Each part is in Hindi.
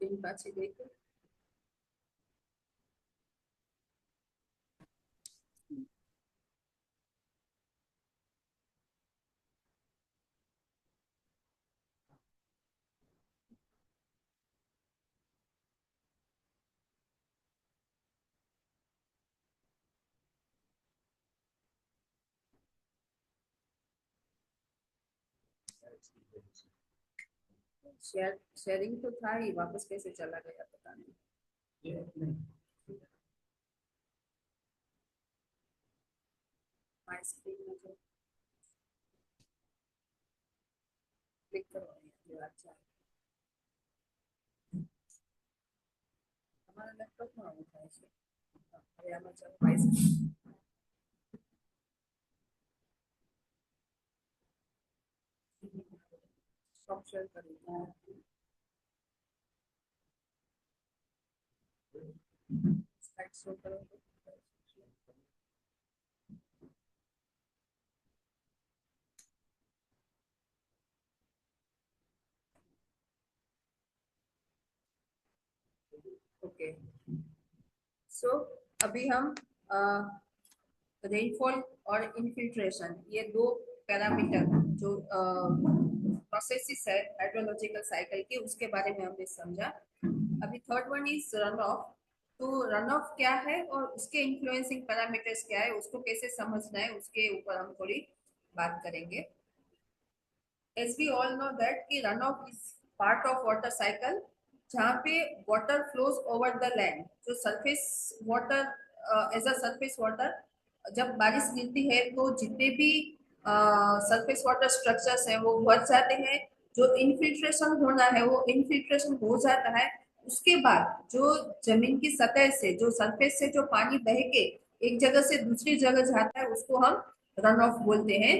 दिन पाछे देखो। शेयरिंग तो था ही, वापस कैसे चला गया पता नहीं। माय स्क्रीन में जो क्लिक करवाएंगे जो अच्छा है। हमारा लैपटॉप में होता है ऐसे। अरे हमें चलो माय स्क्रीन स्टॉप शेयर करेंगे। स्लाइड शो करोगे। ओके। सो अभी हम रेनफॉल और इनफिल्ट्रेशन, ये दो पैरामीटर जो प्रोसेसेस है हाइड्रोलॉजिकल साइकिल के, उसके बारे में हमने समझा। अभी third one is run of. तो रन ऑफ क्या है और उसके इन्फ्लुएंसिंग पैरामीटर्स क्या है, उसको कैसे समझना है, उसके ऊपर हम थोड़ी बात करेंगे। As we all know that कि run off is part of water cycle, जहाँ पे water flows over the land. जो surface water, as a surface water, जब बारिश गिरती है तो जितने भी सरफेस वाटर स्ट्रक्चर्स हैं वो भर जाते हैं। जो इनफिल्ट्रेशन होना है वो इनफिल्ट्रेशन हो जाता है। उसके बाद जो जमीन की सतह से, जो सरफेस से जो पानी बह के एक जगह से दूसरी जगह जाता है, उसको हम रन ऑफ बोलते हैं।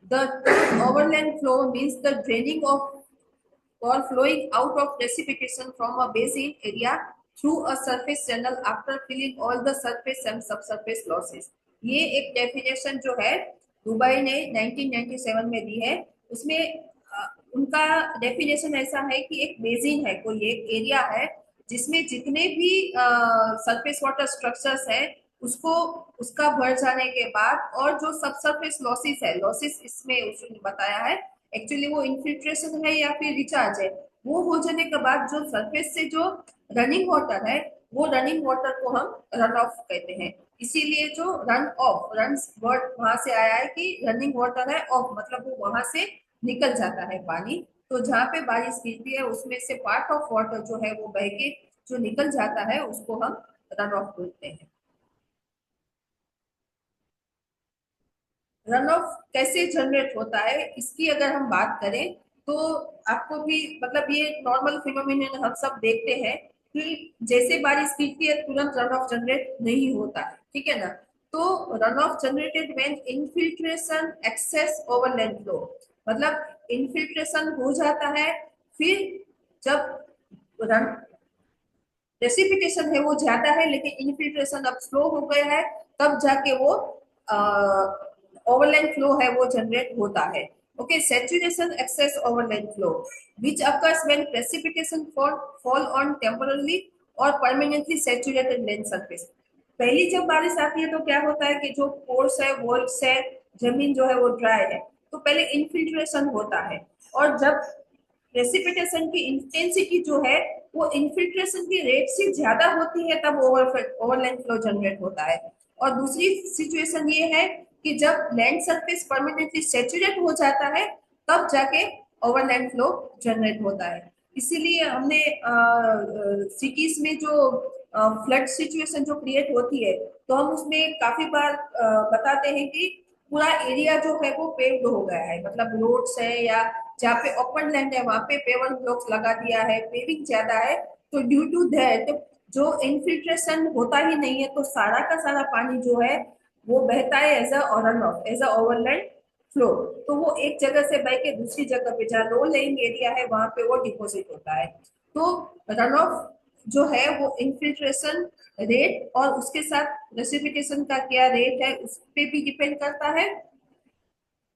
The term overland flow means the draining of or flowing out of precipitation from a basin area through a surface channel after filling all the surface and subsurface losses। ये एक डेफिनेशन जो है दुबई ने 1997 में दी है। उसमें उनका डेफिनेशन ऐसा है कि एक बेसिन है, कोई एक एरिया है जिसमें जितने भी सरफेस वाटर स्ट्रक्चर्स है उसको, उसका भर जाने के बाद, और जो सब सरफेस लॉसेस है, लॉसेस इसमें उसने बताया है एक्चुअली वो इनफिल्ट्रेशन है या फिर रिचार्ज है, वो हो जाने के बाद जो सरफेस से जो रनिंग वाटर है, वो रनिंग वाटर को हम रन ऑफ कहते हैं। इसीलिए जो रन ऑफ, रन वर्ड वहां से आया है कि रनिंग वाटर है, ऑफ मतलब वो वहां से निकल जाता है पानी। तो जहाँ पे बारिश गिरती है उसमें से पार्ट ऑफ वाटर जो है वो बह के जो निकल जाता है उसको हम रन ऑफ बोलते हैं। रन ऑफ कैसे जनरेट होता है इसकी अगर हम बात करें तो आपको भी मतलब ये नॉर्मल फिनोमिनन हम सब देखते हैं कि जैसे बारिश गिरती है तुरंत रन ऑफ जनरेट नहीं होता है, ठीक है ना। तो runoff generated when infiltration excess overland flow, मतलब इनफिल्ट्रेशन हो जाता है, फिर जब रन प्रेसिपिटेशन है वो ज्यादा है लेकिन इनफिल्ट्रेशन अब स्लो हो गया है, तब जाके वो ओवरलैंड फ्लो है वो जनरेट होता है। Okay, saturation excess overland flow which occurs when precipitation fall on temporarily or permanently saturated land surface। पहली जब बारिश आती है तो क्या होता है कि जो पोर्स है, वॉल्स है, जमीन जो है वो ड्राई है, तो पहले इनफिल्ट्रेशन होता है। और जब प्रेसिपिटेशन की इंटेंसिटी जो है वो इन्फिल्ट्रेशन की रेट से ज्यादा होती है तब ओवरलैंड फ्लो जनरेट होता है। और दूसरी सिचुएशन ये है कि जब लैंड सरफेस परमानेंटली सेचुरेट हो जाता है तब जाके ओवरलैंड फ्लो जनरेट होता है। इसीलिए हमने सिटीज में जो फ्लड सिचुएशन जो क्रिएट होती है तो हम उसमें काफी बार बताते हैं कि पूरा एरिया जो है वो पेव्ड हो गया है, मतलब रोड्स है या जहाँ पे ओपन लैंड है वहां पे पेवर ब्लॉक्स लगा दिया है, पेविंग ज्यादा है। तो ड्यू टू दैट जो इनफिल्ट्रेशन होता ही नहीं है तो सारा का सारा पानी जो है वो बहता है as a runoff, as a overland flow. तो वो एक जगह से बह के दूसरी जगह पे जहाँ लो लेइंग एरिया है वहां पे वो डिपॉजिट होता है। तो रन ऑफ जो है वो इनफिल्ट्रेशन रेट और उसके साथ प्रेसिपिटेशन का क्या रेट है उस पे भी डिपेंड करता है।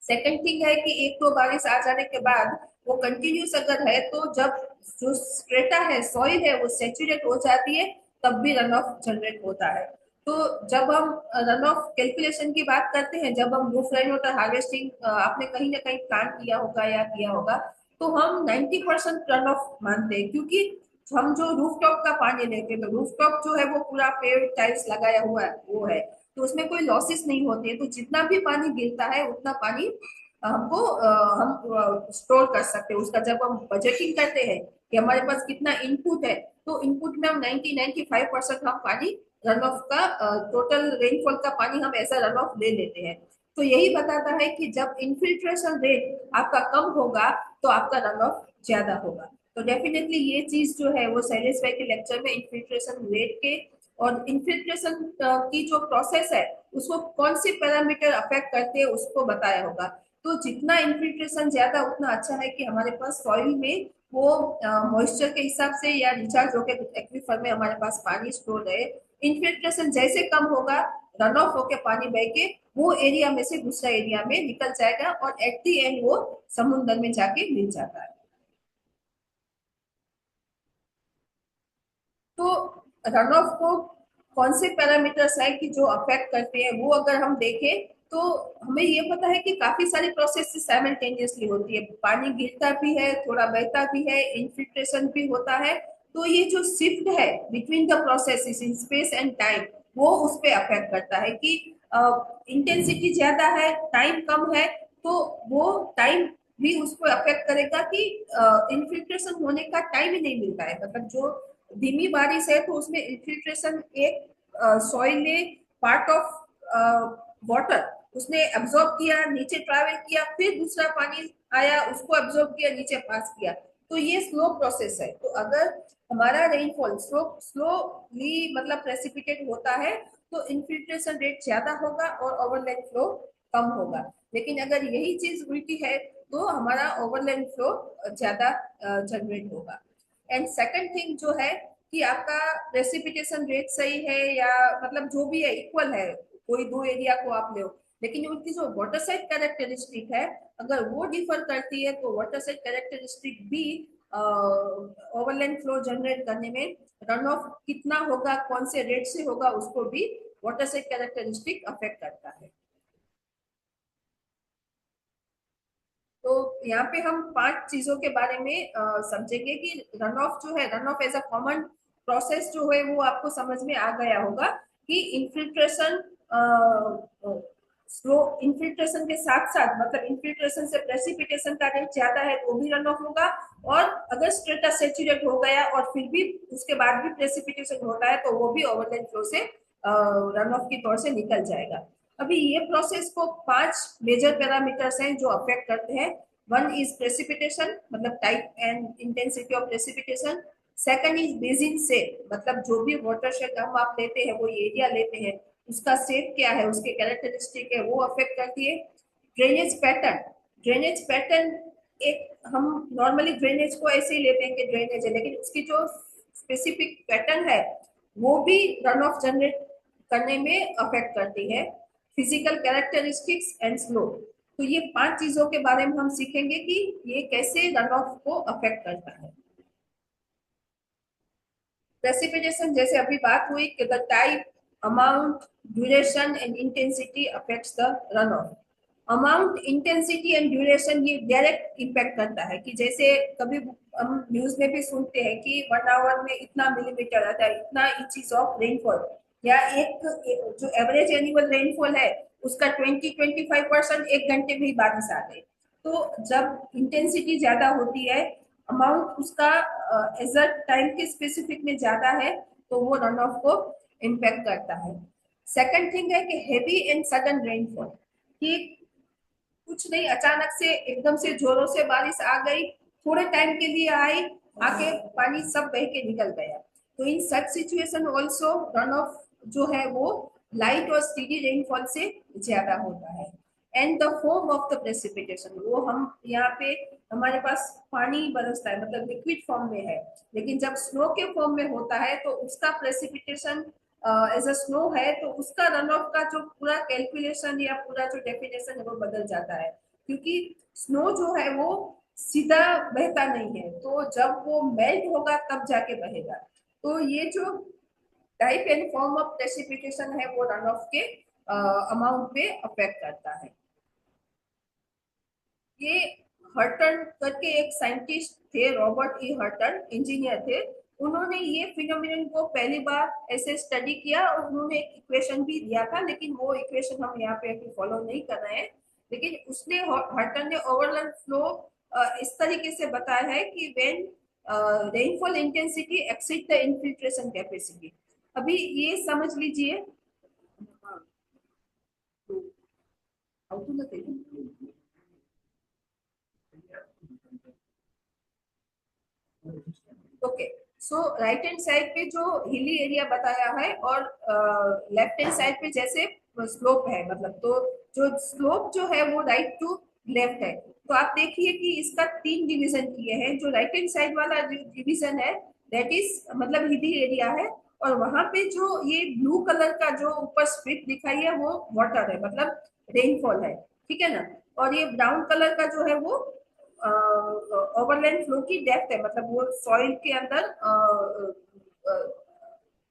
सेकंड थिंग है कि एक तो बारिश आ जाने के बाद वो कंटिन्यूस अगर है तो जब जो स्ट्रेटा है, सॉइल है, वो सेचुरेट हो जाती है, तब भी रन ऑफ जनरेट होता है। तो जब हम रन ऑफ कैलकुलेशन की बात करते हैं, जब हम रूफ रेन वाटर हार्वेस्टिंग आपने कहीं ना कहीं प्लान किया होगा या किया होगा, तो हम 90% रन ऑफ मानते हैं, क्योंकि हम जो रूफटॉप का पानी लेते हैं, तो रूफटॉप जो है वो पूरा पेड़ टाइल्स लगाया हुआ है, वो है, तो उसमें कोई लॉसेस नहीं होती है। तो जितना भी पानी गिरता है उतना पानी हमको हम स्टोर कर सकते हैं। उसका जब हम बजटिंग करते हैं कि हमारे पास कितना इनपुट है, तो इनपुट में हम 90-95% हम पानी रन ऑफ का, टोटल रेनफॉल का पानी हम ऐसा रन ऑफ ले लेते हैं। तो यही बताता है कि जब इन्फिल्ट्रेशन रेट आपका कम होगा तो आपका रन ऑफ ज्यादा होगा। तो डेफिनेटली ये चीज जो है वो शैलेश भाई के लेक्चर में इन्फिल्ट्रेशन रेट के और इन्फिल्ट्रेशन की जो प्रोसेस है उसको कौन से पैरामीटर अफेक्ट करते हैं उसको बताया होगा। तो जितना इन्फिल्ट्रेशन ज्यादा उतना अच्छा है कि हमारे पास सॉइल में वो मॉइस्चर के हिसाब से या रिचार्ज होकर एक्वीफर में हमारे पास पानी स्टोर रहे। इन्फिल्ट्रेशन जैसे कम होगा, रन ऑफ होकर पानी बह के वो एरिया में से दूसरा एरिया में निकल जाएगा और एट दी एंड वो समुद्र में जाके मिल जाता है। तो रन ऑफ को कौन से पैरामीटर्स है कि जो अफेक्ट करते हैं, वो अगर हम देखें तो हमें ये पता है कि काफी सारी प्रोसेस साइमल्टेनियसली होती है। पानी गिरता भी है, थोड़ा बहता भी है, इन्फिल्ट्रेशन भी होता है। तो ये जो शिफ्ट है between the processes in space and time, वो उस पर अफेक्ट करता है कि इंटेंसिटी ज्यादा है, टाइम कम है, तो वो टाइम भी उसको अफेक्ट करेगा कि इन्फिल्ट्रेशन होने का टाइम ही नहीं मिलता है। मतलब जो धीमी बारिश है तो उसमें इन्फिल्ट्रेशन एक सॉइल ने पार्ट ऑफ वाटर उसने एब्जॉर्ब किया, नीचे ट्रैवल किया, फिर दूसरा पानी आया, उसको एब्जॉर्ब किया, नीचे पास किया। तो ये स्लो प्रोसेस है। तो अगर हमारा रेनफॉल स्लोली मतलब प्रेसिपिटेट होता है तो इन्फिल्ट्रेशन रेट ज्यादा होगा और ओवरलैंड फ्लो कम होगा। लेकिन अगर यही चीज उल्टी है तो हमारा ओवरलैंड फ्लो ज्यादा जनरेट होगा। एंड सेकंड थिंग जो है कि आपका प्रेसिपिटेशन रेट सही है या मतलब जो भी है इक्वल है, कोई दो एरिया को आप ले, लेकिन उनकी जो वाटर साइड कैरेक्टरिस्टिक है अगर वो डिफर करती है तो वाटर साइड कैरेक्टरिस्टिक भी ओवरलैंड फ्लो जनरेट करने में, रन ऑफ कितना होगा, कौन से रेट से होगा, उसको भी वाटर साइड कैरेक्टरिस्टिक अफेक्ट करता है। तो यहाँ पे हम पांच चीजों के बारे में समझेंगे कि रन ऑफ जो है, run of as a common process जो है वो आपको समझ में आ गया होगा कि इन्फिल्ट्रेशन स्लो, इन्फिल्ट्रेशन के साथ साथ मतलब इन्फिल्ट्रेशन से प्रेसिपिटेशन का रेट ज्यादा है तो भी रन ऑफ होगा, और अगर स्ट्रेटा सेचुरेट हो गया और फिर भी उसके बाद भी प्रेसिपिटेशन होता है तो वो भी ओवरलैंड फ्लो से रन ऑफ की तौर से निकल जाएगा। अभी ये प्रोसेस को पांच मेजर पैरामीटर्स हैं जो अफेक्ट करते हैं। वन इज प्रेसिपिटेशन मतलब type and intensity of precipitation. Second is basin shape मतलब जो भी वाटरशेड हम आप लेते हैं, वो एरिया लेते हैं, उसका शेप क्या है, उसके कैरेक्टरिस्टिक है, वो अफेक्ट करती है। ड्रेनेज पैटर्न, ड्रेनेज पैटर्न एक हम नॉर्मली ड्रेनेज को ऐसे ही लेते हैं कि ड्रेनेज है, लेकिन उसकी जो स्पेसिफिक पैटर्न है वो भी रन ऑफ जनरेट करने में अफेक्ट करती है। Physical characteristics and slow. तो ये पांच चीजों के बारे में हम सीखेंगे कि ये कैसे रन ऑफ को अफेक्ट करता है। प्रेसिपिटेशन जैसे अभी बात हुई कि the type, amount, duration and intensity affects the run of. Amount, intensity and duration ये डायरेक्ट इम्पैक्ट करता है कि जैसे कभी हम न्यूज में भी सुनते हैं कि 1 आवर में इतना मिलीमीटर आता है, इतना इंचेस ऑफ रेनफॉल, या एक जो एवरेज एनुअल रेनफॉल है उसका 20-25% एक घंटे में ही बारिश आ गई। तो जब इंटेंसिटी ज्यादा होती है, अमाउंट उसका एज अ टाइम के स्पेसिफिक में ज्यादा है, तो वो रन ऑफ को इम्पैक्ट करता है। सेकंड थिंग है कि हेवी एंड सडन रेनफॉल, कि कुछ नहीं, अचानक से एकदम से जोरों से बारिश आ गई, थोड़े टाइम के लिए आई, आके पानी सब बह के निकल गया। तो in such situation also run of जो है वो लाइट और स्टीडी रेनफॉल से ज्यादा होता है। And the form of the precipitation, वो हम यहाँ पे हमारे पास पानी बरसता है मतलब लिक्विड फॉर्म में है, लेकिन जब स्नो के फॉर्म में होता है तो उसका प्रेसिपिटेशन एज अ स्नो है, तो उसका रन ऑफ का जो पूरा कैलकुलेशन या पूरा जो डेफिनेशन है वो बदल जाता है। क्योंकि स्नो जो है वो सीधा बहता नहीं है, तो जब वो मेल्ट होगा तब जाके बहेगा। तो ये जो type and form of precipitation है वो रन ऑफ के अमाउंट पे अफेक्ट करता है। ये हर्टन करके एक साइंटिस्ट थे, रॉबर्ट ई हर्टन, इंजीनियर थे। उन्होंने ये फिनोमिनन को पहली बार ऐसे स्टडी किया और उन्होंने एक इक्वेशन भी दिया था, लेकिन वो इक्वेशन हम यहाँ पे अभी फॉलो नहीं कर रहे हैं। लेकिन उसने हर्टन ने ओवरलैंड फ्लो इस तरीके से बताया है कि when rainfall intensity exceed the infiltration capacity. अभी ये समझ लीजिए। हाँ, तो आउट ओके। सो राइट हैंड साइड पे जो हिली एरिया बताया है और लेफ्ट हैंड साइड पे जैसे स्लोप है, मतलब तो जो स्लोप जो है वो राइट टू लेफ्ट है। तो आप देखिए कि इसका 3 डिवीजन किए हैं। जो राइट हैंड साइड वाला डिवीजन है दैट इज मतलब हिली एरिया है, और वहां पे जो ये ब्लू कलर का जो ऊपर स्ट्रिप दिखाई है वो वाटर है, मतलब रेनफॉल है, ठीक है ना। और ये ब्राउन कलर का जो है वो ओवरलैंड फ्लो की डेप्थ है, मतलब वो सॉइल के अंदर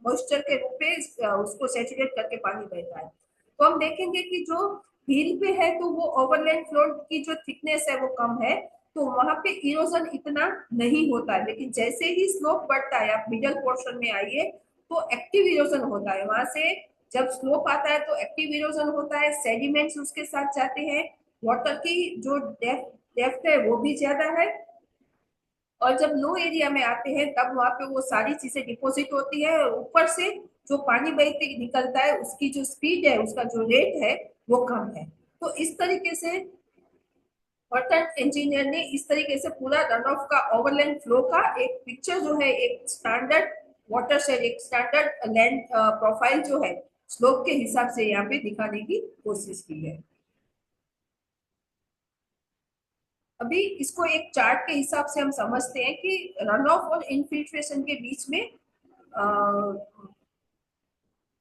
मॉइस्चर के रूप में उसको सेचुरेट करके पानी बहता है। तो हम देखेंगे कि जो हिल पे है तो वो ओवरलैंड फ्लो की जो थिकनेस है वो कम है, तो वहां पे इरोजन इतना नहीं होता है। लेकिन जैसे ही स्लोप बढ़ता है, आप मिडल पोर्शन में आइए, तो एक्टिव इरोजन होता है वहां से। जब स्लोप आता है तो एक्टिव इरोजन होता है, सेडिमेंट्स उसके साथ जाते हैं, वाटर की जो डेप्थ है वो भी ज्यादा है। और जब लो एरिया में आते हैं तब वहां पे वो सारी चीजें डिपॉजिट होती है, और ऊपर से जो पानी बहते निकलता है उसकी जो स्पीड है, उसका जो रेट है वो कम है। तो इस तरीके से वाटर इंजीनियर ने इस तरीके से पूरा रन ऑफ का ओवरलैंड फ्लो का एक पिक्चर जो है, एक स्टैंडर्ड वाटर शेड, एक स्टैंडर्ड लैंड प्रोफाइल जो है स्लोप के हिसाब से यहाँ पे दिखाने की कोशिश की है। अभी इसको एक चार्ट के हिसाब से हम समझते हैं कि रन ऑफ और इनफिल्ट्रेशन के बीच में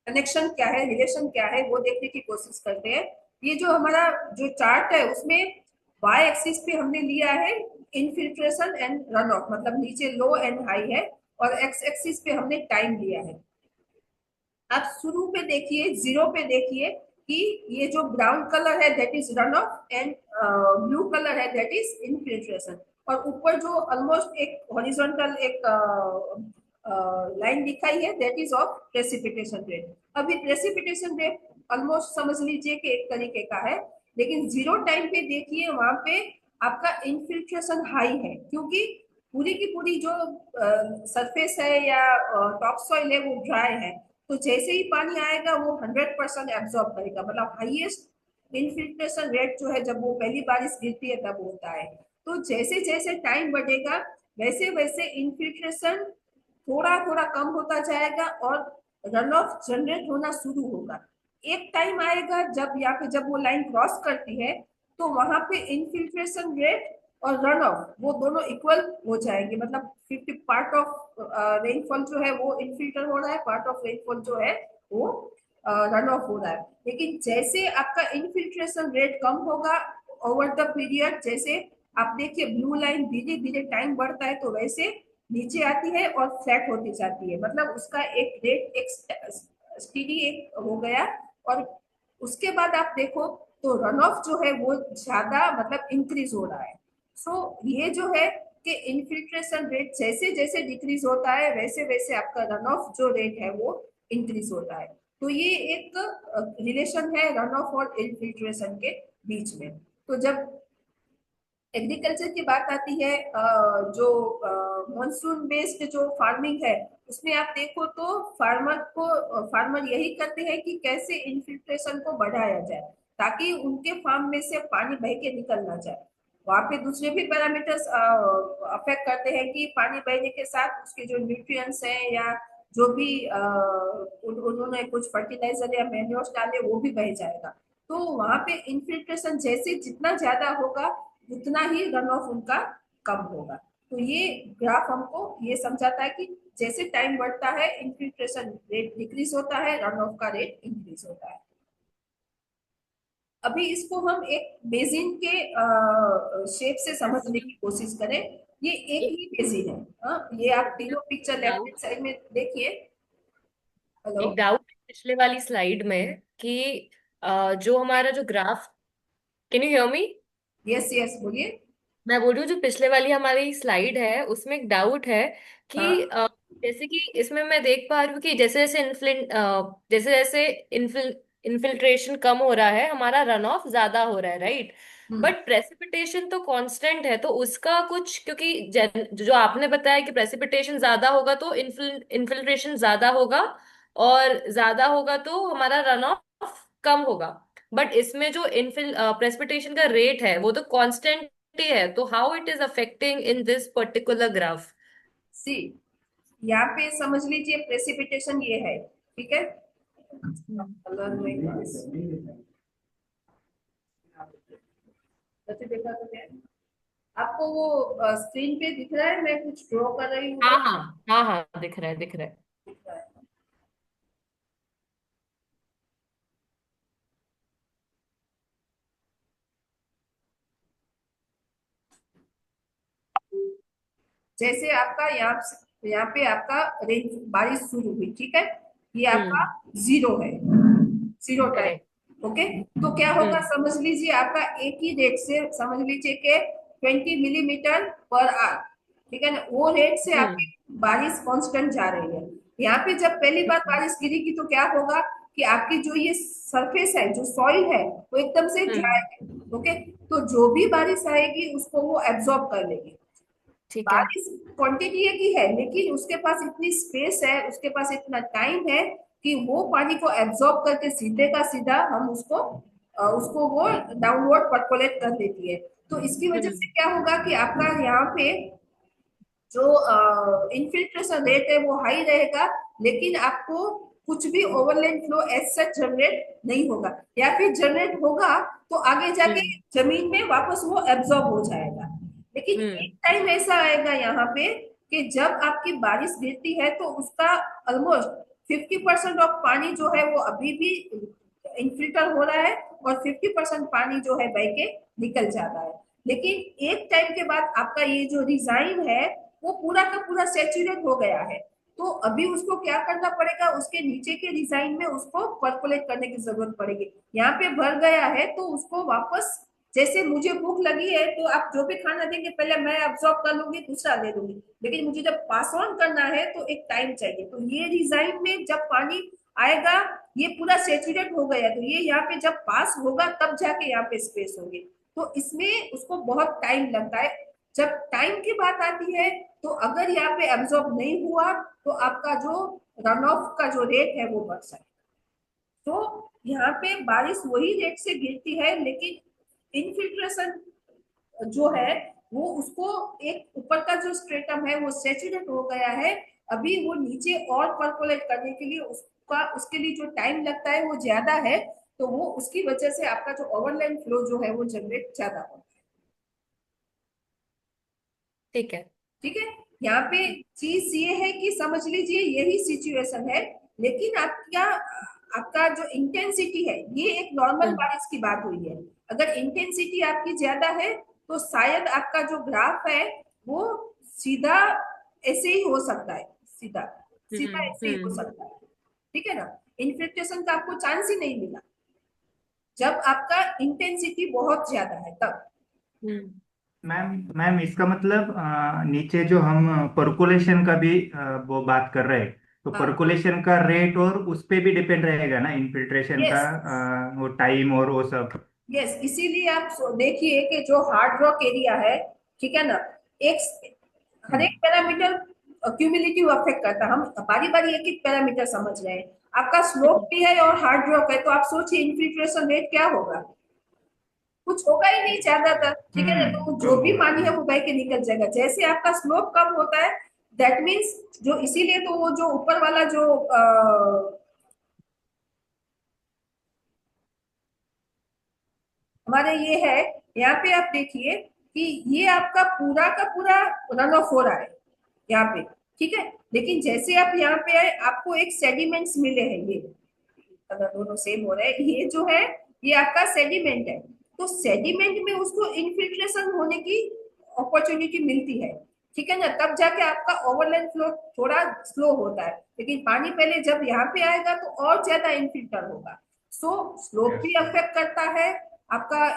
कनेक्शन क्या है, रिलेशन क्या है, वो देखने की कोशिश करते हैं। ये जो हमारा जो चार्ट है उसमें वाई एक्सिस पे हमने लिया है इनफिल्ट्रेशन एंड रन ऑफ, मतलब नीचे लो एंड हाई है, और एक्स एक्सिस पे हमने टाइम लिया है। आप शुरू पे देखिए, जीरो पे देखिए कि ये जो ब्राउन कलर है that is run off, and blue colour है दैट इज इनफिल्ट्रेशन। और ऊपर जो ऑलमोस्ट एक हॉरिजॉन्टल एक लाइन दिखाई है that is of precipitation rate. अभी प्रेसिपिटेशन रेट ऑलमोस्ट समझ लीजिए कि एक तरीके का है, लेकिन जीरो टाइम पे देखिए वहां पे आपका इनफिल्ट्रेशन हाई है, क्योंकि पूरी की पूरी जो सरफेस है या टॉप सॉइल है वो ड्राई है। तो जैसे ही पानी आएगा वो 100% एब्जॉर्ब करेगा, मतलब हाईएस्ट इनफिल्ट्रेशन रेट जो है जब वो पहली बारिश गिरती है तब होता है। तो जैसे जैसे टाइम बढ़ेगा वैसे वैसे इनफिल्ट्रेशन थोड़ा थोड़ा कम होता जाएगा और रन ऑफ जनरेट होना शुरू होगा। एक टाइम आएगा जब या फिर जब वो लाइन क्रॉस करती है तो वहां पे इनफिल्ट्रेशन रेट और रन ऑफ वो दोनों इक्वल हो जाएंगे, मतलब 50 पार्ट ऑफ रेनफॉल जो है वो इनफिल्टर हो रहा है, पार्ट ऑफ रेनफॉल जो है वो रन ऑफ हो रहा है। लेकिन जैसे आपका इनफिल्ट्रेशन रेट कम होगा ओवर द पीरियड, जैसे आप देखिए ब्लू लाइन धीरे धीरे टाइम बढ़ता है तो वैसे नीचे आती है और फ्लैट होती जाती है, मतलब उसका एक रेट एक स्टीडी एक हो गया। और उसके बाद आप देखो तो रन ऑफ जो है वो ज्यादा मतलब इंक्रीज हो रहा है। सो ये जो है कि इनफिल्ट्रेशन रेट जैसे जैसे डिक्रीज होता है वैसे वैसे आपका रन ऑफ जो रेट है वो इंक्रीज होता है। तो ये एक रिलेशन है रन ऑफ और इनफिल्ट्रेशन के बीच में। तो जब एग्रीकल्चर की बात आती है, जो मॉनसून बेस्ड जो फार्मिंग है उसमें आप देखो तो फार्मर यही करते हैं कि कैसे इनफिल्ट्रेशन को बढ़ाया जाए ताकि उनके फार्म में से पानी बह के निकल ना जाए। वहां पे दूसरे भी पैरामीटर्स अफेक्ट करते हैं कि पानी बहने के साथ उसके जो न्यूट्रिएंट्स हैं या जो भी उन्होंने कुछ फर्टिलाइजर या मैन्योर्स डाले वो भी बह जाएगा। तो वहां पे इनफिल्ट्रेशन जैसे जितना ज्यादा होगा उतना ही रन ऑफ उनका कम होगा। तो ये ग्राफ हमको ये समझाता है कि जैसे टाइम बढ़ता है इनफिल्ट्रेशन रेट डिक्रीज होता है, रन ऑफ का रेट इंक्रीज होता है। अभी इसको हम एक बेसिन के शेप से समझने की कोशिश करें। ये एक एक ही बेसिन है। हाँ, ये आप तीनों picture left doubt hand side में देखिए। हेलो। एक डाउट पिछले वाली स्लाइड में कि जो हमारा जो graph, can you hear me? Yes yes, बोलिए। मैं बोल रही हूँ जो पिछले वाली हमारी स्लाइड है उसमें एक डाउट है कि हाँ। जैसे कि इसमें मैं देख पा रही हूँ कि जैसे जैसे जैसे जैसे इन्फिल्ट्रेशन कम हो रहा है, हमारा रन ऑफ ज्यादा हो रहा है, राइट? हम्म। बट प्रेसिपिटेशन तो कांस्टेंट है, तो उसका कुछ, क्योंकि जो आपने बताया कि प्रेसिपिटेशन ज्यादा होगा तो इन्फिल्ट्रेशन ज्यादा होगा, और ज्यादा होगा तो हमारा रन ऑफ कम होगा। बट इसमें जो इनफिल प्रेसिपिटेशन का रेट है वो तो कांस्टेंट ही है, तो how it is affecting in this particular graph? See, यहाँ पे समझ लीजिए प्रेसिपिटेशन ये है, ठीक है। कलर में जैसे देखा तो क्या है? आपको वो स्क्रीन पे दिख रहा है, मैं कुछ ड्रॉ कर रही हूँ हाँ तो हाँ हाँ हाँ, दिख रहा है दिख रहा है। दिख रहा है। जैसे आपका यहाँ पे आपका रेन बारिश शुरू हुई, ठीक है। ये आपका हम्म। जीरो है, जीरो करेक्ट। टाइम। ओके। तो क्या होगा, हम्म। समझ लीजिए आपका एक ही रेट से, समझ लीजिए कि 20 मिलीमीटर पर आवर, ठीक है ना, वो रेट से हम्म। आपकी बारिश कांस्टेंट जा रही है। यहाँ पे जब पहली बार हम्म। बारिश गिरेगी तो क्या होगा कि आपकी जो ये सरफेस है, जो सॉइल है, वो एकदम से ड्राई हम्म। है। ओके। तो जो भी बारिश आएगी उसको वो एब्जॉर्ब कर लेगी। ठीक है। बारिश क्वांटिटी एक ही है, लेकिन उसके पास इतनी स्पेस है, उसके पास इतना टाइम है कि वो पानी को एब्जॉर्ब करके सीधे का सीधा हम उसको वो डाउनवर्ड परकोलेट कर देती है। तो इसकी वजह हम्म। से क्या होगा कि आपका यहाँ पे जो इनफिल्ट्रेशन रेट है वो हाई रहेगा, लेकिन आपको कुछ भी overland flow as such generate नहीं होगा, या फिर जनरेट होगा तो आगे जाके हम्म। जमीन में वापस वो एब्जॉर्ब हो जाएगा। लेकिन एक हम्म। टाइम ऐसा आएगा यहाँ पे कि जब आपकी बारिश गिरती है तो उसका ऑलमोस्ट 50% ऑफ पानी जो है वो अभी भी इनफिल्टर हो रहा है, और 50% पानी जो है बह के निकल जाता है। लेकिन एक टाइम के बाद आपका ये जो डिजाइन है वो पूरा का पूरा सेचुरेट हो गया है। तो अभी उसको क्या करना पड़ेगा, उसके नीचे के डिजाइन में उसको परकोलेट करने की जरूरत पड़ेगी। यहाँ पे भर गया है तो उसको वापस, जैसे मुझे भूख लगी है तो आप जो भी खाना देंगे पहले मैं अब्सॉर्ब कर लूंगी, दूसरा दे दूंगी, लेकिन मुझे जब पास ऑन करना है तो एक टाइम चाहिए। तो ये डिजाइन में जब पानी आएगा, ये पूरा सेचुरेट हो गया, तो ये यहाँ पे जब पास होगा तब जाके यहाँ पे स्पेस होगी। तो इसमें उसको बहुत टाइम लगता है। जब टाइम की बात आती है तो अगर यहाँ पे एब्जॉर्ब नहीं हुआ तो आपका जो रन ऑफ का जो रेट है वो बढ़ सकता है। तो यहाँ पे बारिश वही रेट से गिरती है, लेकिन इनफिल्ट्रेशन जो है वो उसको, एक ऊपर का जो स्ट्रेटम है वो सेचुरेट हो गया है, अभी वो नीचे और परकोलेट करने के लिए उसके लिए जो टाइम लगता है वो ज्यादा है। तो वो उसकी वजह से आपका जो ओवरलैंड फ्लो जो है वो जनरेट ज्यादा होता है। ठीक है। ठीक है। यहाँ पे चीज ये है कि समझ लीजिए यही सिचुएशन है, लेकिन आपका जो इंटेंसिटी है ये एक नॉर्मल हम्म। बारिश की बात हुई है। अगर इंटेंसिटी आपकी ज्यादा है तो शायद आपका जो ग्राफ है वो सीधा ऐसे ही हो सकता है, सीधा सीधा ऐसे ही हो हम्म। सकता है। ठीक है ना। इन्फिल्ट्रेशन का आपको चांस ही नहीं मिला जब आपका इंटेंसिटी बहुत ज्यादा है तब। हम्म। मैम मैम इसका मतलब नीचे जो हम परकोलेशन का भी वो बात कर रहे हैं, तो हाँ। परकोलेशन का रेट और उस पे भी डिपेंड रहेगा ना, इन्फिल्ट्रेशन का यस वो टाइम और वो सब। यस, इसीलिए आप देखिए कि जो हार्ड रॉक एरिया है, ठीक है ना, एक हर हम्म। एक पैरामीटर क्यूमुलेटिव अफेक्ट करता है। हम बारी बारी एक एक पैरामीटर समझ रहे हैं। आपका स्लोप भी है और हार्ड रॉक है, तो आप सोचिए इन्फिल्ट्रेशन रेट क्या होगा। कुछ होगा ही नहीं ज्यादातर, ठीक है ना। तो जो कम भी होगा। पानी है वो बह के निकल जाएगा। जैसे आपका स्लोप कम होता है, दैट मीन्स जो, इसीलिए तो वो जो ऊपर वाला जो हमारे ये है, यहाँ पे आप देखिए कि ये आपका पूरा का पूरा रन ऑफ हो रहा है यहाँ पे, ठीक है। लेकिन जैसे आप यहाँ पे आए आपको एक सेडिमेंट्स मिले हैं, ये अगर दोनों सेम हो रहे हैं, ये जो है ये आपका सेडिमेंट है। तो सेडिमेंट में उसको इनफिल्ट्रेशन होने की अपॉर्चुनिटी मिलती है, ठीक है ना, तब जाके आपका ओवरलैंड फ्लो थोड़ा स्लो होता है। लेकिन पानी पहले जब यहाँ पे आएगा तो और ज्यादा इनफिल्टर होगा। सो स्लोप यस। भी अफेक्ट करता है, आपका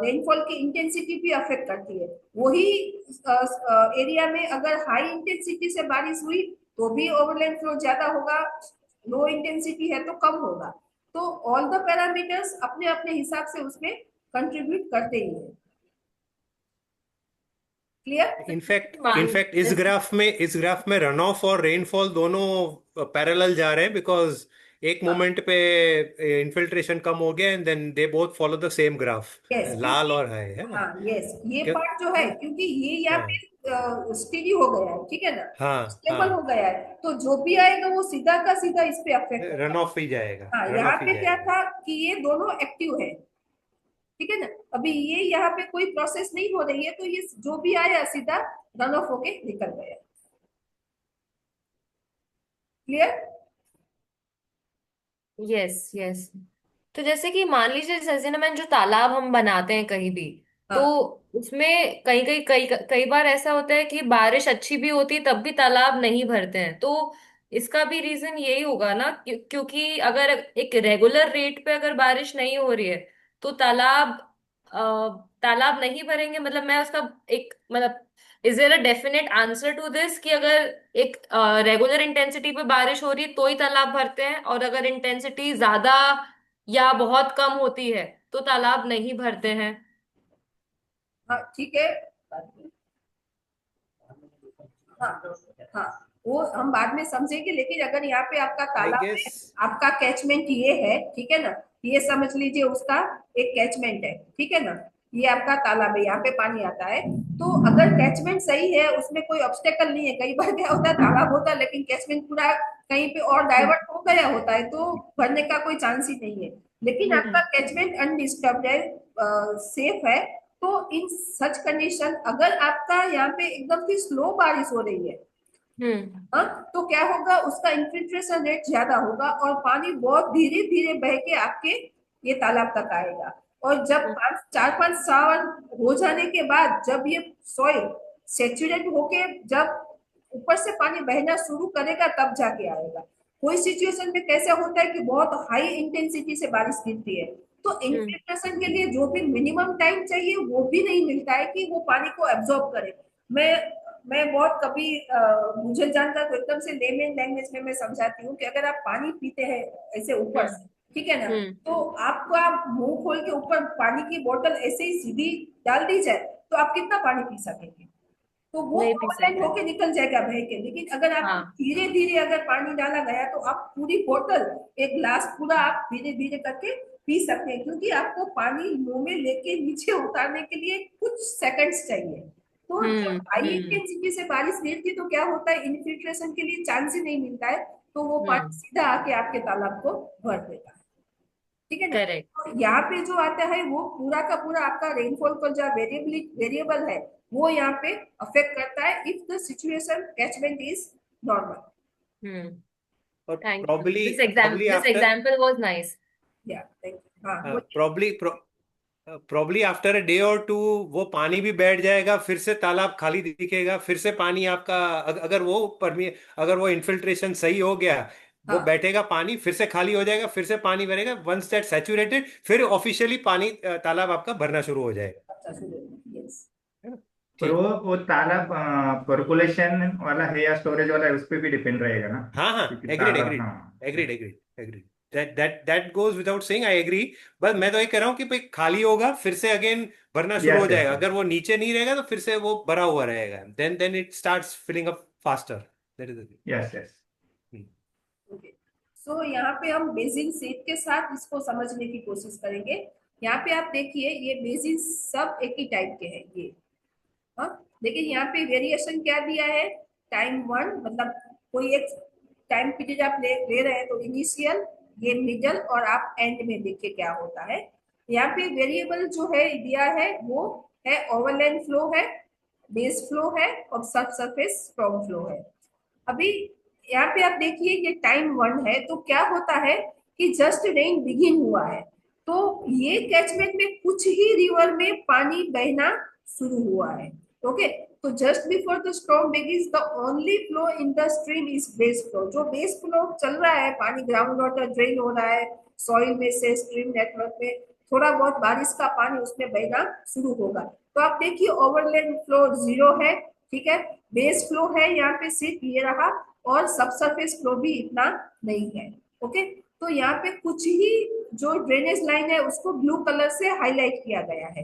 रेनफॉल की इंटेंसिटी भी अफेक्ट करती है। वही एरिया में अगर हाई इंटेंसिटी से बारिश हुई तो भी ओवरलैंड फ्लो ज्यादा होगा, लो इंटेंसिटी है तो कम होगा। तो ऑल द पैरामीटर्स अपने अपने हिसाब से उसमें कंट्रीब्यूट करते ही है। क्लियर? इनफैक्ट मान इनफैक्ट इस ग्राफ में रन ऑफ और रेनफॉल दोनों पैरेलल जा रहे हैं, बिकॉज एक मोमेंट पे इन्फिल्ट्रेशन कम हो गया and then they both follow the same graph, yes, लाल क्योंकि और है ना। हाँ यस, ये क्यों? पार्ट जो है क्योंकि ये यहाँ हाँ पे स्टेडी हो गया है, ठीक है ना, हाँ स्टेबल हो हाँ, गया है, तो जो भी आएगा वो सीधा का सीधा इस पे अफेक्ट रन होगा। ऑफ ही जाएगा, हाँ, रन यहाँ ऑफ ही पे क्या जाएगा। था कि ये दोनों एक्टिव है, ठीक है ना। अभी ये यहाँ पे कोई प्रोसेस नहीं हो रही है, तो ये जो भी आया सीधा रन ऑफ होके निकल गया। क्लियर? Yes yes. तो जैसे कि मान लीजिए सचिन जो तालाब हम बनाते हैं कहीं भी, तो हाँ उसमें कई कई कई कई बार ऐसा होता है कि बारिश अच्छी भी होती है तब भी तालाब नहीं भरते हैं। तो इसका भी रीजन यही होगा ना, क्योंकि अगर एक रेगुलर रेट पे अगर बारिश नहीं हो रही है तो तालाब नहीं भरेंगे। मतलब मैं उसका एक मतलब is there a definite answer to this कि अगर एक रेगुलर इंटेंसिटी पे बारिश हो रही है तो ही तालाब भरते हैं, और अगर इंटेंसिटी ज्यादा या बहुत कम होती है तो तालाब नहीं भरते हैं। हाँ ठीक है। हाँ हाँ, वो हम बाद में समझेंगे, लेकिन अगर यहाँ पे आपका आई तालाब गेस। है, आपका कैचमेंट ये है, ठीक है ना, ये समझ लीजिए उसका एक कैचमेंट है, ठीक है ना, ये आपका तालाब है, यहाँ पे पानी आता है। तो अगर कैचमेंट सही है, उसमें कोई ऑब्स्टेकल नहीं है, कई बार क्या होता है तालाब होता है लेकिन कैचमेंट पूरा कहीं पे और डाइवर्ट हो गया होता है तो भरने का कोई चांस ही नहीं है। लेकिन आपका हम्म कैचमेंट अनडिस्टर्ब्ड है, सेफ है, तो इन सच कंडीशन अगर आपका यहाँ पे एकदम से स्लो बारिश हो रही है, हम्म हाँ, तो क्या होगा, उसका इन्फिल्ट्रेशन रेट ज्यादा होगा और पानी बहुत धीरे धीरे बह के आपके ये तालाब तक आएगा। और जब हम्म 4-5 साल हो जाने के बाद जब ये सॉइल सेचुरेट होके जब ऊपर से पानी बहना शुरू करेगा तब जाके आएगा। कोई सिचुएशन में कैसा होता है कि बहुत हाई इंटेंसिटी से बारिश गिरती है, तो हम्म इन्फिल्ट्रेशन के लिए जो भी मिनिमम टाइम चाहिए वो भी नहीं मिलता है कि वो पानी को एब्जॉर्ब करे। मैं मैं बहुत कभी मुझे जानता तो एकदम से लेमेन लैंग्वेज में मैं समझाती हूँ कि अगर आप पानी पीते हैं ऐसे ऊपर हम्म से, ठीक है ना, हम्म तो आपका मुंह खोल के ऊपर पानी की बोतल ऐसे ही सीधी डाल दी जाए तो आप कितना पानी पी सकेंगे? तो वो नहीं पी ओवरलैंड सकते। होके निकल जाएगा बह के। लेकिन अगर आपको हाँ। धीरे धीरे अगर पानी डाला गया तो आप पूरी बोतल, एक ग्लास पूरा आप धीरे धीरे करके पी सकते हैं, क्योंकि आपको पानी मुंह में लेके नीचे उतारने के लिए कुछ सेकंड्स चाहिए। तो जब हाई हम्म इंटेंसिटी से बारिश गिरती है तो क्या होता है, इन्फिल्ट्रेशन के लिए चांस ही नहीं मिलता है, तो वो पानी हम्म सीधा आके आपके तालाब को भर देता है, ठीक है ना। करेक्ट। तो यहाँ पे जो आता है वो पूरा का पूरा आपका रेनफॉल का जो वेरिएबल है वो यहाँ पे अफेक्ट करता है if the situation catchment is normal. Hmm और thank you, probably this probably this after example was nice. Yeah thank you. हाँ वो probably probably after a day और टू वो पानी भी बैठ जाएगा, फिर से तालाब खाली दिखेगा, फिर से पानी आपका अगर वो इन्फिल्ट्रेशन सही हो गया, वो हाँ बैठेगा पानी, फिर से खाली हो जाएगा, फिर से पानी भरेगा, वंस दैट सैचुरेटेड फिर ऑफिशियली पानी तालाब आपका भरना शुरू हो जाएगा। अच्छा सुनो। यस। है ना? पर ठीक। वो तालाब पर्कुलेशन वाला है या स्टोरेज वाला है, उस पर भी डिपेंड रहेगा ना, हाँ हाँ, क्योंकि एग्रीड तालाब, एग्रीड हाँ। Agreed agreed agreed. That goes without saying, I agree. बस मैं तो ये कह रहा हूँ कि भाई खाली होगा फिर से अगेन भरना शुरू हो यस यस जाएगा, अगर वो नीचे नहीं रहेगा तो फिर से वो भरा हुआ रहेगा, then it starts filling up faster. That is the yes yes. Thing. Okay. So यहाँ पे हम बेसिन शेप के साथ इसको समझने की कोशिश करेंगे। यहाँ पे आप देखिए ये बेसिन सब एक ही टाइप के हैं ये, हाँ, लेकिन यहाँ पे वेरिएशन क्या दिया है, टाइम वन, मतलब कोई एक टाइम पीरियड आप ले रहे हैं तो इनिशियल, ये मिडल और आप एंड में देखिए क्या होता है। यहाँ पे वेरिएबल जो है दिया है वो है ओवरलैंड फ्लो है, बेस फ्लो है और सब सरफेस स्ट्रॉन्ग फ्लो है। अभी यहाँ पे आप देखिए ये टाइम वन है, तो क्या होता है कि जस्ट रेन बिगिन हुआ है, तो ये कैचमेंट में कुछ ही रिवर में पानी बहना शुरू हुआ है। ओके, तो just before the storm begins the only flow in the stream is base flow. जो बेस फ्लो चल रहा है, पानी ग्राउंड वाटर ड्रेन हो रहा है सॉइल में से स्ट्रीम नेटवर्क में, थोड़ा बहुत बारिश का पानी उसमें बहना शुरू होगा। तो आप देखिए ओवरलैंड फ्लो 0 है, ठीक है, बेस फ्लो है यहाँ पे सिर्फ ये रहा, और सबसरफेस फ्लो भी इतना नहीं है। ओके, तो यहाँ पे कुछ ही जो ड्रेनेज लाइन है उसको ब्लू कलर से हाईलाइट किया गया है।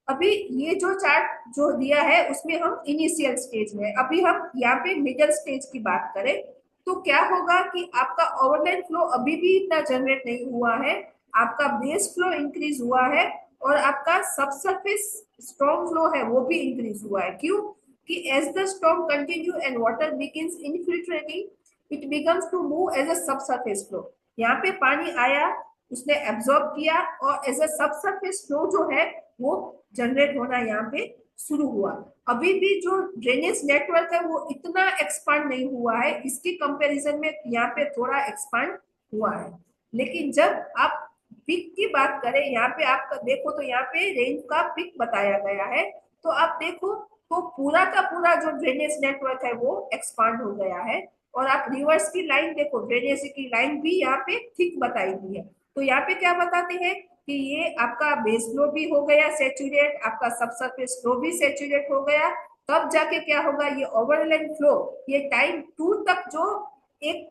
अभी ये जो चार्ट जो दिया है उसमें हम इनिशियल स्टेज में, अभी हम यहाँ पे मिडिल स्टेज की बात करें तो क्या होगा कि आपका ओवरलैंड फ्लो अभी भी इतना जनरेट नहीं हुआ है, आपका बेस फ्लो इंक्रीज हुआ है, और आपका सबसरफेस स्ट्रॉन्ग फ्लो है वो भी इंक्रीज हुआ है। क्यों कि as the storm continue and water begins infiltrating it becomes to move as a subsurface flow. यहाँ पे पानी आया, उसने एब्जॉर्ब किया, और एज अ सबसरफेस फ्लो जो है वो जनरेट होना यहाँ पे शुरू हुआ। अभी भी जो ड्रेनेज नेटवर्क है वो इतना एक्सपांड नहीं हुआ है, इसके कंपैरिजन में यहाँ पे थोड़ा एक्सपांड हुआ है। लेकिन जब आप पिक की बात करें, यहाँ पे आप देखो तो यहाँ पे रेंज का पिक बताया गया है, तो आप देखो तो पूरा का पूरा जो ड्रेनेज नेटवर्क है वो एक्सपांड हो गया है। और आप रिवर्स की लाइन देखो, ड्रेनेज की लाइन भी यहाँ पे थिक बताई गई है। तो यहाँ पे क्या बताते हैं कि ये आपका बेस फ्लो भी हो गया सेचुरेट, आपका सबसरफेस फ्लो भी सेचुरेट हो गया, तब जाके क्या होगा, ये ओवरलैंड फ्लो ये टाइम 2 तक जो एक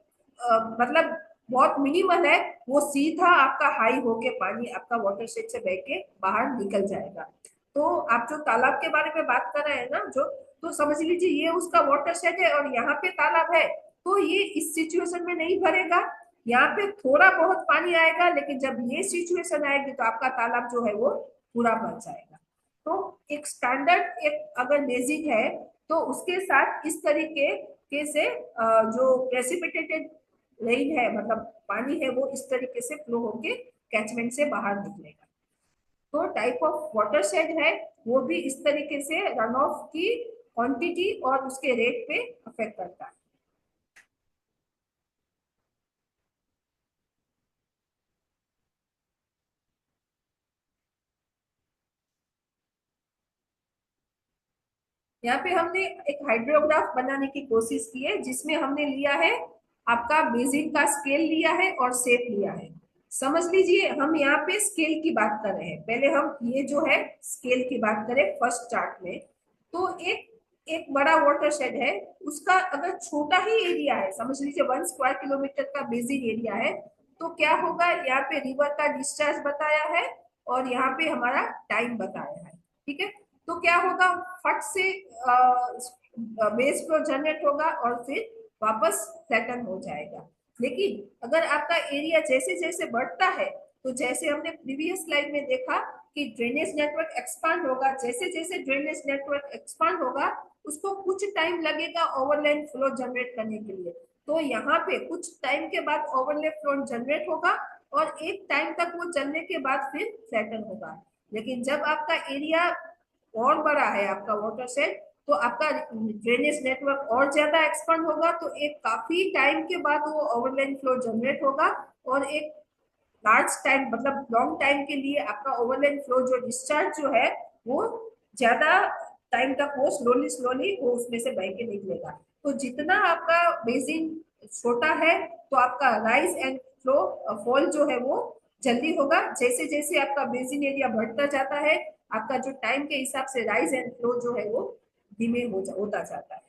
मतलब बहुत मिनिमल है, वो सीधा आपका हाई होके पानी आपका वाटरशेड से बह के बाहर निकल जाएगा। तो आप जो तालाब के बारे में बात कर रहे हैं ना, जो तो समझ लीजिए ये उसका वाटरशेड है और यहाँ पे तालाब है, तो ये इस सिचुएशन में नहीं भरेगा, यहाँ पे थोड़ा बहुत पानी आएगा, लेकिन जब ये सिचुएशन आएगी तो आपका तालाब जो है वो पूरा भर जाएगा। तो एक स्टैंडर्ड एक अगर बेसिक है तो उसके साथ इस तरीके के से जो प्रेसिपिटेटेड रेन है, मतलब पानी है, वो इस तरीके से फ्लो होके कैचमेंट से बाहर निकलेगा। तो टाइप ऑफ वाटरशेड है वो भी इस तरीके से रन ऑफ की क्वांटिटी और उसके रेट पे अफेक्ट करता है। यहाँ पे हमने एक हाइड्रोग्राफ बनाने की कोशिश की है, जिसमें हमने लिया है आपका बेसिन का स्केल लिया है और शेप लिया है। समझ लीजिए हम यहाँ पे स्केल की बात कर रहे हैं, पहले हम ये जो है स्केल की बात करें फर्स्ट चार्ट में, तो एक एक बड़ा वाटरशेड है, उसका अगर छोटा ही एरिया है, समझ लीजिए 1 स्क्वायर किलोमीटर का बेसिन एरिया है, तो क्या होगा, यहाँ पे रिवर का डिस्चार्ज बताया है और यहाँ पे हमारा टाइम बताया है, ठीक है। तो क्या होगा, फट से बेस फ्लो जनरेट होगा और फिर वापस फ्लैटन हो जाएगा। लेकिन अगर आपका एरिया जैसे जैसे बढ़ता है, तो जैसे हमने प्रीवियस स्लाइड में देखा कि ड्रेनेज नेटवर्क एक्सपांड होगा, जैसे जैसे ड्रेनेज नेटवर्क एक्सपांड होगा उसको कुछ टाइम लगेगा ओवरलैंड फ्लो जनरेट करने के लिए। तो यहाँ पे कुछ टाइम के बाद ओवरलैंड फ्लो जनरेट होगा और एक टाइम तक वो चलने के बाद फिर फ्लैटन होगा। लेकिन जब आपका एरिया और बड़ा है आपका वाटरशेड, तो आपका ड्रेनेज नेटवर्क और ज्यादा एक्सपांड होगा, तो एक काफी टाइम के बाद वो ओवरलैंड फ्लो जनरेट होगा और एक लार्ज टाइम मतलब लॉन्ग टाइम के लिए आपका ओवरलैंड फ्लो जो डिस्चार्ज जो है वो ज्यादा टाइम तक वो स्लोली स्लोली वो उसमें से बह के निकलेगा। तो जितना आपका बेसिन छोटा है तो आपका राइज एंड फ्लो फॉल जो है वो जल्दी होगा, जैसे जैसे आपका बेसिन एरिया बढ़ता जाता है आपका जो टाइम के हिसाब से राइज एंड फ्लो जो है वो धीमे होता जाता है।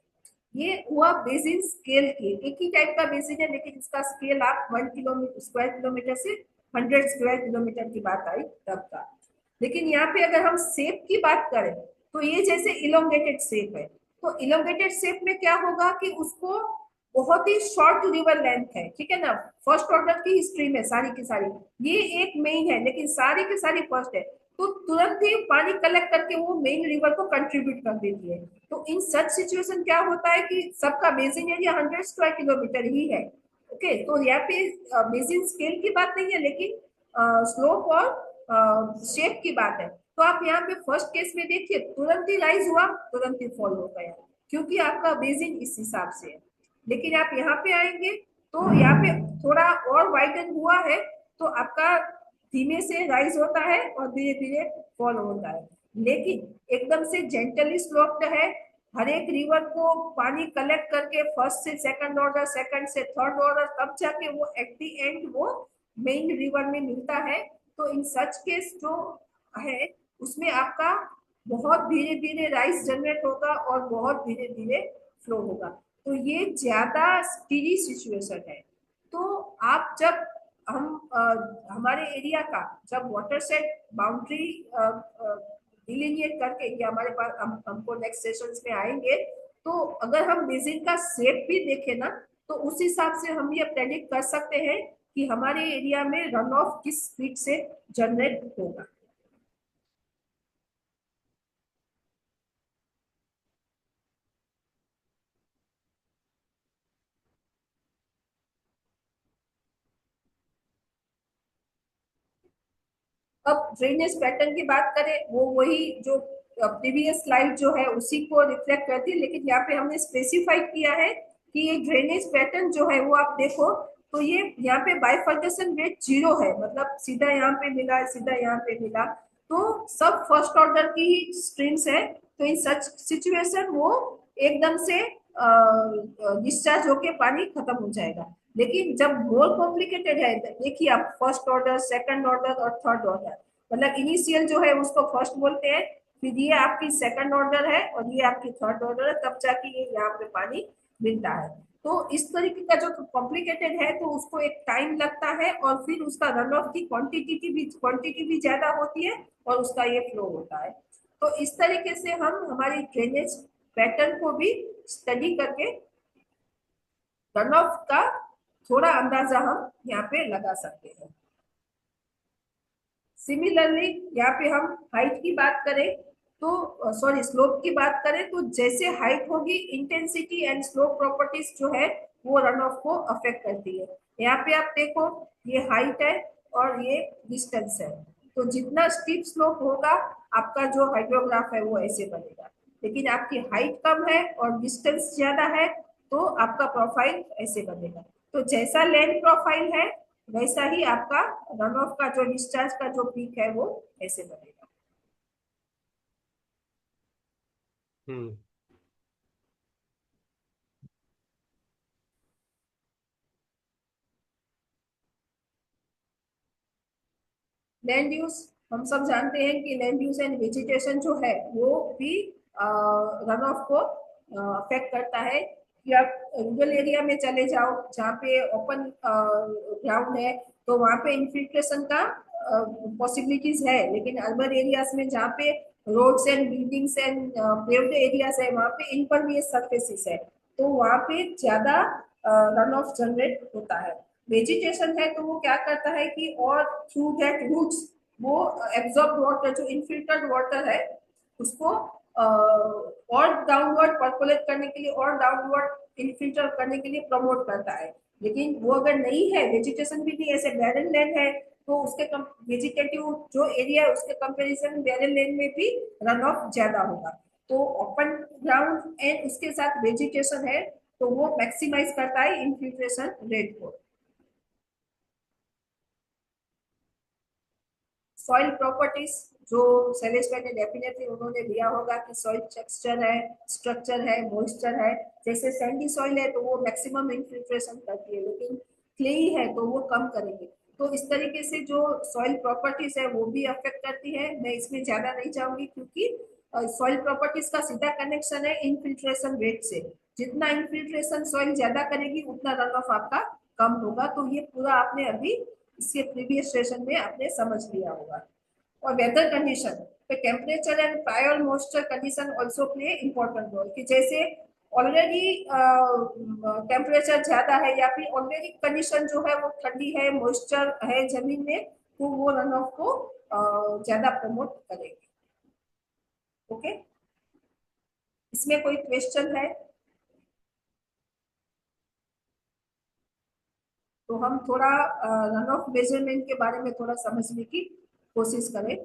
ये हुआ बेसिन स्केल के, एक ही टाइप का बेसिन है लेकिन इसका स्केल आप 1 किलोमीटर स्क्वायर किलोमीटर से 100 स्क्वायर किलोमीटर की बात आई तब का। लेकिन यहाँ पे अगर हम शेप की बात करें तो ये जैसे इलोंगेटेड शेप है, तो इलोंगेटेड शेप में क्या होगा कि उसको बहुत ही शॉर्ट रिवर लेंथ है, ठीक है ना, फर्स्ट ऑर्डर की हिस्ट्री में सारी की सारी, ये एक मेन है लेकिन सारी की सारी फर्स्ट है, तो तुरंत ही पानी कलेक्ट करके वो मेन रिवर को कंट्रीब्यूट कर देती है। तो इन सच सिचुएशन क्या होता है कि सबका बेसिन एरिया 100 स्क्वायर किलोमीटर ही है। ओके, तो यहाँ पे बेसिन स्केल की बात नहीं है लेकिन स्लोप और शेप की बात है। तो आप यहाँ पे फर्स्ट केस में देखिए तुरंत ही राइज हुआ, तुरंत ही फॉल हो गया, क्योंकि आपका बेसिन इस हिसाब से है। लेकिन आप यहाँ पे आएंगे तो यहाँ पे थोड़ा और वाइडन हुआ है, तो आपका धीमे से राइज होता है और धीरे धीरे फॉल होता है, लेकिन एकदम से जेंटली स्लोप्ड है। हर एक रिवर को पानी कलेक्ट करके फर्स्ट से सेकंड ऑर्डर, सेकंड से थर्ड ऑर्डर, तब जाके वो एट द एंड वो मेन रिवर में मिलता है। तो इन सच केस जो है उसमें आपका बहुत धीरे धीरे राइस जनरेट होगा और बहुत धीरे धीरे फ्लो होगा। तो ये ज्यादा स्टीडी सिचुएशन है। तो आप जब हमारे एरिया का जब वाटर सेट बाउंड्री डिलिनिएट करके कि हमारे पास हमको नेक्स्ट सेशंस में आएंगे, तो अगर हम बेसिन का शेप भी देखें ना, तो उस हिसाब से हम ये प्रेडिक्ट कर सकते हैं कि हमारे एरिया में रन ऑफ किस स्पीड से जनरेट होगा। अब ड्रेनेज पैटर्न की बात करें, वो वही जो प्रीवियस स्लाइड जो है उसी को रिफ्लेक्ट करती है, लेकिन यहाँ पे हमने स्पेसिफाइड किया है कि ये ड्रेनेज पैटर्न जो है वो आप देखो तो ये यहाँ पे बाइफर्केशन रेट 0 है, मतलब सीधा यहाँ पे मिला, सीधा यहाँ पे मिला, तो सब फर्स्ट ऑर्डर की ही स्ट्रीम्स है। तो इन सच सिचुएशन वो एकदम से डिस्चार्ज होके पानी खत्म हो जाएगा। लेकिन जब मोर कॉम्प्लिकेटेड है, देखिए आप फर्स्ट ऑर्डर, सेकंड ऑर्डर और थर्ड ऑर्डर, मतलब इनिशियल जो है उसको फर्स्ट बोलते हैं, फिर ये आपकी सेकंड ऑर्डर है और ये आपकी थर्ड ऑर्डर है, तब जाके ये यहाँ पे पानी मिलता है। तो इस तरीके का जो कॉम्प्लिकेटेड है तो उसको एक टाइम लगता है और फिर उसका रन ऑफ की क्वांटिटी भी ज्यादा होती है और उसका ये फ्लो होता है। तो इस तरीके से हम हमारी ड्रेनेज पैटर्न को भी स्टडी करके रन ऑफ का थोड़ा अंदाजा हम यहाँ पे लगा सकते हैं। सिमिलरली यहाँ पे हम हाइट की बात करें तो सॉरी स्लोप की बात करें तो जैसे हाइट होगी इंटेंसिटी एंड स्लोप प्रॉपर्टीज जो है वो रन ऑफ को अफेक्ट करती है। यहाँ पे आप देखो ये हाइट है और ये डिस्टेंस है, तो जितना स्टीप स्लोप होगा आपका जो हाइड्रोग्राफ है वो ऐसे बनेगा, लेकिन आपकी हाइट कम है और डिस्टेंस ज्यादा है तो आपका प्रोफाइल ऐसे बनेगा। तो जैसा लैंड प्रोफाइल है वैसा ही आपका रन ऑफ का जो डिस्चार्ज का जो पीक है वो ऐसे बनेगा। हम्म। लैंड यूज हम सब जानते हैं कि लैंड यूज एंड वेजिटेशन जो है वो भी रन ऑफ को अफेक्ट करता है। कि आप रूरल एरिया में चले जाओ जहाँ पे ओपन ग्राउंड है तो वहाँ पे इन्फिल्ट्रेशन का पॉसिबिलिटीज है, लेकिन अर्बन एरियाज में जहाँ पे roads and buildings and paved areas है वहाँ पे इम्परवियस सरफेसेस है, तो वहाँ पे ज्यादा रन ऑफ जनरेट होता है। वेजिटेशन है तो वो क्या करता है कि और थ्रू दैट रूट्स वो एब्जॉर्ब वाटर जो इनफिल्टर्ड वाटर है उसको और डाउनवर्ड पर्कुलेट करने के लिए और डाउनवर्ड इनफिल्टर करने के लिए प्रमोट करता है। लेकिन वो अगर नहीं है, वेजिटेशन भी नहीं, ऐसे बैरन लैंड है तो उसके वेजिटेटिव जो एरिया है उसके कंपैरिजन बैरन लैंड में भी रन ऑफ ज्यादा होगा। तो ओपन ग्राउंड एंड उसके साथ वेजिटेशन है तो वो मैक्सिमाइज करता है इनफिल्ट्रेशन रेट को। सॉइल प्रॉपर्टीज जो शैलेश भाई ने डेफिनेटली उन्होंने दिया होगा कि सॉइल टेक्सचर है, स्ट्रक्चर है, मॉइस्चर है। जैसे सैंडी सॉइल है तो वो मैक्सिमम इन्फिल्ट्रेशन करती है, लेकिन क्लेई है तो वो कम करेंगे। तो इस तरीके से जो सॉइल प्रॉपर्टीज है वो भी अफेक्ट करती है। मैं इसमें ज्यादा नहीं जाऊंगी क्योंकि सॉइल प्रॉपर्टीज का सीधा कनेक्शन है इनफिल्ट्रेशन रेट से। जितना इनफिल्ट्रेशन सॉइल ज्यादा करेगी उतना रन ऑफ आपका कम होगा। तो ये पूरा आपने अभी इसके प्रीवियस सेशन में आपने समझ लिया होगा। और वेदर कंडीशन पे temperature and prior moisture condition also play important role, कि जैसे ऑलरेडी टेम्परेचर ज्यादा है या फिर ऑलरेडी कंडीशन जो है वो ठंडी है, मॉइस्चर है जमीन में, तो वो रन ऑफ को ज्यादा प्रमोट करेगी। ओके, इसमें कोई क्वेश्चन है तो हम थोड़ा रन ऑफ मेजरमेंट के बारे में थोड़ा समझने की कोशिश करें।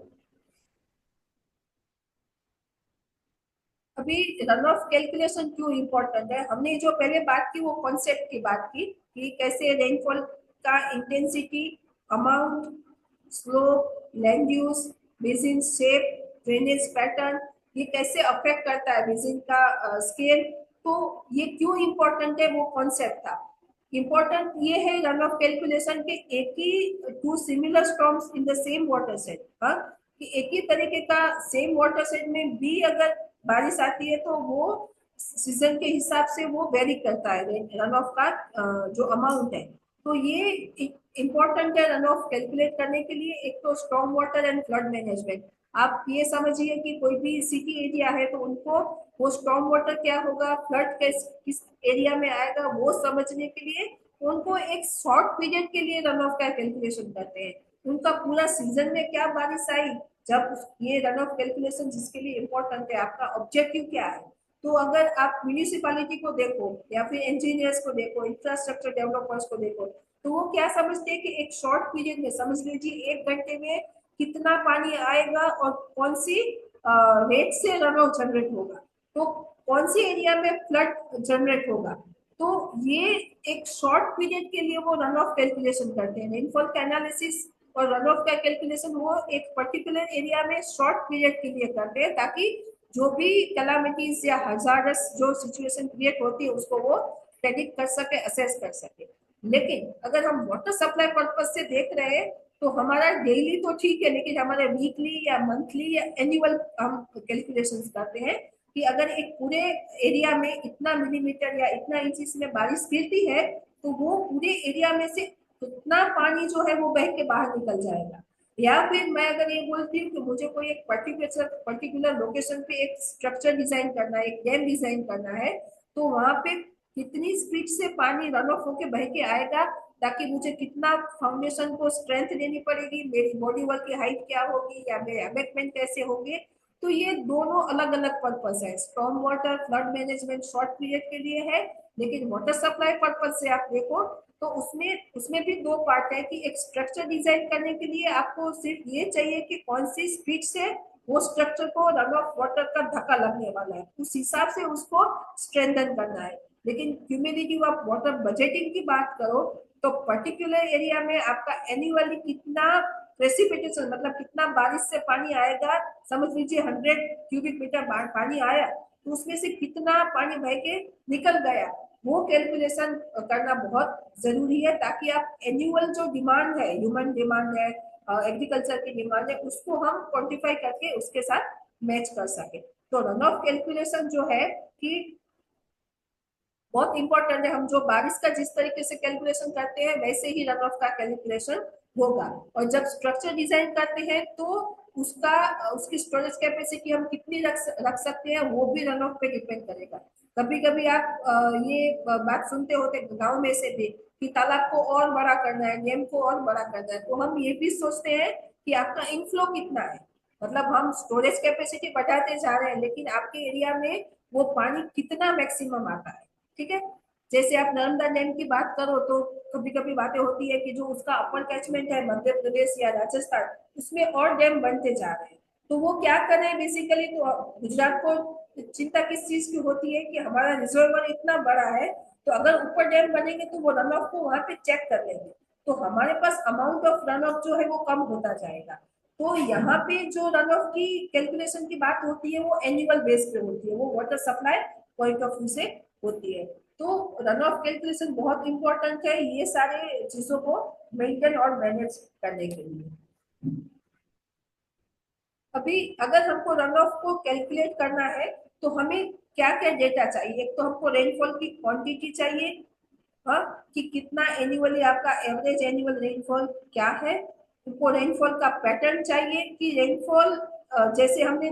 अभी रन ऑफ कैलकुलेशन क्यों इम्पोर्टेंट है, हमने जो पहले बात की वो कॉन्सेप्ट की बात की कि कैसे रेनफॉल का intensity, amount, slope, land use, basin shape, drainage pattern, ये कैसे अफेक्ट करता है बेसिन का स्केल। तो ये क्यों इम्पोर्टेंट है, वो कॉन्सेप्ट था। इम्पोर्टेंट ये है रन ऑफ कैलकुलेशन के एक ही two similar storms in the same watershed, हाँ, कि एक ही तरीके का सेम वाटर सेट में भी अगर बारिश आती है तो वो सीजन के हिसाब से वो वेरी करता है रन ऑफ का जो अमाउंट है। तो ये इम्पोर्टेंट है रन ऑफ कैलकुलेट करने के लिए। एक तो strong water and flood management. आप ये समझिए कि कोई भी सिटी एरिया है तो उनको वो स्ट्रॉन्ग वाटर क्या होगा, फ्लड किस एरिया में आएगा, वो समझने के लिए उनको एक शॉर्ट पीरियड के लिए रन ऑफ का कैलकुलेशन करते हैं। उनका पूरा सीजन में क्या बारिश आई, जब ये रन ऑफ कैलकुलेशन जिसके लिए इम्पोर्टेंट है, आपका ऑब्जेक्टिव क्या है। तो अगर आप म्यूनिसिपैलिटी को देखो या फिर इंजीनियर्स को देखो, इंफ्रास्ट्रक्चर डेवलपर्स को देखो, तो वो क्या समझते हैं कि एक शॉर्ट पीरियड में, समझ लीजिए 1 घंटे में कितना पानी आएगा और कौन सी रेट से रन ऑफ जनरेट होगा, तो कौन सी एरिया में फ्लड जनरेट होगा। तो ये एक शॉर्ट पीरियड के लिए वो रन ऑफ कैलकुलेशन करते हैं। रेनफॉल का एनालिसिस और रन ऑफ का कैलकुलेशन वो एक पर्टिकुलर एरिया में शॉर्ट पीरियड के लिए करते हैं, ताकि जो भी कैलामिटीज या हजारस जो सिचुएशन क्रिएट होती है उसको वो प्रेडिक्ट कर सके, असेस कर सके। लेकिन अगर हम वाटर सप्लाई पर्पज से देख रहे हैं तो हमारा डेली तो ठीक है, लेकिन हमारे वीकली या मंथली या एनुअल हम कैलकुलेशन करते हैं कि अगर एक पूरे एरिया में इतना मिलीमीटर या इतना इंचेस में बारिश गिरती है तो वो पूरे एरिया में से कितना पानी जो है वो बह के बाहर निकल जाएगा। या फिर मैं अगर ये बोलती हूँ कि मुझे कोई एक पर्टिकुलर लोकेशन पे एक स्ट्रक्चर डिजाइन करना है, एक डैम डिजाइन करना है, तो वहां पे कितनी स्पीड से पानी रन ऑफ होके बह के आएगा, ताकि मुझे कितना फाउंडेशन को स्ट्रेंथ देनी पड़ेगी, मेरी बॉडी वर्क की हाइट क्या होगी या मेरे एबैकमेंट कैसे होंगे। तो ये दोनों अलग अलग पर्पस है। Storm water flood management short period के लिए है, लेकिन वाटर सप्लाई पर्पज से आप देखो तो उसमें भी दो पार्ट है कि एक स्ट्रक्चर डिजाइन करने के लिए आपको सिर्फ ये चाहिए कि कौन सी स्पीड से वो स्ट्रक्चर को रन ऑफ वाटर का धक्का लगने वाला है, उस हिसाब से उसको स्ट्रेंथन करना है। लेकिन क्यूमुलेटिव आप वाटर बजटिंग की बात करो तो पर्टिकुलर एरिया में आपका एनुअली कितना प्रेसिपिटेशन, मतलब कितना बारिश से पानी आएगा, समझ लीजिए 100 क्यूबिक मीटर पानी आया तो उसमें से कितना पानी बह के निकल गया, वो कैलकुलेशन करना बहुत जरूरी है, ताकि आप एनुअल जो डिमांड है, ह्यूमन डिमांड है, एग्रीकल्चर की डिमांड है, उसको हम क्वांटिफाई करके उसके साथ मैच कर सके। तो रन ऑफ कैलकुलेशन जो है कि बहुत इंपॉर्टेंट है। हम जो बारिश का जिस तरीके से कैलकुलेशन करते हैं वैसे ही रन ऑफ का कैलकुलेशन होगा। और जब स्ट्रक्चर डिजाइन करते हैं तो उसकी स्टोरेज कैपेसिटी हम कितनी रख सकते हैं वो भी रन ऑफ पे डिपेंड करेगा। कभी कभी आप ये बात सुनते होते गांव में से भी कि तालाब को और बड़ा करना है, डैम को और बड़ा करना है, तो हम ये भी सोचते हैं कि आपका इनफ्लो कितना है, मतलब हम स्टोरेज कैपेसिटी बढ़ाते जा रहे हैं लेकिन आपके एरिया में वो पानी कितना मैक्सिमम आता है। ठीक है, जैसे आप नर्मदा डैम की बात करो तो कभी कभी बातें होती है कि जो उसका अपर कैचमेंट है मध्य प्रदेश या राजस्थान, उसमें और डैम बनते जा रहे हैं, तो वो क्या कर रहे हैं बेसिकली। तो गुजरात को चिंता किस चीज की होती है कि हमारा रिजर्वर इतना बड़ा है, तो अगर ऊपर डैम बनेंगे तो वो रन ऑफ को वहां पे चेक कर लेंगे, तो हमारे पास अमाउंट ऑफ रन ऑफ जो है वो कम होता जाएगा। तो यहाँ पे जो रन ऑफ की कैलकुलेशन की बात होती है वो एनुअल बेस पे होती है, वो water supply point of view से होती है। तो रन ऑफ कैलकुलेशन बहुत इंपॉर्टेंट है ये सारे चीजों को मेंटेन और मैनेज करने के लिए। अभी अगर हमको रन ऑफ को कैलकुलेट करना है तो हमें क्या क्या डेटा चाहिए। एक तो हमको रेनफॉल की क्वांटिटी चाहिए, हाँ, कि कितना एनुअली आपका एवरेज एनुअल रेनफॉल क्या है। हमको रेनफॉल का पैटर्न चाहिए कि रेनफॉल जैसे हमने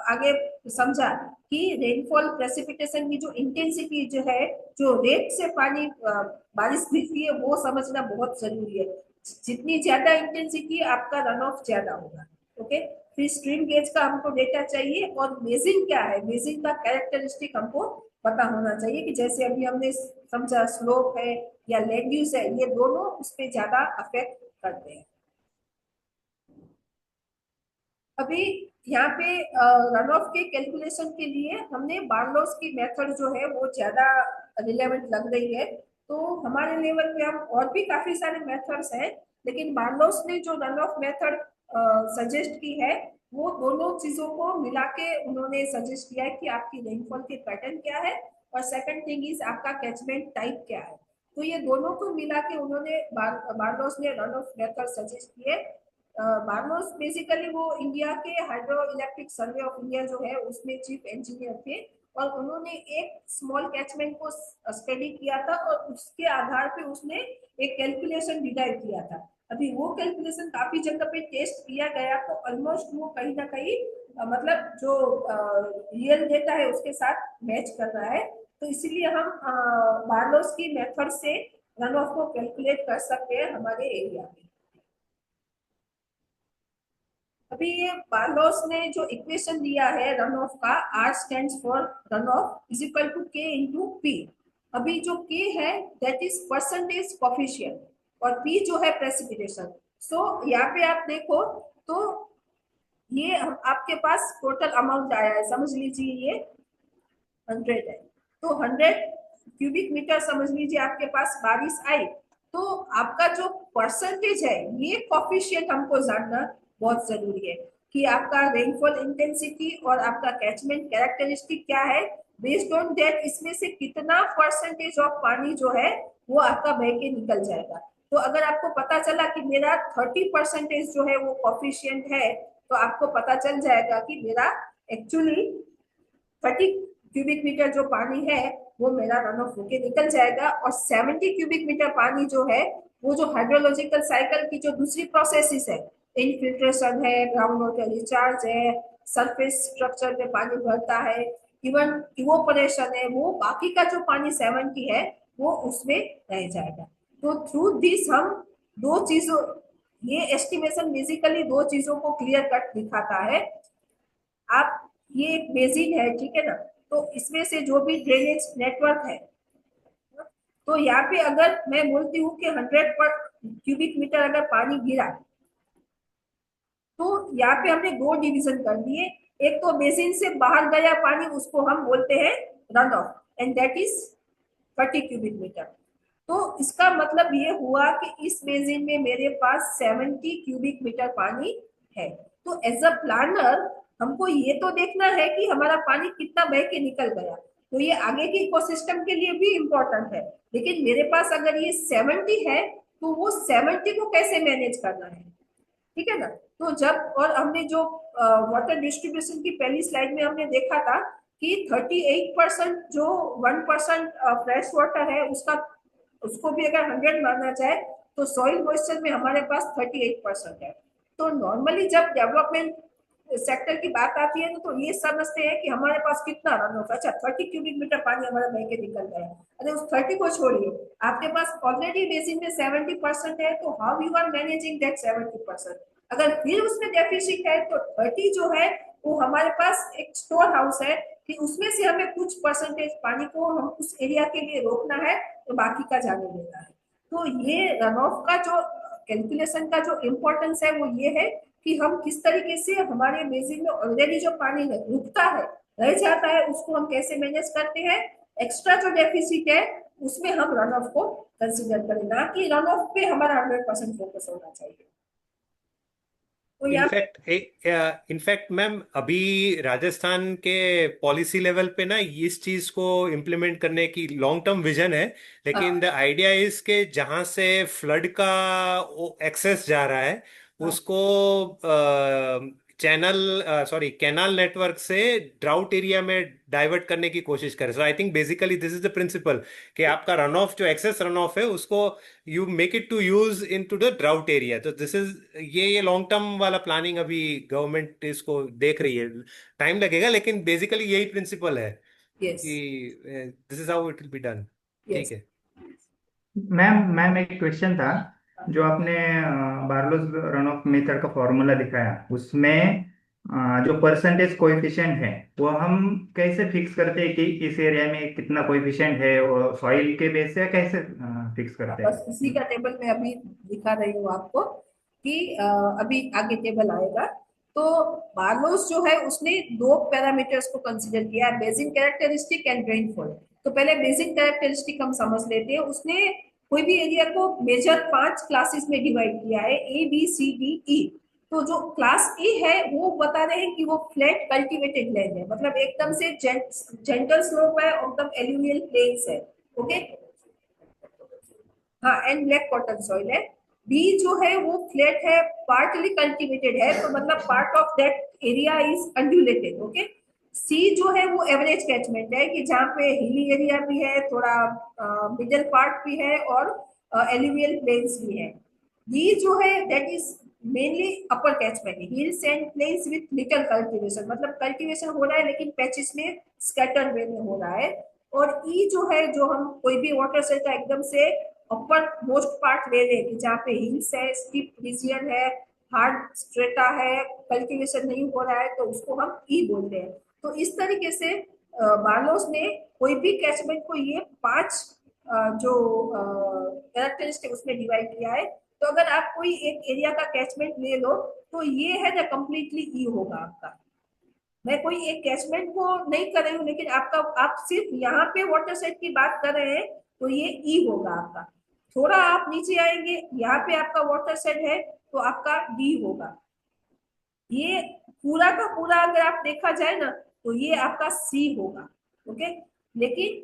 आगे समझा कि रेनफॉल प्रेसिपिटेशन की जो इंटेंसिटी जो है, जो रेट से पानी बारिश गिरती है वो समझना बहुत जरूरी है। जितनी ज्यादा इंटेंसिटी आपका रन ऑफ ज्यादा होगा। ओके, फिर स्ट्रीम गेज का हमको डेटा चाहिए और मेजिंग क्या है, मेजिंग का कैरेक्टरिस्टिक हमको पता होना चाहिए कि जैसे अभी हमने समझा स्लोप है या लैंड यूज है, ये दोनों उस पर ज्यादा अफेक्ट करते हैं। अभी यहाँ पे रन ऑफ के कैलकुलेशन के लिए हमने बार्लोस की मेथड जो है वो ज्यादा रिलेवेंट लग रही है। तो हमारे लेवल पे हम और भी काफी सारे मेथड्स हैं, लेकिन बार्लोस ने जो रन ऑफ मेथड सजेस्ट की है वो दोनों चीजों को मिला के उन्होंने सजेस्ट किया है कि आपकी रेनफॉल के पैटर्न क्या है और सेकंड थिंग इज आपका कैचमेंट टाइप क्या है। तो ये दोनों को मिला के उन्होंने बार्लोस ने रन ऑफ मेथड सजेस्ट किए। बार्लोस बेसिकली वो इंडिया के hydro electric survey of India जो है उसमें चीफ इंजीनियर थे और उन्होंने एक स्मॉल कैचमेंट को स्टडी किया था और उसके आधार पे उसने एक कैलकुलेशन डिराइव किया था। अभी वो कैलकुलेशन काफी जगह पे टेस्ट किया गया तो ऑलमोस्ट वो कहीं ना कहीं मतलब जो रियल डेटा है उसके साथ मैच कर रहा है। तो इसीलिए हम बार्लोस की मेथड से रन ऑफ को कैलकुलेट कर सकते हैं हमारे एरिया में। अभी ये बार्लोस ने जो इक्वेशन दिया है रन ऑफ का, R stands for run off is equal to K into P। अभी जो K है दैट इज परसेंटेज कोफिशिएंट और P जो है प्रेसिपिटेशन। सो यहाँ पे आप देखो तो ये आपके पास टोटल अमाउंट आया है, समझ लीजिए ये 100 है तो 100 क्यूबिक मीटर समझ लीजिए आपके पास बारिश आई। तो आपका जो परसेंटेज है ये कोफिशिएंट हमको जानना बहुत जरूरी है कि आपका रेनफॉल इंटेंसिटी और आपका कैचमेंट कैरेक्टरिस्टिक क्या है। बेस्ड ऑन दैट इसमें से कितना परसेंटेज ऑफ पानी जो है वो आपका बह के निकल जाएगा। तो अगर आपको पता चला कि मेरा 30% जो है वो कोफिशिएंट है तो आपको पता चल जाएगा कि मेरा एक्चुअली 30 क्यूबिक मीटर जो पानी है वो मेरा रन ऑफ होके निकल जाएगा और 70 क्यूबिक मीटर पानी जो है वो जो हाइड्रोलॉजिकल साइकिल की जो दूसरी प्रोसेसेस है, इनफिल्ट्रेशन है, ग्राउंड वाटर रिचार्ज है, सरफेस स्ट्रक्चर पे पानी भरता है, इवन इवोपरेशन है, वो बाकी का जो पानी 70 है वो उसमें रह जाएगा। तो थ्रू दिस हम दो चीजों, ये एस्टिमेशन बेसिकली दो चीजों को क्लियर कट दिखाता है। आप ये एक बेसिन है, ठीक है ना, तो इसमें से जो भी ड्रेनेज नेटवर्क है तो यहाँ पे अगर मैं बोलती हूँ कि 100 पर क्यूबिक मीटर अगर पानी गिरा तो यहाँ पे हमने दो डिवीजन कर दिए। एक तो बेसिन से बाहर गया पानी उसको हम बोलते हैं run off and that is 30 cubic metre. तो इसका मतलब ये हुआ कि इस बेसिन में मेरे पास 70 क्यूबिक मीटर पानी है। तो एज अ प्लानर हमको ये तो देखना है कि हमारा पानी कितना बह के निकल गया, तो ये आगे के इकोसिस्टम के लिए भी इम्पोर्टेंट है। लेकिन मेरे पास अगर ये 70 है तो वो 70 को कैसे मैनेज करना है, ठीक है ना। तो जब और हमने जो वाटर डिस्ट्रीब्यूशन की पहली स्लाइड में हमने देखा था कि 38% जो 1% फ्रेश वाटर है उसको भी अगर 100 माना जाए तो सॉइल मॉइस्चर में हमारे पास 38% है। तो नॉर्मली जब डेवलपमेंट सेक्टर की बात आती है तो ये समझते हैं कि हमारे पास कितना रन होगा। अच्छा 30 क्यूबिक मीटर पानी हमारा बह के निकल गया, अरे उस 30 को छोड़िए, आपके पास ऑलरेडी बेसिन में 70% है तो how you are managing that 70%। अगर फिर उसमें डेफिसिट है तो 30 जो है वो हमारे पास एक स्टोर हाउस है कि उसमें से हमें कुछ परसेंटेज पानी को हम उस एरिया के लिए रोकना है तो बाकी का जाने देना है। तो ये रन ऑफ का जो कैलकुलेशन का जो इम्पोर्टेंस है वो ये है कि हम किस तरीके से हमारे बेसिन में ऑलरेडी जो पानी रुकता है रह जाता है उसको हम कैसे मैनेज करते हैं। एक्स्ट्रा जो डेफिसिट है उसमें हम रन ऑफ को कंसीडर करें, ना कि रन ऑफ पे हमारा 100% फोकस होना चाहिए। तो इनफैक्ट मैम अभी राजस्थान के पॉलिसी लेवल पे ना इस चीज को इम्प्लीमेंट करने की लॉन्ग टर्म विजन है, लेकिन द आइडिया इज के जहां से फ्लड का एक्सेस जा रहा है उसको कैनाल नेटवर्क से ड्राउट एरिया में डाइवर्ट करने की कोशिश करें। So I think basically this is the principle कि आपका रन ऑफ जो एक्सेस रन ऑफ है उसको you make it to use into the drought area. तो दिस इज ये लॉन्ग टर्म वाला प्लानिंग अभी गवर्नमेंट इसको देख रही है, टाइम लगेगा लेकिन बेसिकली यही प्रिंसिपल है कि this is how it will be done. ठीक है मैम एक क्वेश्चन था, जो आपने बार्लोस रन ऑफ मेथड का फॉर्मूला दिखाया उसमें जो परसेंटेज कोएफिशिएंट है वो हम कैसे फिक्स करते हैं कि इस एरिया में कितना कोएफिशिएंट है, और सॉइल के बेस से कैसे फिक्स करते हैं? बस इसी का टेबल में अभी दिखा रही हूँ आपको कि अभी आगे टेबल आएगा। तो बार्लोस जो है उसने दो पैरामीटर्स को कंसीडर किया है, बेसिक कैरेक्टरिस्टिक एंड रेनफॉल। तो पहले बेसिक कैरेक्टरिस्टिक हम समझ लेते हैं। उसने कोई भी एरिया को मेजर 5 क्लासेस में डिवाइड किया है, A B C D E. तो जो क्लास ए है वो बता रहे हैं कि वो फ्लैट कल्टीवेटेड लैंड है, मतलब एकदम से जेंटल स्लोप है, एकदम एल्यूवियल प्लेन्स है। ओके, हाँ, एंड ब्लैक कॉटन सॉइल है। बी जो है वो फ्लैट है, पार्टली कल्टीवेटेड है, तो मतलब part of that area is undulated. Okay, see जो है वो एवरेज कैचमेंट है, कि जहाँ पे हिली एरिया भी है, थोड़ा मिडल पार्ट भी है, और एल्यूवियल प्लेन्स भी है। डी जो है that is mainly upper catchment, hills and plains with little cultivation, मतलब कल्टीवेशन हो रहा है लेकिन पैचेस में, स्कैटर वे में हो रहा है। और ई जो है, जो हम कोई भी वाटर सेल का एकदम से अपर मोस्ट पार्ट ले लें, जहाँ पे हिल्स है, स्टीप रीजियन है, हार्ड स्ट्रेटा है, कल्टीवेशन नहीं हो रहा है, तो उसको हम ई बोलते हैं। तो इस तरीके से बार्लोस ने कोई भी कैचमेंट को ये 5 जो कैरेक्टरिस्टिक उसमें डिवाइड किया है। तो अगर आप कोई एक एरिया का कैचमेंट ले लो, तो ये है ना कंप्लीटली ई होगा आपका। मैं कोई एक कैचमेंट को नहीं कर रही हूँ, लेकिन आपका, आप सिर्फ यहाँ पे वाटर सेट की बात कर रहे हैं, तो ये ई होगा आपका। थोड़ा आप नीचे आएंगे, यहाँ पे आपका वाटर सेट है, तो आपका डी होगा। ये पूरा का पूरा अगर आप देखा जाए ना, तो ये आपका सी होगा। ओके, लेकिन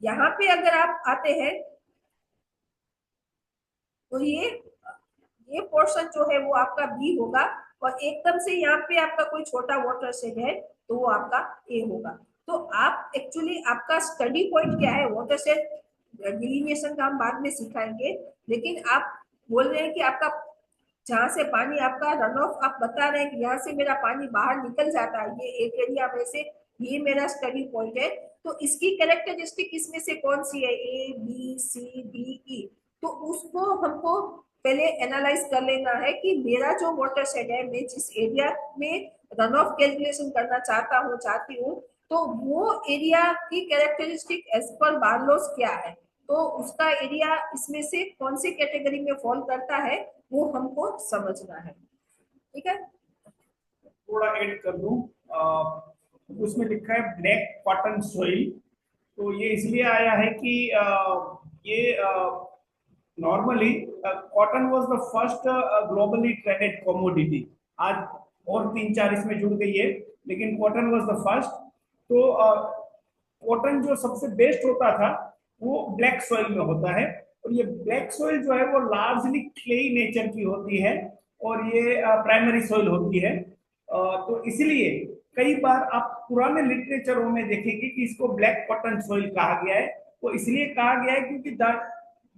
यहाँ पे अगर आप आते हैं, तो ये पोर्शन जो है वो आपका बी होगा, और एकदम से यहाँ पे आपका कोई छोटा वाटर शेड है, तो वो आपका ए होगा। तो आप एक्चुअली, आपका स्टडी पॉइंट क्या है, वाटर शेड डिलिमिनेशन का हम बाद में सिखाएंगे, लेकिन आप बोल रहे हैं कि आपका जहाँ से पानी आपका रन ऑफ, आप बता रहे हैं कि यहाँ से मेरा पानी बाहर निकल जाता है, ये एक एरिया में से, ये मेरा स्टडी पॉइंट है। तो इसकी कैरेक्टरिस्टिक इसमें से कौन सी है, A B C D E. तो उसको हमको पहले एनालाइज कर लेना है कि मेरा जो वाटर शेड है, मैं जिस एरिया में रन ऑफ कैलकुलेशन करना चाहता हूँ, चाहती हूँ, तो वो एरिया की कैरेक्टरिस्टिक एज पर बार्लोस क्या है, तो उसका एरिया इसमें से कौन सी कैटेगरी में फॉल करता है, वो हमको समझना है। ठीक है, थोड़ा ऐड कर दूं, उसमें लिखा है ब्लैक कॉटन सोइल। तो ये इसलिए आया है कि ये normally cotton was the first globally traded commodity. आज और 3-4 इसमें जुड़ गई है, लेकिन कॉटन वाज द फर्स्ट। तो कॉटन जो सबसे बेस्ट होता था वो ब्लैक सॉइल में होता है, और ये ब्लैक सॉइल जो है वो लार्जली क्लेई नेचर की होती है, और ये प्राइमरी सॉइल होती है। तो इसलिए कई बार आप पुराने लिटरेचरों में देखेंगे कि इसको ब्लैक कॉटन सॉइल कहा गया है। तो इसलिए कहा गया है क्योंकि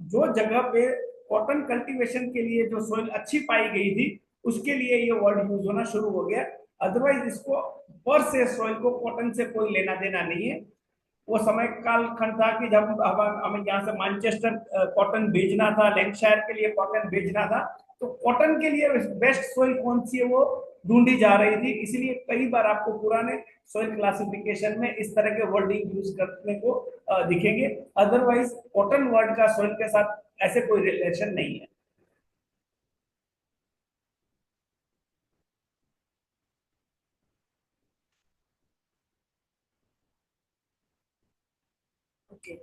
जो जगह पे कॉटन कल्टीवेशन के लिए जो सॉइल अच्छी पाई गई थी, उसके लिए ये वर्ड यूज होना शुरू हो गया। अदरवाइज इसको पर से सॉइल को कॉटन से कोई लेना देना नहीं है। वो समय कालखंड था कि जब हमें यहाँ से मैनचेस्टर कॉटन भेजना था, लैंकशायर के लिए कॉटन भेजना था, तो कॉटन के लिए बेस्ट सॉइल कौन सी है वो ढूंढी जा रही थी। इसलिए कई बार आपको पुराने सॉइल क्लासिफिकेशन में इस तरह के वर्डिंग यूज करने को दिखेंगे। अदरवाइज कॉटन वर्ड का सॉइल के साथ ऐसे कोई रिलेशन नहीं है। ओके।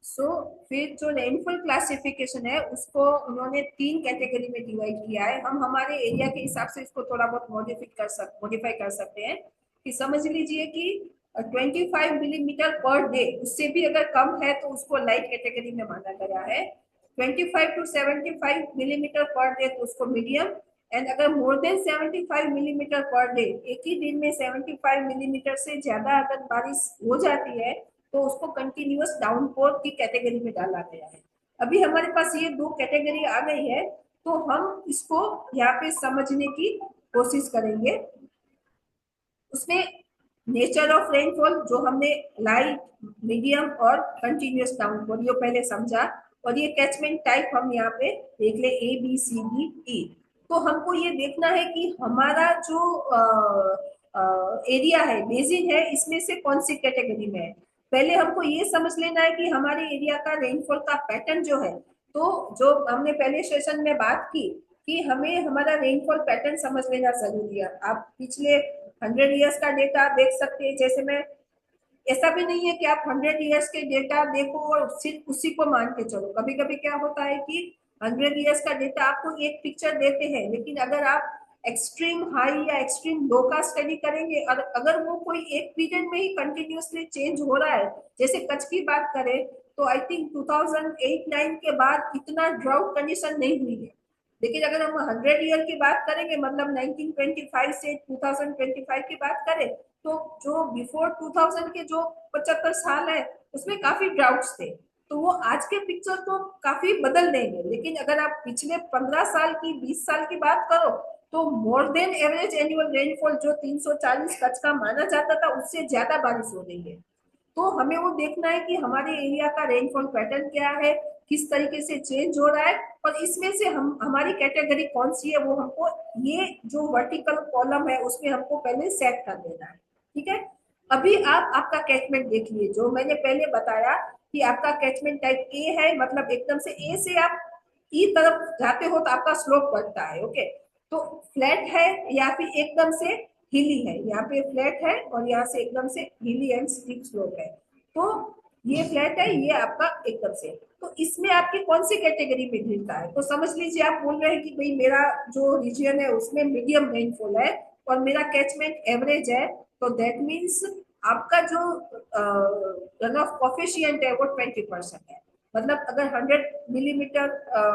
सो फिर जो रेनफॉल क्लासिफिकेशन है, उसको उन्होंने 3 कैटेगरी में डिवाइड किया है। हम हमारे एरिया के हिसाब से इसको थोड़ा बहुत मॉडिफाई कर सकते हैं, कि समझ लीजिए कि 25 मिलीमीटर पर डे, उससे भी अगर कम है तो उसको लाइट कैटेगरी में माना गया है। 25 to 75 मिलीमीटर पर डे तो उसको मीडियम, एंड अगर more than 75 millimetre per day, एक ही दिन में 75 मिलीमीटर से ज्यादा अगर बारिश हो जाती है, तो उसको कंटिन्यूअस डाउनपोर की कैटेगरी में डाला गया है। अभी हमारे पास ये 2 कैटेगरी आ गई है, तो हम इसको यहाँ पे समझने की कोशिश करेंगे। उसमें नेचर ऑफ रेनफॉल जो हमने लाइट, मीडियम और कंटिन्यूअस डाउनफॉल ये पहले समझा, और ये कैचमेंट टाइप हम यहाँ पे देख ले, A B C D E. तो हमको ये देखना है कि हमारा जो एरिया है, बेसिन है, इसमें से कौन सी कैटेगरी में है। पहले हमको ये समझ लेना है कि हमारे एरिया का रेनफॉल का पैटर्न जो है, तो जो हमने पहले सेशन में बात की कि हमें हमारा रेनफॉल पैटर्न समझ लेना जरूरी है। आप पिछले 100 ईयर्स का डेटा देख सकते हैं। जैसे मैं ऐसा भी नहीं है कि आप 100 ईयर्स के डेटा देखो और सिर्फ उसी को मान के चलो। कभी कभी क्या होता है कि 100 ईयर्स का डेटा आपको एक पिक्चर देते हैं, लेकिन अगर आप एक्सट्रीम हाई या एक्सट्रीम लो का स्टडी करेंगे और अगर वो कोई एक पीरियड में ही कंटिन्यूअसली चेंज हो रहा है, जैसे कच्छ की बात करें तो आई थिंक 2008-9 के बाद इतना ड्राउट कंडीशन नहीं हुई है। लेकिन अगर हम 100 ईयर की बात करेंगे, मतलब 1925 से 2025 की बात करें, तो जो बिफोर 2000 के जो 75 साल है उसमें काफी ड्राउट्स थे, तो वो आज के पिक्चर को काफी बदल देंगे। लेकिन अगर आप पिछले 15 साल की 20 साल की बात करो तो more than average annual rainfall जो 340 कच्छ का माना जाता था उससे ज्यादा बारिश हो रही है। तो हमें वो देखना है कि हमारे एरिया का रेनफॉल पैटर्न क्या है, किस तरीके से चेंज हो रहा है, और इसमें से हम हमारी कैटेगरी कौन सी है वो हमको ये जो वर्टिकल कॉलम है उसमें हमको पहले सेट कर देना है। ठीक है, अभी आप आपका कैचमेंट देख लीजिए। जो मैंने पहले बताया कि आपका कैचमेंट टाइप ए है, मतलब एकदम से ए से आप ई तरफ जाते हो तो आपका स्लोप बढ़ता है। ओके, तो फ्लैट है या फिर एकदम से हिली है, यहाँ पे फ्लैट है और यहाँ से एकदम से हिली एंड स्टीप स्लोप है। तो ये फ्लैट है, ये आपका एकदम से, तो इसमें आपकी कौन सी कैटेगरी में गिरता है? तो समझ लीजिए आप बोल रहे हैं कि भाई मेरा जो रीजन है उसमें मीडियम रेनफॉल है और मेरा कैचमेंट एवरेज है, तो दैट मीन्स आपका जो रन ऑफ कोफिशिएंट है वो 20% है। मतलब अगर 100 मिलीमीटर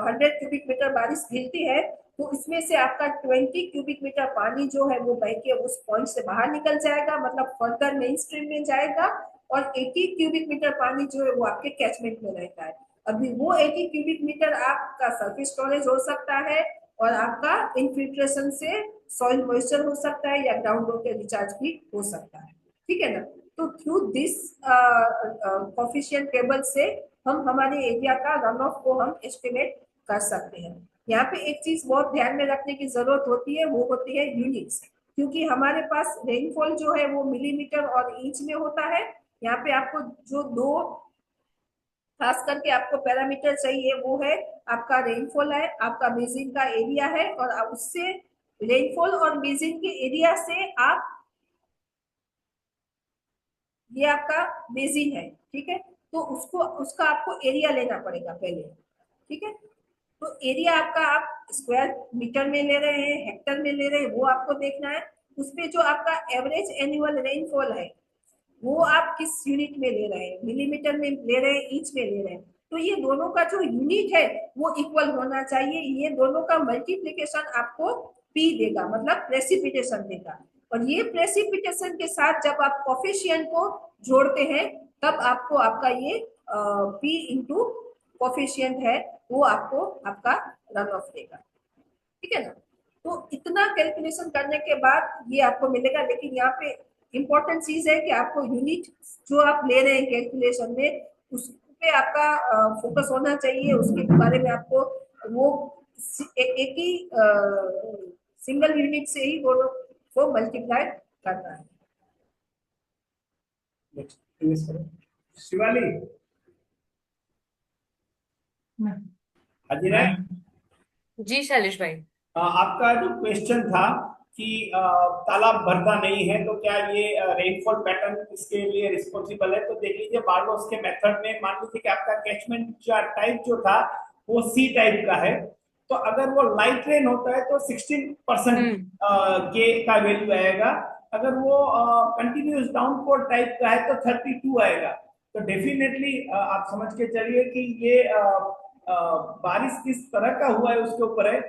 100 क्यूबिक मीटर बारिश गिरती है तो इसमें से आपका 20 क्यूबिक मीटर पानी जो है वो बह के उस पॉइंट से बाहर निकल जाएगा, मतलब फर्दर मेन स्ट्रीम में जाएगा, और 80 क्यूबिक मीटर पानी जो है वो आपके कैचमेंट में रहता है। अभी वो 80 क्यूबिक मीटर आपका सरफेस स्टोरेज हो सकता है और आपका इनफिल्ट्रेशन से सॉइल मॉइस्चर हो सकता है या ग्राउंड वाटर रिचार्ज भी हो सकता है। ठीक है ना? तो थ्रू दिस कोफिशिएंट टेबल से हम हमारे एरिया का रन ऑफ को हम एस्टिमेट कर सकते हैं। यहाँ पे एक चीज बहुत ध्यान में रखने की जरूरत होती है, वो होती है यूनिट्स, क्योंकि हमारे पास रेनफॉल जो है वो मिलीमीटर और इंच में होता है। यहाँ पे आपको जो दो खास करके आपको पैरामीटर चाहिए वो है आपका रेनफॉल है, आपका बेसिन का एरिया है, और उससे रेनफॉल और बेसिन के एरिया से आप, ये आपका बेसिन है, ठीक है, तो उसका आपको एरिया लेना पड़ेगा पहले। ठीक है, तो एरिया आपका आप स्क्वायर मीटर में ले रहे हैं, हेक्टर में ले रहे हैं, वो आपको देखना है। उसपे जो आपका एवरेज एनुअल रेनफॉल है वो आप किस यूनिट में ले रहे हैं, मिलीमीटर में ले रहे हैं, इंच में ले रहे हैं, तो ये दोनों का जो यूनिट है वो इक्वल होना चाहिए। ये दोनों का मल्टीप्लीकेशन आपको पी देगा, मतलब प्रेसिपिटेशन देगा, और ये प्रेसिपिटेशन के साथ जब आप कोफिशिएंट को जोड़ते हैं तब आपको आपका ये पी इंटू कोफिशिएंट है वो आपको आपका रन ऑफ देगा। ठीक है ना? तो इतना कैलकुलेशन करने के बाद ये आपको मिलेगा, लेकिन यहाँ पे इंपॉर्टेंट चीज है कि आपको यूनिट जो आप ले रहे हैं कैलकुलेशन में उस पे आपका फोकस होना चाहिए। उसके बारे में आपको वो एक ही सिंगल यूनिट से ही दोनों को मल्टीप्लाई करना है। शिवाली हाजिर है। जी शैलेश भाई। आपका जो क्वेश्चन था कि तालाब भरता नहीं है तो क्या ये रेनफॉल पैटर्न इसके लिए रिस्पॉन्सिबल है? तो देख लीजिए बार्लोस के मेथड में मान लीजिए कि आपका कैचमेंट टाइप जो था वो सी टाइप का है, तो अगर वो लाइट रेन होता है तो 16% के का वैल्यू आएगा। अगर वो कंटिन्यूस डाउनपोर टाइप का है तो 32 आएगा। तो डेफिनेटली आप समझ के चलिए कि ये बारिश किस तरह का हुआ है उसके ऊपर है।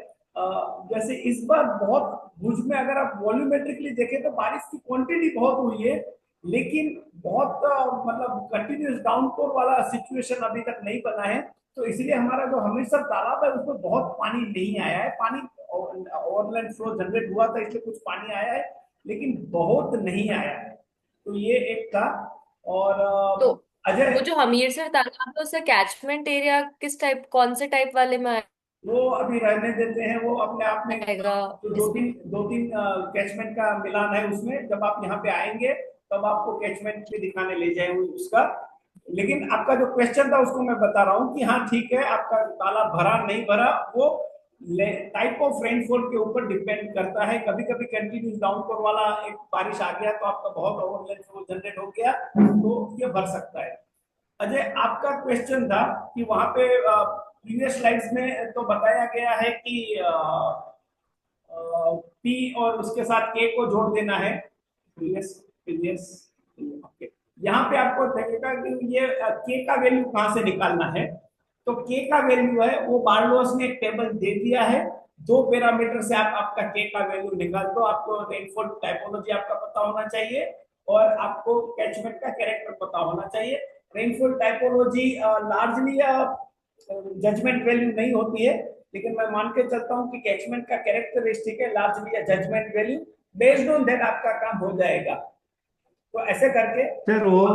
जैसे इस बार बहुत भुज में अगर आप वॉल्यूमेट्रिकली देखें तो बारिश की क्वांटिटी बहुत हुई है, लेकिन बहुत मतलब कंटिन्यूस डाउनपोर वाला सिचुएशन अभी तक नहीं बना है। तो इसलिए हमारा जो हमेशा तालाब है उसमें बहुत पानी नहीं आया है। पानी ओवरलैंड फ्लो जनरेट हुआ था इसलिए कुछ पानी आया है, लेकिन बहुत नहीं आया है। तो ये एक था। और तो अजय, वो जो हमीरसर तालाब है उसका कैचमेंट एरिया किस टाइप, कौन से टाइप वाले में वो अभी रहने देते हैं, वो अपने आप में आएगा? तो दो तीन कैचमेंट का मिलान है उसमें। जब आप यहाँ पे आएंगे तब आपको कैचमेंट पे दिखाने ले जाएंगे उसका। लेकिन आपका जो क्वेश्चन था उसको मैं बता रहा हूँ कि हाँ ठीक है, आपका तालाब भरा नहीं भरा वो टाइप ऑफ रेनफॉल के ऊपर डिपेंड करता है। कभी कभी कंटिन्यूस डाउनपोर वाला एक बारिश आ गया तो आपका बहुत ओवरफ्लो जनरेट हो गया तो ये भर सकता है। अजय, आपका क्वेश्चन था कि वहां पे प्रीवियस स्लाइड्स में तो बताया गया है कि पी और उसके साथ के को जोड़ देना है। प्रीवियस प्रीवियस ओके, यहाँ पे आपको देखेगा कि ये के का वैल्यू कहाँ से निकालना है। तो के का वैल्यू है वो बार्लोस ने एक टेबल दे दिया है, दो पैरामीटर से आप आपका के का वैल्यू निकाल दो। आपको रेनफॉल टाइपोलॉजी आपका पता होना चाहिए और आपको कैचमेंट का कैरेक्टर पता होना चाहिए। Rainfall typology largely judgement value नहीं होती है, लेकिन मैं मान के चलता हूँ कि कैचमेंट का कैरेक्टरिस्टिक है लार्जली या judgement value. Based on that आपका काम हो जाएगा। तो ऐसे करके सर वो,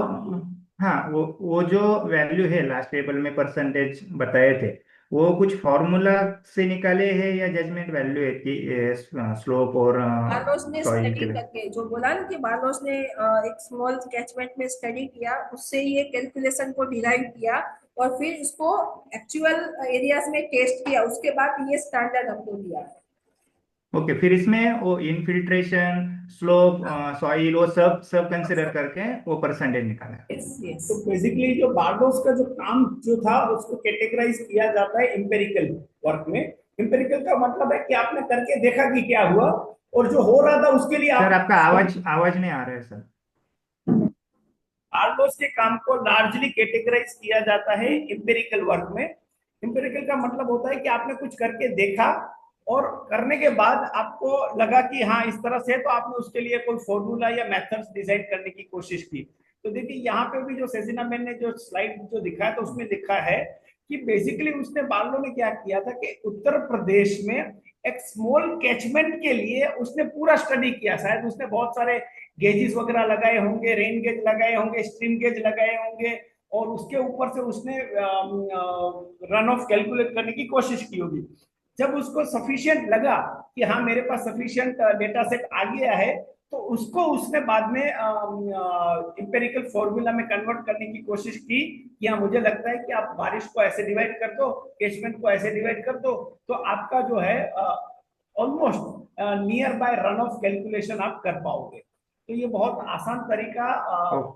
हाँ, वो जो वैल्यू है लास्ट टेबल में परसेंटेज बताए थे, वो कुछ फॉर्मूला से निकाले हैं या जजमेंट वैल्यू है कि स्लोप और बार्लोस ने सॉइल के स्टडी लिए? करके जो बोला ना कि बार्लोस ने एक स्मॉल कैचमेंट में स्टडी किया, उससे ये कैलकुलेशन को डिराइव किया और फिर उसको एक्चुअल एरियाज में टेस्ट किया, उसके बाद ये स्टैंडर्ड हमको दिया है। ओके, फिर इसमें वो इनफिल्ट्रेशन, स्लोप, सॉइल, वो सब सब कंसिडर करके वो परसेंटेज निकाला है। Yes yes. तो बेसिकली जो बार्लोस का जो काम जो था उसको कैटेगराइज किया जाता है एम्पिरिकल वर्क में। एम्पिरिकल का मतलब है कि आपने करके देखा कि क्या हुआ, और जो हो रहा था उसके लिए सर आप आपका आवाज आवाज नहीं आ रहा है सर। बार्लोस के काम को लार्जली कैटेगराइज किया जाता है एम्पिरिकल वर्क में। एम्पिरिकल का मतलब होता है कि आपने कुछ करके देखा और करने के बाद आपको लगा कि हाँ इस तरह से है, तो आपने उसके लिए कोई फॉर्मूला या मेथड्स डिजाइन करने की कोशिश की। तो देखिए यहाँ पे भी जो सेजिना मैन ने जो स्लाइड जो दिखाया तो उसमें लिखा है कि बेसिकली उसने बार्लो ने क्या किया था कि उत्तर प्रदेश में एक स्मॉल कैचमेंट के लिए उसने पूरा स्टडी किया। शायद उसने बहुत सारे गेजेस वगैरह लगाए होंगे, रेन गेज लगाए होंगे, स्ट्रीम गेज लगाए होंगे, और उसके ऊपर से उसने रन ऑफ कैलकुलेट करने की कोशिश की होगी। जब उसको सफिशिएंट लगा कि हाँ मेरे पास सफिशिएंट डेटा सेट आ गया है, तो उसको उसने बाद में इंपेरिकल फॉर्मूला में कन्वर्ट करने की कोशिश की कि हाँ मुझे लगता है कि आप बारिश को ऐसे डिवाइड कर दो, कैचमेंट को ऐसे डिवाइड कर दो, तो आपका जो है almost near by run off calculation आप कर पाओगे। तो ये बहुत आसान तरीका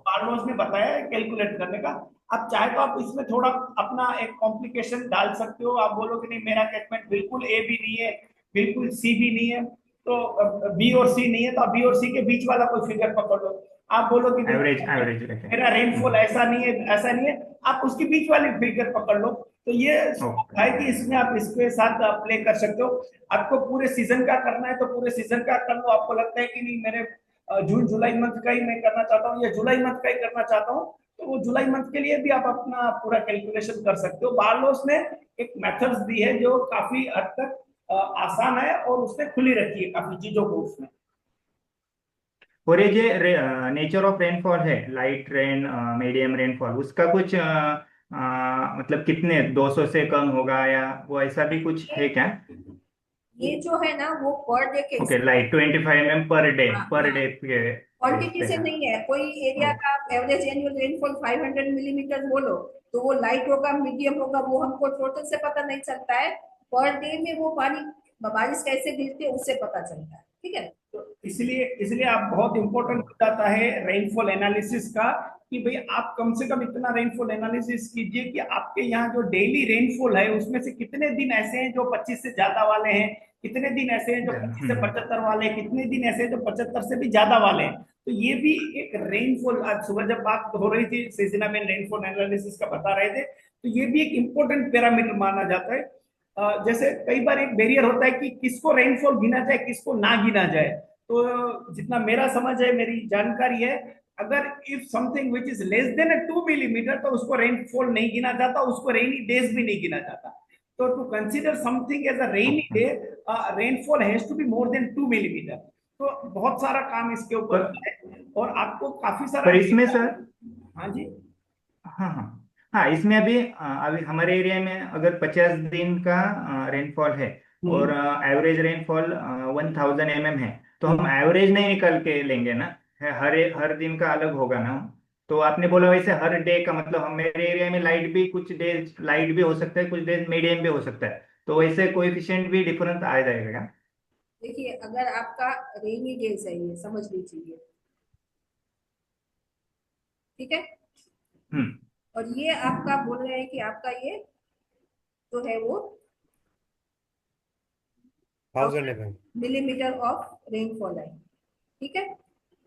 कार्लोस ने बताया है कैलकुलेट करने का। आप चाहे तो आप इसमें थोड़ा अपना एक कॉम्प्लिकेशन डाल सकते हो। आप बोलो कि नहीं मेरा कैचमेंट बिल्कुल ए भी नहीं है, बिल्कुल सी भी नहीं है, तो बी और सी नहीं है, तो बी और सी के बीच वाला कोई फिगर पकड़ लो। आप बोलो कि एवरेज एवरेज रखें। मेरा रेनफॉल ऐसा नहीं है, ऐसा नहीं है, आप उसकी बीच वाली फिगर पकड़ लो। तो ये है कि इसमें आप इसके साथ प्ले कर सकते हो। आपको पूरे सीजन का करना है तो पूरे सीजन का कर लो। आपको लगता है कि नहीं मेरे जून जुलाई मंथ का ही मैं करना चाहता हूँ या जुलाई मंथ का ही करना चाहता हूँ, तो वो जुलाई मंथ के लिए भी आप अपना पूरा कैलकुलेशन कर सकते हो। बार्लोस ने एक मेथड्स दी है जो काफी हद तक आसान है और उसने खुली रखी है काफी चीजों को उसमें। और ये जो नेचर ऑफ रेनफॉल है, लाइट रेन, मीडियम रेनफॉल, उसका कुछ मतलब कितने 200 से कम होगा या वो ऐसा भी कुछ है क्या? ये जो है ना वो पर डे के okay, like 25 mm per day के क्वांटिटी पे से है। नहीं है। कोई एरिया का एवरेज एनुअल रेनफॉल 500 मिलीमीटर बोलो तो वो लाइट होगा मीडियम होगा वो हमको टोटल से पता नहीं चलता है, पर डे में वो पानी बारिश कैसे गिरती है उससे पता चलता है। ठीक है, तो इसलिए इसलिए आप बहुत इंपॉर्टेंट हो जाता है रेनफॉल एनालिसिस का कि भाई आप कम से कम इतना रेनफॉल एनालिसिस कीजिए कि आपके यहाँ जो डेली रेनफॉल है उसमें से कितने दिन ऐसे हैं जो 25 से ज्यादा वाले हैं, कितने दिन ऐसे हैं जो 25 से 75 वाले हैं, कितने दिन ऐसे हैं जो 75 से भी ज्यादा वाले हैं। तो ये भी एक रेनफॉल, आज सुबह जब बात हो रही थी सेजिना में रेनफॉल एनालिसिस का बता रहे थे, तो ये भी एक इंपॉर्टेंट पैरामीटर माना जाता है। जैसे कई बार एक बैरियर होता है कि किसको रेनफॉल गिना जाए किसको ना गिना जाए। तो जितना मेरा समझ है, मेरी जानकारी है, अगर if something which is less than 2 millimetre तो उसको रेनफॉल नहीं गिना जाता, उसको रेनी डेज भी नहीं गिना जाता। तो to consider something as a rainy day, rainfall has to be more than 2 millimetre. तो बहुत सारा काम इसके ऊपर है और आपको काफी सारा। पर इसमें सर, हाँ जी, हाँ हाँ हाँ, इसमें अभी हमारे एरिया में अगर 50 दिन का रेनफॉल है और एवरेज रेनफॉल 1000 mm है, तो हम एवरेज नहीं निकल के लेंगे ना, हर दिन का अलग होगा ना। तो आपने बोला वैसे हर डे का मतलब, हम मेरे एरिया में लाइट भी कुछ डेज लाइट भी हो सकता है, कुछ डेज मीडियम भी हो सकता है, तो वैसे कोएफिशिएंट भी डिफरेंस आ जाएगा क्या? देखिए, अगर आपका रेनी डेज है, ये समझ लीजिए, ठीक है, हम्म। और ये आपका बोल रहे हैं कि आपका ये जो है वो 1000 mm। मिलीमीटर ऑफ रेनफॉल है, ठीक है।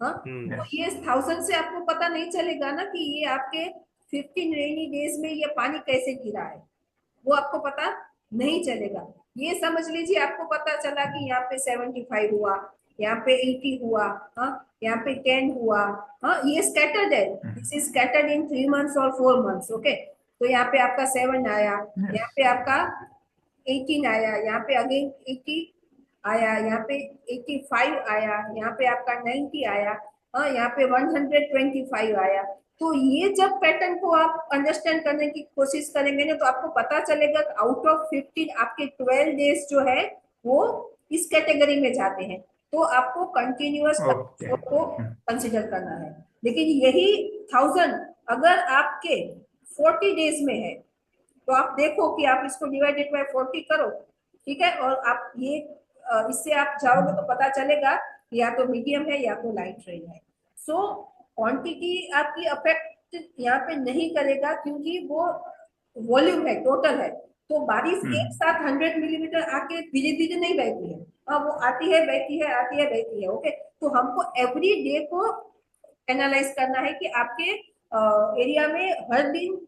हाँ, तो यस। ये 1000 से आपको पता नहीं चलेगा ना कि ये आपके 15 रेनी डेज में ये पानी कैसे गिरा है, वो आपको पता नहीं चलेगा। ये समझ लीजिए आपको पता चला कि यहाँ पे 75 हुआ, यहाँ पे 80 हुआ, हाँ, यहाँ पे 10 हुआ, हाँ, ये स्कैटर्ड है, this is scattered in 3 months और 4 months, ओके। तो यहाँ पे आपका 7 आया, यहाँ पे आपका 18 आया, यहाँ पे अगेन 80 आया, यहाँ पे 85 आया, यहाँ पे आपका 90 आया, हाँ, यहाँ पे 125 आया। तो ये जब पैटर्न को आप अंडरस्टैंड करने की कोशिश करेंगे ना, तो आपको पता चलेगा कि आउट ऑफ 15 आपके 12 डेज जो है वो इस कैटेगरी में जाते हैं। तो आपको कंटिन्यूअस ओके। को कंसिडर करना है। लेकिन यही 1000 अगर आपके 40 डेज में है, तो आप देखो कि आप इसको डिवाइडेड बाय 40 करो, ठीक है, और आप ये इससे आप जाओगे तो पता चलेगा कि या तो मीडियम है या तो लाइट रेन है। सो क्वांटिटी आपकी अफेक्ट यहाँ पे नहीं करेगा, क्योंकि वो वॉल्यूम है, टोटल है। तो बारिश एक साथ 100 मिलीमीटर आके धीरे धीरे नहीं बहती है, वो आती है बहती है, आती है बहती है, ओके। तो हमको एवरी डे को एनालाइज करना है कि आपके एरिया में हर दिन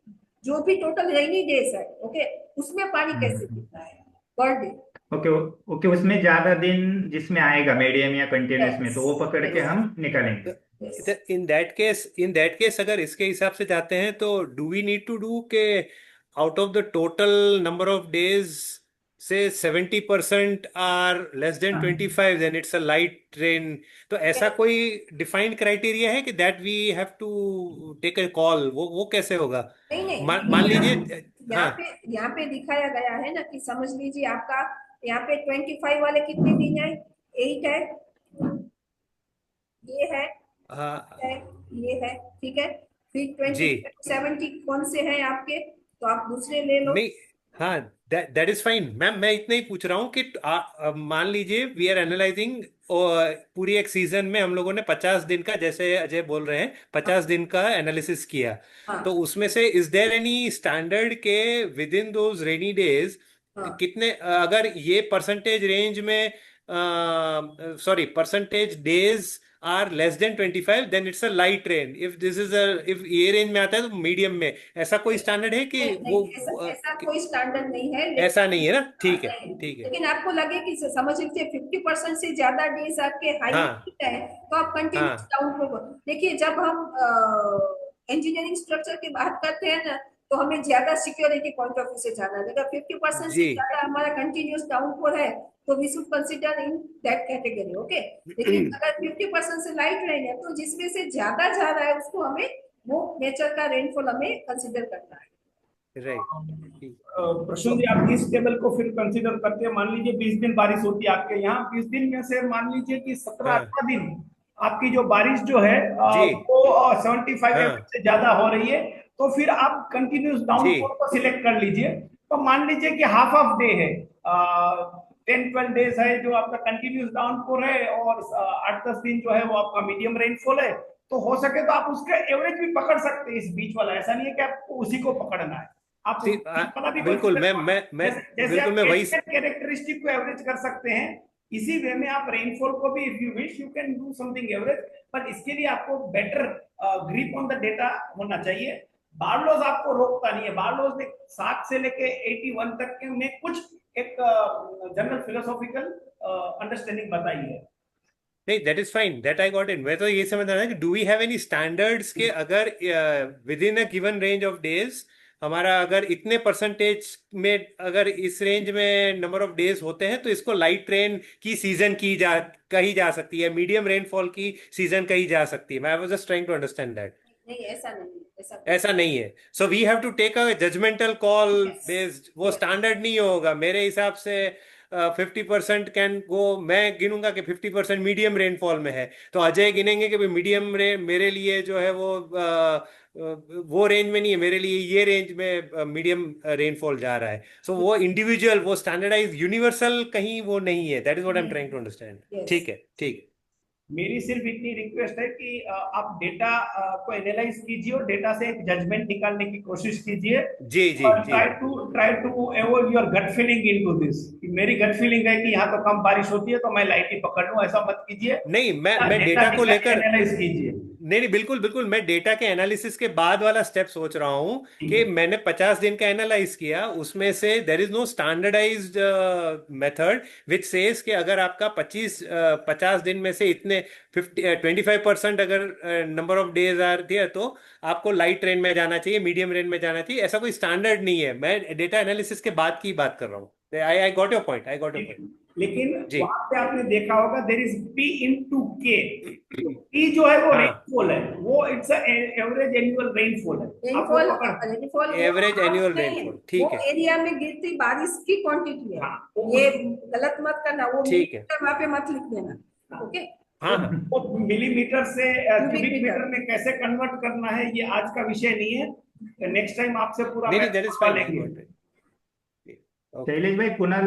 जो भी टोटल रेनी डेज है, ओके, उसमें पानी कैसे गिरता है पर डे। ओके। ओके, उसमें ज्यादा दिन जिसमें आएगा मीडियम या कंटिन्यूस में, तो वो पकड़ के यस, हम निकालेंगे। इन दैट केस अगर इसके हिसाब से जाते हैं तो do we need to do के out of the total number of days से 70% आर लेस देन हाँ। 25, then it's a light rain. तो ऐसा कोई डिफाइंड क्राइटेरिया है कि that we have to take a call? वो कैसे होगा? नहीं नहीं, मान लीजिए, यहाँ हाँ पे यहाँ पे दिखाया गया है ना कि समझ लीजिए आपका यहाँ पे 25 वाले कितने दिन है, 8 है, ये हाँ है, ये है, ठीक है। फिर जी 25 70 कौन से हैं आपके, तो आप दूसरे ले लो। नहीं, हाँ, दैट इज फाइन मैम। मैं इतना ही पूछ रहा हूँ कि मान लीजिए वी आर एनालाइजिंग पूरी एक सीजन में हम लोगों ने 50 दिन का, जैसे अजय बोल रहे हैं, 50 दिन का एनालिसिस किया। हाँ तो उसमें से इज देयर एनी स्टैंडर्ड के within those rainy days हाँ, कितने, अगर ये परसेंटेज रेंज में, sorry, percentage days are less than 25, then it's a light rain. If this is if ये रेंज में आता है तो मीडियम में, ऐसा कोई स्टैंडर्ड है कि नहीं वो नहीं, ऐसा कोई स्टैंडर्ड नहीं है, ऐसा नहीं है ना? हाँ, ठीक है, नहीं। ठीक है। लेकिन आपको लगे कि समझ लीजिए 50% से ज्यादा डेज आपके हाई हाँ है, तो आप कंटिन्यूस हाँ डाउन पे देखिए। जब हम इंजीनियरिंग स्ट्रक्चर की बात करते हैं ना, तो हमें ज्यादा सिक्योरिटी पॉइंट ऑफ व्यू से जाना है। अगर 50% से जी। ज्यादा हमारा कंटिन्यूस डाउनफॉल है, तो we should consider in that category, okay. लेकिन अगर 50% से लाइट रेन है, तो जिसमें से ज्यादा जा रहा है उसको हमें, वो नेचर का रेनफॉल हमें कंसिडर करना है। राइट। प्रशांत जी, आप इस टेबल को फिर कंसीडर करते हैं। मान लीजिए 20 दिन बारिश होती है आपके यहाँ, 20 दिन में से मान लीजिए कि 17-18 हाँ दिन आपकी जो बारिश जो है जी। वो 75 हाँ एमएम से ज्यादा हो रही है, तो फिर आप कंटिन्यूस जी। डाउनफॉल को सिलेक्ट कर लीजिए। तो मान लीजिए कि हाफ ऑफ डे है, 10-12 डेज है जो आपका कंटिन्यूस डाउनफॉल है, और 8-10 दिन जो है वो आपका मीडियम रेनफॉल है। तो हो सके तो आप उसका एवरेज भी पकड़ सकते हैं, इस बीच वाला। ऐसा नहीं है कि आपको उसी को पकड़ना है, आप सी वाला भी बिल्कुल, कंसीडर मैं जैसे जैसे बिल्कुल आप मैं वही। कैरेक्टरिस्टिक को एवरेज कर सकते हैं, इसी वे में आप रेनफॉल को भी, if you wish you can do something average. पर इसके लिए आपको better grip on the data होना चाहिए। बारलोज आपको रोकता नहीं है। बारलोज ने 7 से लेके 81 तक के में कुछ एक जनरल फिलोसॉफिकल अंडरस्टैंडिंग बताई है। नहीं, that is fine, that I got in. मैं तो ये समझ रहा था कि do we have any standards के अगर within a given range of days हमारा अगर इतने परसेंटेज में, अगर इस रेंज में नंबर ऑफ डेज होते हैं तो इसको लाइट रेन की सीजन कही जा सकती है, मीडियम रेनफॉल की सीजन कही जा सकती है। मैं was just trying to understand that. नहीं, ऐसा नहीं, ऐसा ऐसा नहीं है। So we have to take a judgemental call yes based, वो यस स्टैंडर्ड नहीं होगा मेरे हिसाब से। 50% कैन गो, मैं गिनूंगा कि 50% मीडियम रेनफॉल में है, तो अजय गिनेंगे कि भाई मीडियम मेरे लिए जो है वो रेंज में नहीं है, मेरे लिए ये रेंज में मीडियम रेनफॉल जा रहा है। सो वो इंडिविजुअल, वो स्टैंडर्डाइज यूनिवर्सल कहीं वो नहीं है। That is what I am trying to understand. Yes. ठीक है, ठीक है। मेरी सिर्फ इतनी रिक्वेस्ट है कि आप डेटा को एनालाइज कीजिए और डेटा से एक जजमेंट निकालने की कोशिश कीजिए। जी जी और जी। Try to avoid your gut feeling into this, कि मेरी गट फीलिंग है कि यहाँ तो कम बारिश होती है तो मैं लाइट ही पकड़ लूं, ऐसा मत कीजिए। नहीं, मैं डेटा को लेकर, एनालाइज कीजिए। नहीं बिल्कुल बिल्कुल, मैं डेटा के एनालिसिस के बाद वाला स्टेप सोच रहा हूं कि मैंने 50 दिन का एनालाइज किया, उसमें से there is no standardised method which says कि अगर आपका 50 दिन में से इतने 25% अगर नंबर ऑफ डेज आर दिया तो आपको लाइट रेन में जाना चाहिए, मीडियम रेन में जाना चाहिए, ऐसा कोई स्टैंडर्ड नहीं है। मैं डेटा एनालिसिस के बाद की बात कर रहा हूँ। I got your point, I got your point. लेकिन जी वहां पे आपने देखा होगा there is P into K। P जो है वो हाँ, रेनफॉल है, वो इट्स एवरेज एनुअल रेनफॉल है। आपको रेनफॉल पकड़, रेनफॉल एवरेज एनुअल नहीं है, रेनफॉल, वो ठीक है, एरिया में गिरती बारिश की क्वांटिटी है। हाँ, ये गलत मत करना, वो ठीक है। मीटर वहां पे मत लिख देना। ओके, हाँ हाँ, वो मिलीमीटर से क्यूबिक क्यूबिक मीटर। मीटर में कैसे कन्वर्ट करना है ये आज का विषय नहीं है। नेक्स्ट टाइम आपसे पूरा नहीं नहीं, मैटर दैट इज करवा फाइन, लेंगे। ओके। शैलेश भाई, कुणाल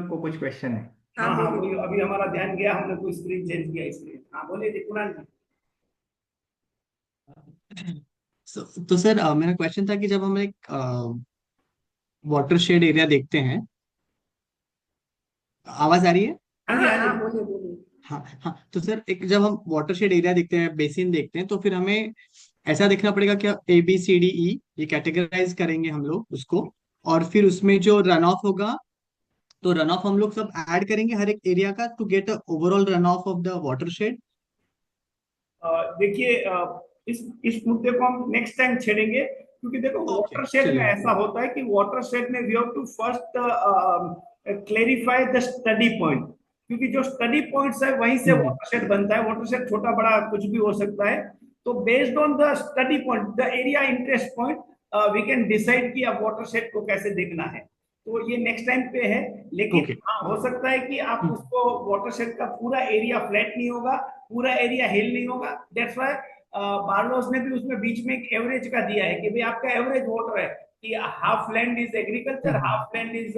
को कुछ क्वेश्चन है। हाँ हाँ हाँ, बोलिए। वही अभी हमारा ध्यान गया, हमने कोई स्क्रीन चेंज किया इसलिए। हाँ बोलिए जी, कुणाल जी। तो सर मेरा क्वेश्चन था कि जब हम एक वाटर शेड एरिया देखते हैं, आवाज आ रही है? हाँ जी, हाँ हाँ हाँ, जी। बोलिए बोलिए। हाँ हाँ, तो सर एक जब हम वाटर शेड एरिया देखते हैं, बेसिन देखते हैं, तो फिर हमें ऐसा देखना पड़ेगा क्या, ABCDE ये कैटेगराइज करेंगे हम लोग उसको, और फिर उसमें जो रन ऑफ होगा तो रन ऑफ हम लोग सब ऐड करेंगे हर एक एरिया का to get overall run off the watershed. देखिए, इस मुद्दे को हम नेक्स्ट टाइम छेड़ेंगे, क्योंकि देखो ओके वाटर शेड में चलिए। ऐसा होता है कि वाटर शेड में we have to first clarify the study point, क्योंकि जो स्टडी पॉइंट्स है वहीं से हम्म वाटर शेड बनता है। वाटर शेड छोटा बड़ा कुछ भी हो सकता है। तो based on the study point, the area interest point, we can decide कि अब वाटर शेड को कैसे देखना है। तो ये नेक्स्ट टाइम पे है। लेकिन ओके। हाँ, हो सकता है कि आप उसको वाटर शेड का पूरा एरिया फ्लैट नहीं होगा, पूरा एरिया हिल नहीं होगा। दैट्स व्हाई बार्लोस ने भी उसमें बीच में एक एवरेज का दिया है कि भाई आपका एवरेज वाटर है कि half land is agriculture, half land is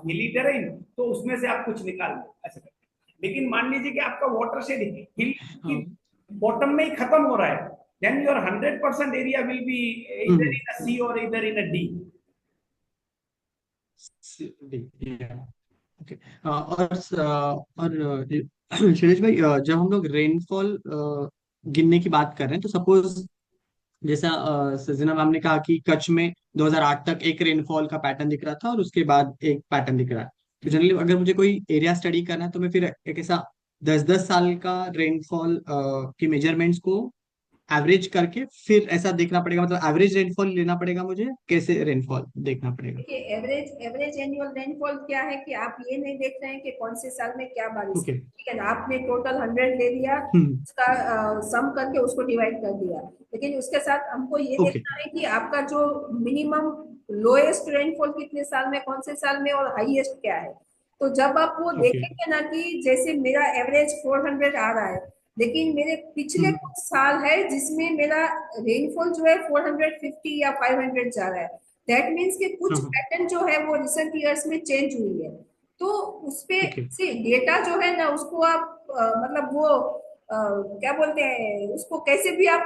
हिली टेरेन, तो उसमें से आप कुछ निकाल लो ऐसे करके। लेकिन मान लीजिए कि आपका वाटर शेड हिल की बॉटम में ही खत्म हो रहा है, then your 100% area will be इधर इन अ सी और इधर in a D. Okay. Shailesh bhai, जब हम लोग रेनफॉल गिनने की बात कर रहे हैं, तो सपोज जैसा सजना मैम ने कहा कि कच्छ में 2008 तक एक रेनफॉल का पैटर्न दिख रहा था और उसके बाद एक पैटर्न दिख रहा है। तो जनरली अगर मुझे कोई एरिया स्टडी करना है तो मैं फिर एक ऐसा 10-10 साल का रेनफॉल की मेजरमेंट्स को एवरेज करके फिर ऐसा देखना पड़ेगा, मतलब एवरेज रेनफॉल लेना पड़ेगा मुझे, कैसे रेनफॉल देखना पड़ेगा? देखिए, एवरेज एनुअल रेनफॉल क्या है कि आप ये नहीं देख रहे हैं कि कौन से साल में क्या बारिश ओके। है। ठीक है ना, आपने टोटल 100 ले लिया, उसका सम करके उसको डिवाइड कर दिया। लेकिन उसके साथ हमको ये ओके। देखना है कि आपका जो मिनिमम लोएस्ट रेनफॉल कितने साल में, कौन से साल में, और हाईएस्ट क्या है। तो जब आप वो ओके। देखेंगे ना कि जैसे मेरा एवरेज 400 आ रहा है, लेकिन मेरे पिछले कुछ साल है जिसमें मेरा रेनफॉल जो है 450 या 500 जा रहा है, दैट मीन्स कि कुछ पैटर्न जो है वो रिसेंट ईयर्स में चेंज हुई है। तो उसपे ओके। से डेटा जो है ना, उसको आप मतलब वो क्या बोलते हैं, उसको कैसे भी आप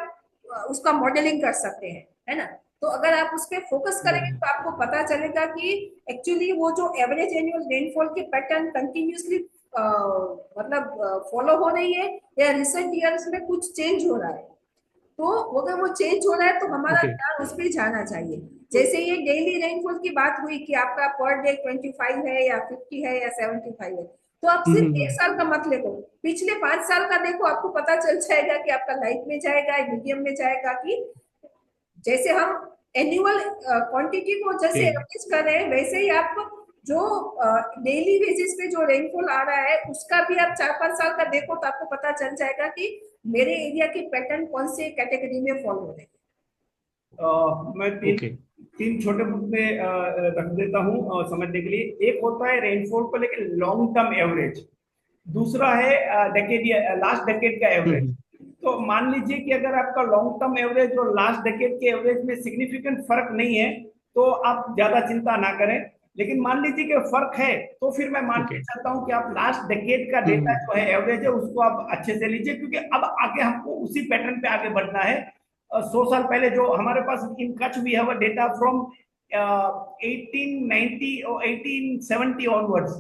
उसका मॉडलिंग कर सकते हैं, है ना। तो अगर आप उस पर फोकस करेंगे तो आपको पता चलेगा कि एक्चुअली वो जो एवरेज एनुअल रेनफॉल के पैटर्न कंटिन्यूसली मतलब फॉलो हो रही है या रिसेंट ईयर्स में कुछ चेंज हो रहा है। तो अगर वो चेंज हो रहा है तो हमारा ओके। ध्यान उस पर जाना चाहिए। जैसे ये डेली रेनफॉल की बात हुई कि आपका पर डे 25 है या 50 है या 75 है, तो आप सिर्फ एक साल का मत देखो, पिछले 5 साल का देखो, आपको पता चल जाएगा कि आपका लाइट में जाएगा, मीडियम में जाएगा। कि जैसे हम एनुअल क्वांटिटी को जैसे एवरेज कर रहे हैं, वैसे ही आप जो डेली बेसिस पे जो रेनफॉल आ रहा है उसका भी आप 4-5 साल का देखो, तो आपको पता चल जाएगा कि मेरे एरिया के पैटर्न कौन से कैटेगरी में फॉलो हो रहे हैं। मैं ओके। तीन छोटे मुद्दे रख देता हूँ समझने के लिए। एक होता है रेनफॉल को लेकर लॉन्ग टर्म एवरेज, दूसरा है डेकेड लास्ट डेकेड का एवरेज। हम्म तो मान लीजिए कि अगर आपका लॉन्ग टर्म एवरेज और लास्ट डेकेड के एवरेज में सिग्निफिकेंट फर्क नहीं है तो आप ज्यादा चिंता ना करें, लेकिन मान लीजिए कि फर्क है तो फिर मैं मान के ओके चलता हूं कि आप लास्ट डेकेड का डेटा हम्म जो है एवरेज है उसको आप अच्छे से लीजिए, क्योंकि अब आगे हमको उसी पैटर्न पे आगे बढ़ना है। 100 साल पहले जो हमारे पास in Kutch we have a data from 1890 और 1870 ऑनवर्ड्स।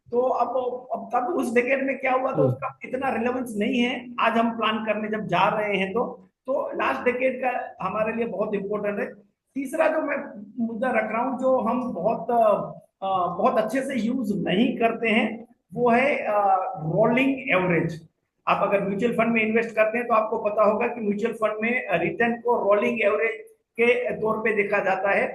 तो अब तब उस डेकेड में क्या हुआ तो ओ उसका इतना रिलेवेंस नहीं है आज हम प्लान करने जब जा रहे हैं। तो लास्ट डेकेड का हमारे लिए बहुत इंपॉर्टेंट है। तीसरा जो मैं मुद्दा रख रहा हूं जो हम बहुत अच्छे से यूज नहीं करते हैं वो है रोलिंग एवरेज। आप अगर म्यूचुअल फंड में इन्वेस्ट करते हैं तो आपको पता होगा कि म्यूचुअल फंड में रिटर्न को रोलिंग एवरेज के तौर पे देखा जाता है।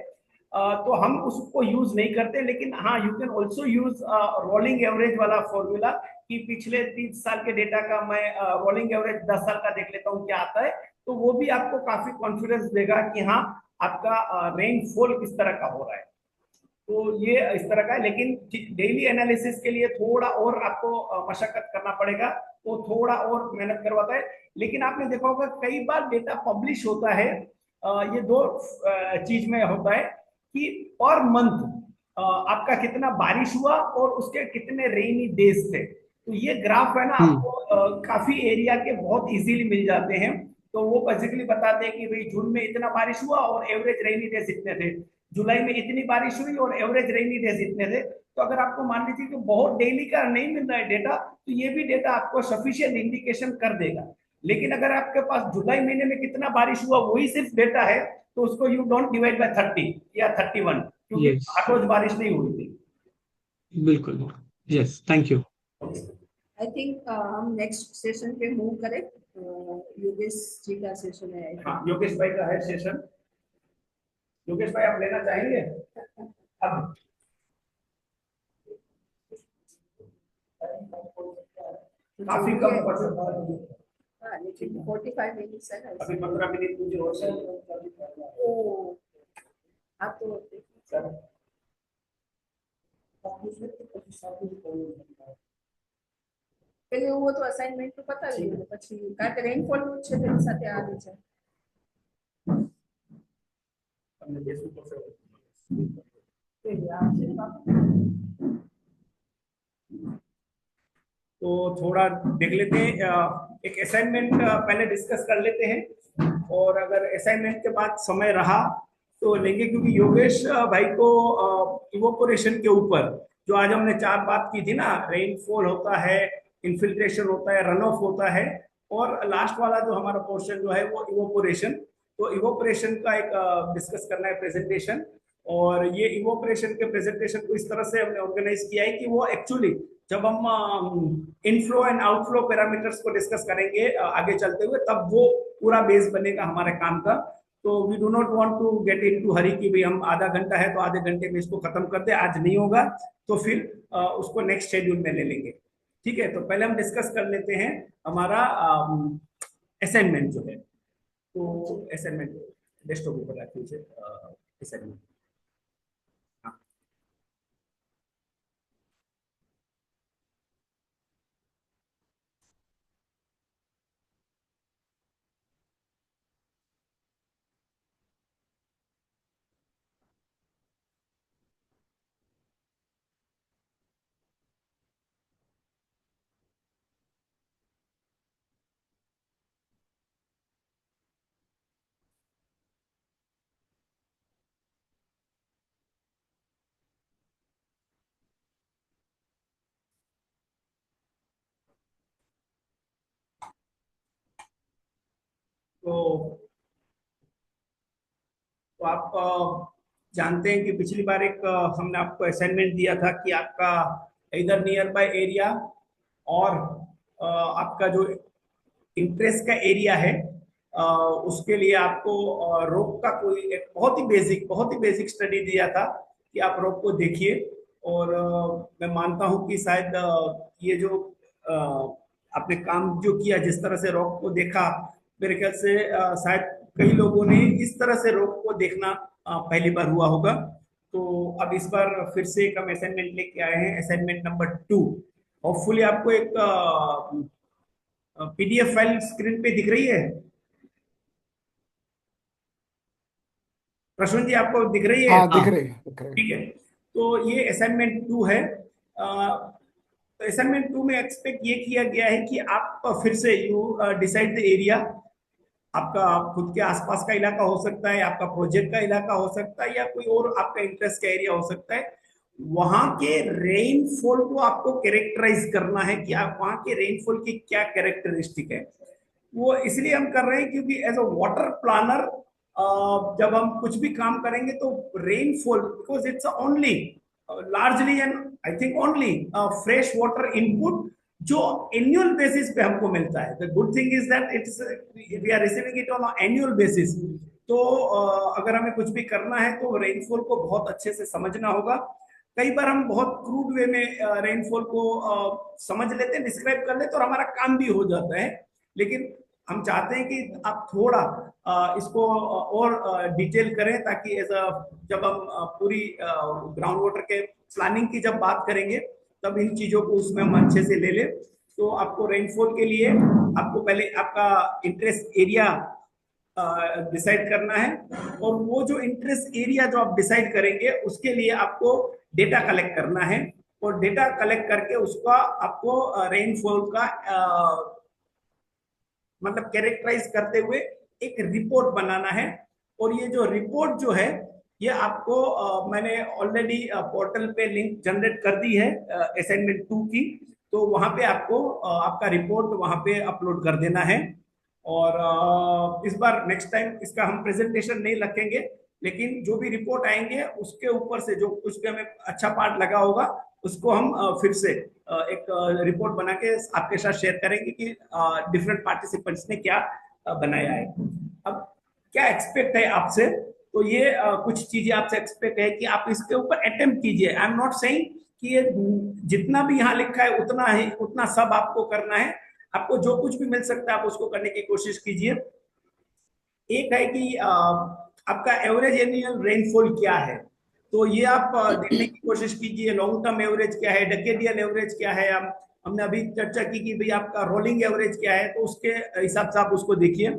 तो हम उसको यूज नहीं करते, लेकिन हाँ you can also use rolling average वाला फॉर्मूला कि पिछले 30 साल के डेटा का मैं रोलिंग एवरेज 10 साल का देख लेता हूँ क्या आता है। तो वो भी आपको काफी कॉन्फिडेंस देगा कि हाँ आपका रेनफॉल किस तरह का हो रहा है। तो ये इस तरह का है, लेकिन डेली एनालिसिस के लिए थोड़ा और आपको मशक्कत करना पड़ेगा, तो थोड़ा और मेहनत करवाता है। लेकिन आपने देखा होगा कई बार डेटा पब्लिश होता है, ये दो चीज में होता है कि पर मंथ आपका कितना बारिश हुआ और उसके कितने रेनी डेज थे। तो ये ग्राफ है ना आपको काफी एरिया के बहुत इजीली मिल जाते हैं। तो वो बेसिकली बताते हैं कि भाई जून में इतना बारिश हुआ और एवरेज रेनी डेज इतने थे, जुलाई में इतनी बारिश हुई और एवरेज रेनी डेज इतने थे। तो अगर आपको मान लीजिए कि बहुत डेली का नहीं मिल रहा है डेटा तो ये भी डेटा आपको सफिशिएंट इंडिकेशन कर देगा। लेकिन अगर आपके पास जुलाई महीने में कितना बारिश हुआ वही सिर्फ डेटा है तो उसको यू डोंट डिवाइड बाय 30 या 31, क्योंकि यस हर रोज बारिश नहीं हुई थी। बिल्कुल yes thank you I think हम नेक्स्ट सेशन पे मूव करें। योगेश जी का सेशन है। हाँ योगेश भाई का है सेशन। योगेश भाई आप लेना चाहेंगे अब? काफी कम परसेंट, हाँ लेकिन 45 मिनट्स है ना अभी 15 मिनट मुझे और से ओ आप तो सर પેલે એવું હતું અસાઇનમેન્ટ તો પતાવી દીધું પછી કારણ કે રેનફોલ નું છે તેની સાથે આવી છે। हमने जैसे ऊपर से પેલી આ છે બાપુ। तो थोड़ा देख लेते हैं, एक असाइनमेंट पहले डिस्कस कर लेते हैं और अगर असाइनमेंट के बाद समय रहा तो लेंगे, क्योंकि योगेश भाई को इवोपोरेशन के ऊपर जो आज हमने 4 बात की थी ना, रेनफॉल होता है, इन्फिल्ट्रेशन होता है, रन ऑफ होता है, और लास्ट वाला जो हमारा पोर्शन जो है वो इवोपोरेशन। तो इवोपोरेशन का एक डिस्कस करना है प्रेजेंटेशन। और ये इवोपोरेशन के प्रेजेंटेशन को इस तरह से हमने ऑर्गेनाइज किया है कि वो एक्चुअली जब हम इनफ्लो एंड आउटफ्लो पैरामीटर्स को डिस्कस करेंगे आगे चलते हुए तब वो पूरा बेस बनेगा हमारे काम का। तो we do not want to get into hurry कि भाई हम आधा घंटा है तो आधे घंटे में इसको खत्म कर दे, आज नहीं होगा तो फिर उसको नेक्स्ट शेड्यूल में ले लेंगे। ठीक है, तो पहले हम डिस्कस कर लेते हैं हमारा असाइनमेंट जो है। तो असाइनमेंट डेस्कटॉप ऊपर रख लीजिए असाइनमेंट। तो आप जानते हैं कि पिछली बार एक हमने आपको असाइनमेंट दिया था कि आपका इधर नियर बाय एरिया और आपका जो इंटरेस्ट का एरिया है उसके लिए आपको रोक का कोई एक बहुत ही बेसिक स्टडी दिया था कि आप रोक को देखिए। और मैं मानता हूं कि शायद ये जो आपने काम जो किया, जिस तरह से रॉक को देखा, मेरे ख्याल से शायद कई लोगों ने इस तरह से रॉक को देखना पहली बार हुआ होगा। तो अब इस बार फिर से एक हम असाइनमेंट लेके आए हैं, असाइनमेंट नंबर 2। होपफुली आपको एक पीडीएफ फाइल स्क्रीन पे दिख रही है। प्रश्न जी आपको दिख रही है? हाँ, हाँ। दिख रही है। ठीक है, तो ये असाइनमेंट 2 है। असाइनमेंट 2 में एक्सपेक्ट ये किया गया है कि आप फिर से यू डिसाइड द एरिया। आपका खुद के आसपास का इलाका हो सकता है, आपका प्रोजेक्ट का इलाका हो सकता है, या कोई और आपका इंटरेस्ट का एरिया हो सकता है। वहां के रेनफॉल को आपको कैरेक्टराइज करना है कि आप वहां के रेनफॉल की क्या कैरेक्टरिस्टिक है। वो इसलिए हम कर रहे हैं क्योंकि एज अ वाटर प्लानर जब हम कुछ भी काम करेंगे तो rainfall, because it's only largely and I think only fresh water input जो एनुअल बेसिस पे हमको मिलता है। The good thing is that it's we are receiving it on annual basis. तो अगर हमें कुछ भी करना है तो रेनफॉल को बहुत अच्छे से समझना होगा। कई बार हम बहुत क्रूड वे में रेनफॉल को समझ लेते हैं, डिस्क्राइब कर लेते हैं और हमारा काम भी हो जाता है। लेकिन हम चाहते हैं कि आप थोड़ा इसको और डिटेल करें, ताकि एज अ जब हम पूरी ग्राउंड वाटर के प्लानिंग की जब बात करेंगे तब इन चीजों को उसमें हम अच्छे से ले ले। तो आपको रेनफॉल के लिए आपको पहले आपका इंटरेस्ट एरिया डिसाइड करना है, और वो जो इंटरेस्ट एरिया जो आप डिसाइड करेंगे उसके लिए आपको डेटा कलेक्ट करना है, और डेटा कलेक्ट करके उसका आपको रेनफॉल का मतलब कैरेक्टराइज करते हुए एक रिपोर्ट बनाना है। और ये जो रिपोर्ट जो है ये आपको मैंने ऑलरेडी पोर्टल पे लिंक जनरेट कर दी है असाइनमेंट 2 की। तो वहां पे आपको आपका रिपोर्ट वहां पे अपलोड कर देना है। और इस बार नेक्स्ट टाइम इसका हम प्रेजेंटेशन नहीं रखेंगे, लेकिन जो भी रिपोर्ट आएंगे उसके ऊपर से जो कुछ भी हमें अच्छा पार्ट लगा होगा उसको हम फिर से एक रिपोर्ट बना के आपके साथ शेयर करेंगे कि डिफरेंट पार्टिसिपेंट्स ने क्या बनाया है। अब क्या एक्सपेक्ट है आपसे, तो ये कुछ चीजें आपसे एक्सपेक्ट है कि आप इसके ऊपर अटेम्प्ट कीजिए। आई एम नॉट सेइंग कि ये जितना भी यहाँ लिखा है उतना ही उतना सब आपको करना है। आपको जो कुछ भी मिल सकता है आप उसको करने की कोशिश कीजिए। एक है कि आपका एवरेज एनुअल रेनफॉल क्या है, तो ये आप देखने की कोशिश कीजिए। लॉन्ग टर्म एवरेज क्या है, डेकेडियल एवरेज क्या है, हमने अभी चर्चा की कि भाई आपका रोलिंग एवरेज क्या है, तो उसके हिसाब से आप उसको देखिए।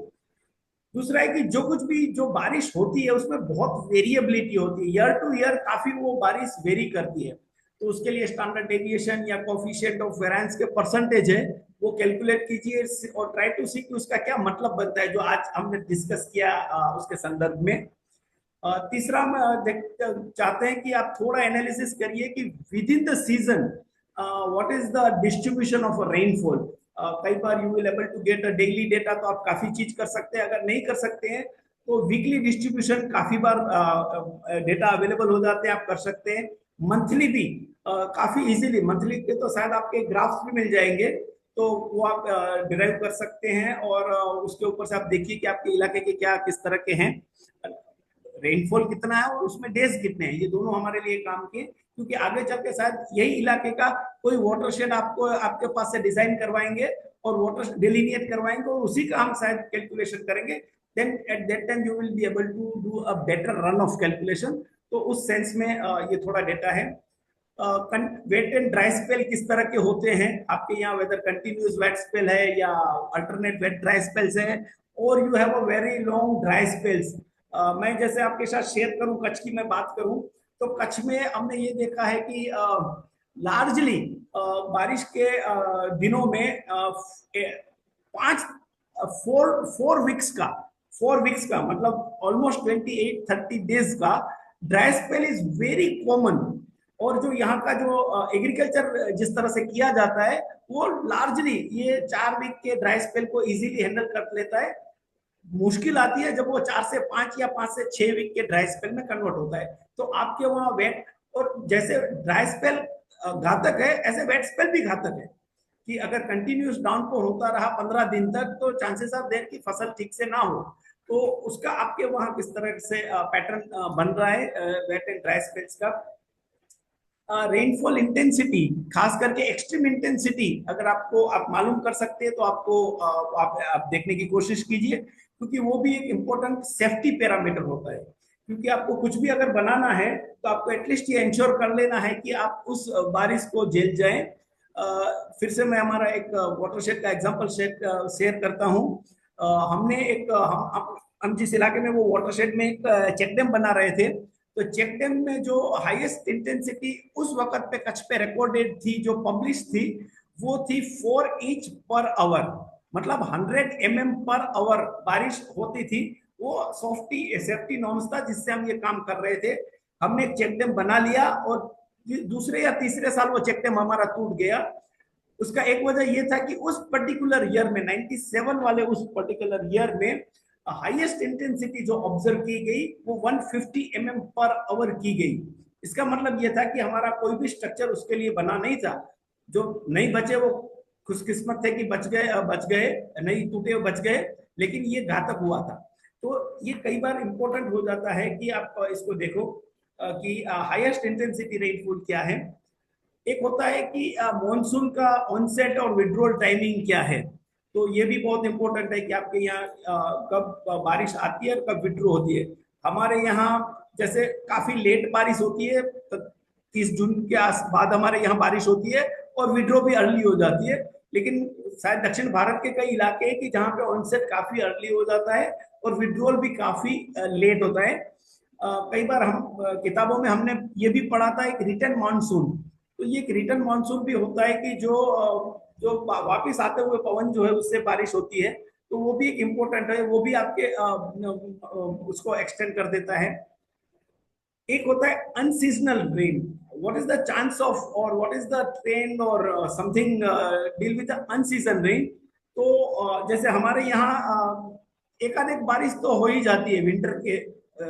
दूसरा है कि जो कुछ भी जो बारिश होती है उसमें बहुत वेरिएबिलिटी होती है, ईयर टू ईयर काफी वो बारिश वेरी करती है। तो उसके लिए स्टैंडर्ड डेविएशन या कोफिशिएंट ऑफ वेरिएंस के परसेंटेज है वो कैलकुलेट कीजिए और ट्राई टू सी कि उसका क्या मतलब बनता है, जो आज हमने डिस्कस किया उसके संदर्भ में। तीसरा चाहते हैं कि आप थोड़ा एनालिसिस करिए कि within the season what is the distribution of rainfall. कई बार you will able to get a daily data, तो आप काफी चीज कर सकते हैं। अगर नहीं कर सकते हैं तो वीकली डिस्ट्रीब्यूशन काफी बार डेटा अवेलेबल हो जाते हैं, आप कर सकते हैं। मंथली भी काफी इजीली, मंथली के तो शायद आपके ग्राफ्स भी मिल जाएंगे, तो वो आप डिराइव कर सकते हैं। और उसके ऊपर से आप देखिए कि आपके इलाके के क्या किस तरह के हैं, रेनफॉल कितना है और उसमें डेज कितने हैं। ये दोनों हमारे लिए काम के, क्योंकि आगे चल के शायद यही इलाके का कोई वाटरशेड आपको आपके पास से डिजाइन करवाएंगे और वाटर डिलीनिएट करवाएंगे और उसी का हम शायद कैलकुलेशन करेंगे। Then at that time you will be able to do a better run off calculation. तो उस सेंस में ये थोड़ा डेटा है। वेट एंड ड्राई स्पेल किस तरह के होते हैं आपके यहाँ, वेदर कंटिन्यूस वेट स्पेल है या अल्टरनेट वेट ड्राई स्पेल्स है, और you have a very long dry spells. मैं जैसे आपके साथ शेयर करूं, कच्छ की मैं बात करूं, तो कच्छ में हमने ये देखा है कि लार्जली बारिश के दिनों में 4 वीक्स का मतलब ऑलमोस्ट 28-30 डेज का dry spell is very common. और जो यहाँ का जो एग्रीकल्चर जिस तरह से किया जाता है वो लार्जली ये 4 वीक के ड्राई स्पेल को इजीली हैंडल कर लेता है। मुश्किल आती है जब वो 4 से 5 या 5 से 6 वीक के ड्राई स्पेल में कन्वर्ट होता है। तो आपके वहां वेट, और जैसे ड्राई स्पेल घातक है ऐसे वेट स्पेल भी घातक है, कि अगर कंटिन्यूस डाउनपोर होता रहा 15 दिन तक तो चांसेस ऑफ देयर की फसल ठीक से ना हो। तो उसका आपके वहां किस तरह से पैटर्न बन रहा है वेट एंड ड्राई स्पेल्स का। रेनफॉल इंटेंसिटी, खास करके एक्सट्रीम इंटेंसिटी अगर आपको आप मालूम कर सकते हैं तो आपको आप देखने की कोशिश कीजिए, क्योंकि वो भी एक इम्पोर्टेंट सेफ्टी पैरामीटर होता है। क्योंकि आपको कुछ भी अगर बनाना है तो आपको एटलीस्ट ये इंश्योर कर लेना है कि आप उस बारिश को झेल जाएं। फिर से मैं हमारा एक वाटरशेड का एग्जांपल शेयर करता हूं। हमने एक हम जिस इलाके में वो वाटरशेड में एक चेक डैम बना रहे थे, तो चेक डैम में जो हाईएस्ट इंटेंसिटी उस वक्त पे कच्छ पे रिकॉर्डेड थी, जो पब्लिश थी, वो थी 4 इंच पर आवर, मतलब 100 mm पर आवर बारिश होती थी। वो सेफ्टी नॉर्म्स था जिससे हम ये काम कर रहे थे। हमने एक चेक डैम बना लिया और दूसरे या तीसरे साल वो चेक डैम हमारा टूट गया। उसका एक वजह ये था कि उस पर्टिकुलर ईयर में 97 वाले उस पर्टिकुलर ईयर में हाईएस्ट इंटेंसिटी जो ऑब्जर्व की गई वो 150 mm पर आवर की गई। इसका मतलब ये था कि हमारा कोई भी स्ट्रक्चर उसके लिए बना नहीं था। जो नहीं बचे वो खुशकिस्मत थे कि बच गए, नहीं टूटे बच गए, लेकिन ये घातक हुआ था। तो ये कई बार इंपॉर्टेंट हो जाता है कि आप इसको देखो कि हाईएस्ट इंटेंसिटी रेनफॉल क्या है। एक होता है कि मॉनसून का ऑनसेट और विड्रॉल टाइमिंग क्या है। तो ये भी बहुत इंपॉर्टेंट है कि आपके यहाँ कब बारिश आती है और कब विड्रॉ होती है। हमारे यहाँ जैसे काफी लेट बारिश होती है, 30 जून के बाद हमारे यहाँ बारिश होती है और विड्रॉ भी अर्ली हो जाती है। लेकिन शायद दक्षिण भारत के कई इलाके हैं कि जहाँ पे ऑनसेट काफी अर्ली हो जाता है और विड्रॉल भी काफी लेट होता है। कई बार हम किताबों में हमने ये भी पढ़ा था एक रिटर्न मानसून। तो ये एक रिटर्न मानसून भी होता है कि जो वापिस आते हुए पवन जो है उससे बारिश होती है। तो वो भी एक इम्पोर्टेंट है, वो भी आपके उसको एक्सटेंड कर देता है। एक होता है unseasonal rain. What is the chance of और व्हाट इज द ट्रेंड और समथिंग डील विद अनसीजन रेन। तो जैसे हमारे यहाँ एकाधिक बारिश तो हो ही जाती है विंटर के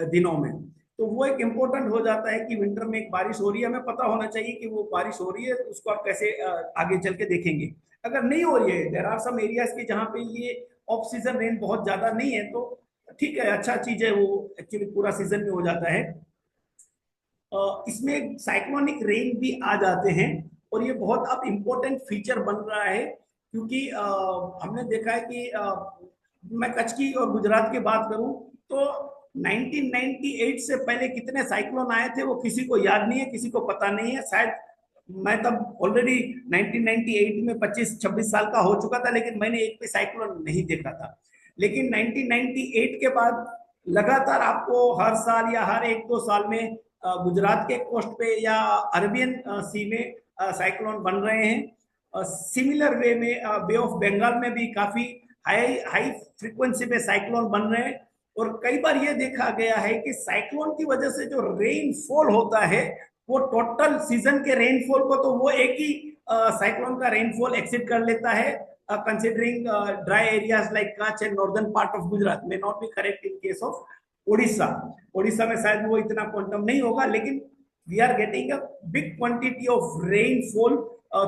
दिनों में। तो वो एक इम्पोर्टेंट हो जाता है कि विंटर में एक बारिश हो रही है, हमें पता होना चाहिए कि वो बारिश हो रही है, तो उसको आप कैसे आगे चल के देखेंगे। अगर नहीं हो रही है, देयर आर सम एरियाज की जहाँ पे ये ऑफ सीजन रेन बहुत ज्यादा नहीं है, तो ठीक है, अच्छा चीज है, वो एक्चुअली पूरा सीजन में हो जाता है। इसमें साइक्लोनिक रेन भी आ जाते हैं और ये बहुत अब इम्पोर्टेंट फीचर बन रहा है। क्योंकि हमने देखा है कि मैं कच्छ की और गुजरात की बात करूं तो 1998 से पहले कितने साइक्लोन आए थे वो किसी को याद नहीं है, किसी को पता नहीं है। शायद मैं तब ऑलरेडी 1998 में 25-26 साल का हो चुका था, लेकिन मैंने एक भी साइक्लोन नहीं देखा था। लेकिन 1998 के बाद लगातार आपको हर साल या हर 1-2 साल में गुजरात के कोस्ट पे या अरबियन सी में साइक्लोन बन रहे हैं। सिमिलर वे में बे ऑफ बंगाल में भी काफी हाई फ्रीक्वेंसी में साइक्लोन बन रहे हैं। और कई बार ये देखा गया है कि साइक्लोन की वजह से जो रेनफॉल होता है वो टोटल सीजन के रेनफॉल को तो वो एक ही साइक्लोन का रेनफॉल एक्सीड कर लेता है, considering dry areas like Kutch and northern part of Gujarat. May not be correct in case of Orissa में शायद वो इतना क्वांटम नहीं होगा, लेकिन we are getting a big quantity of rainfall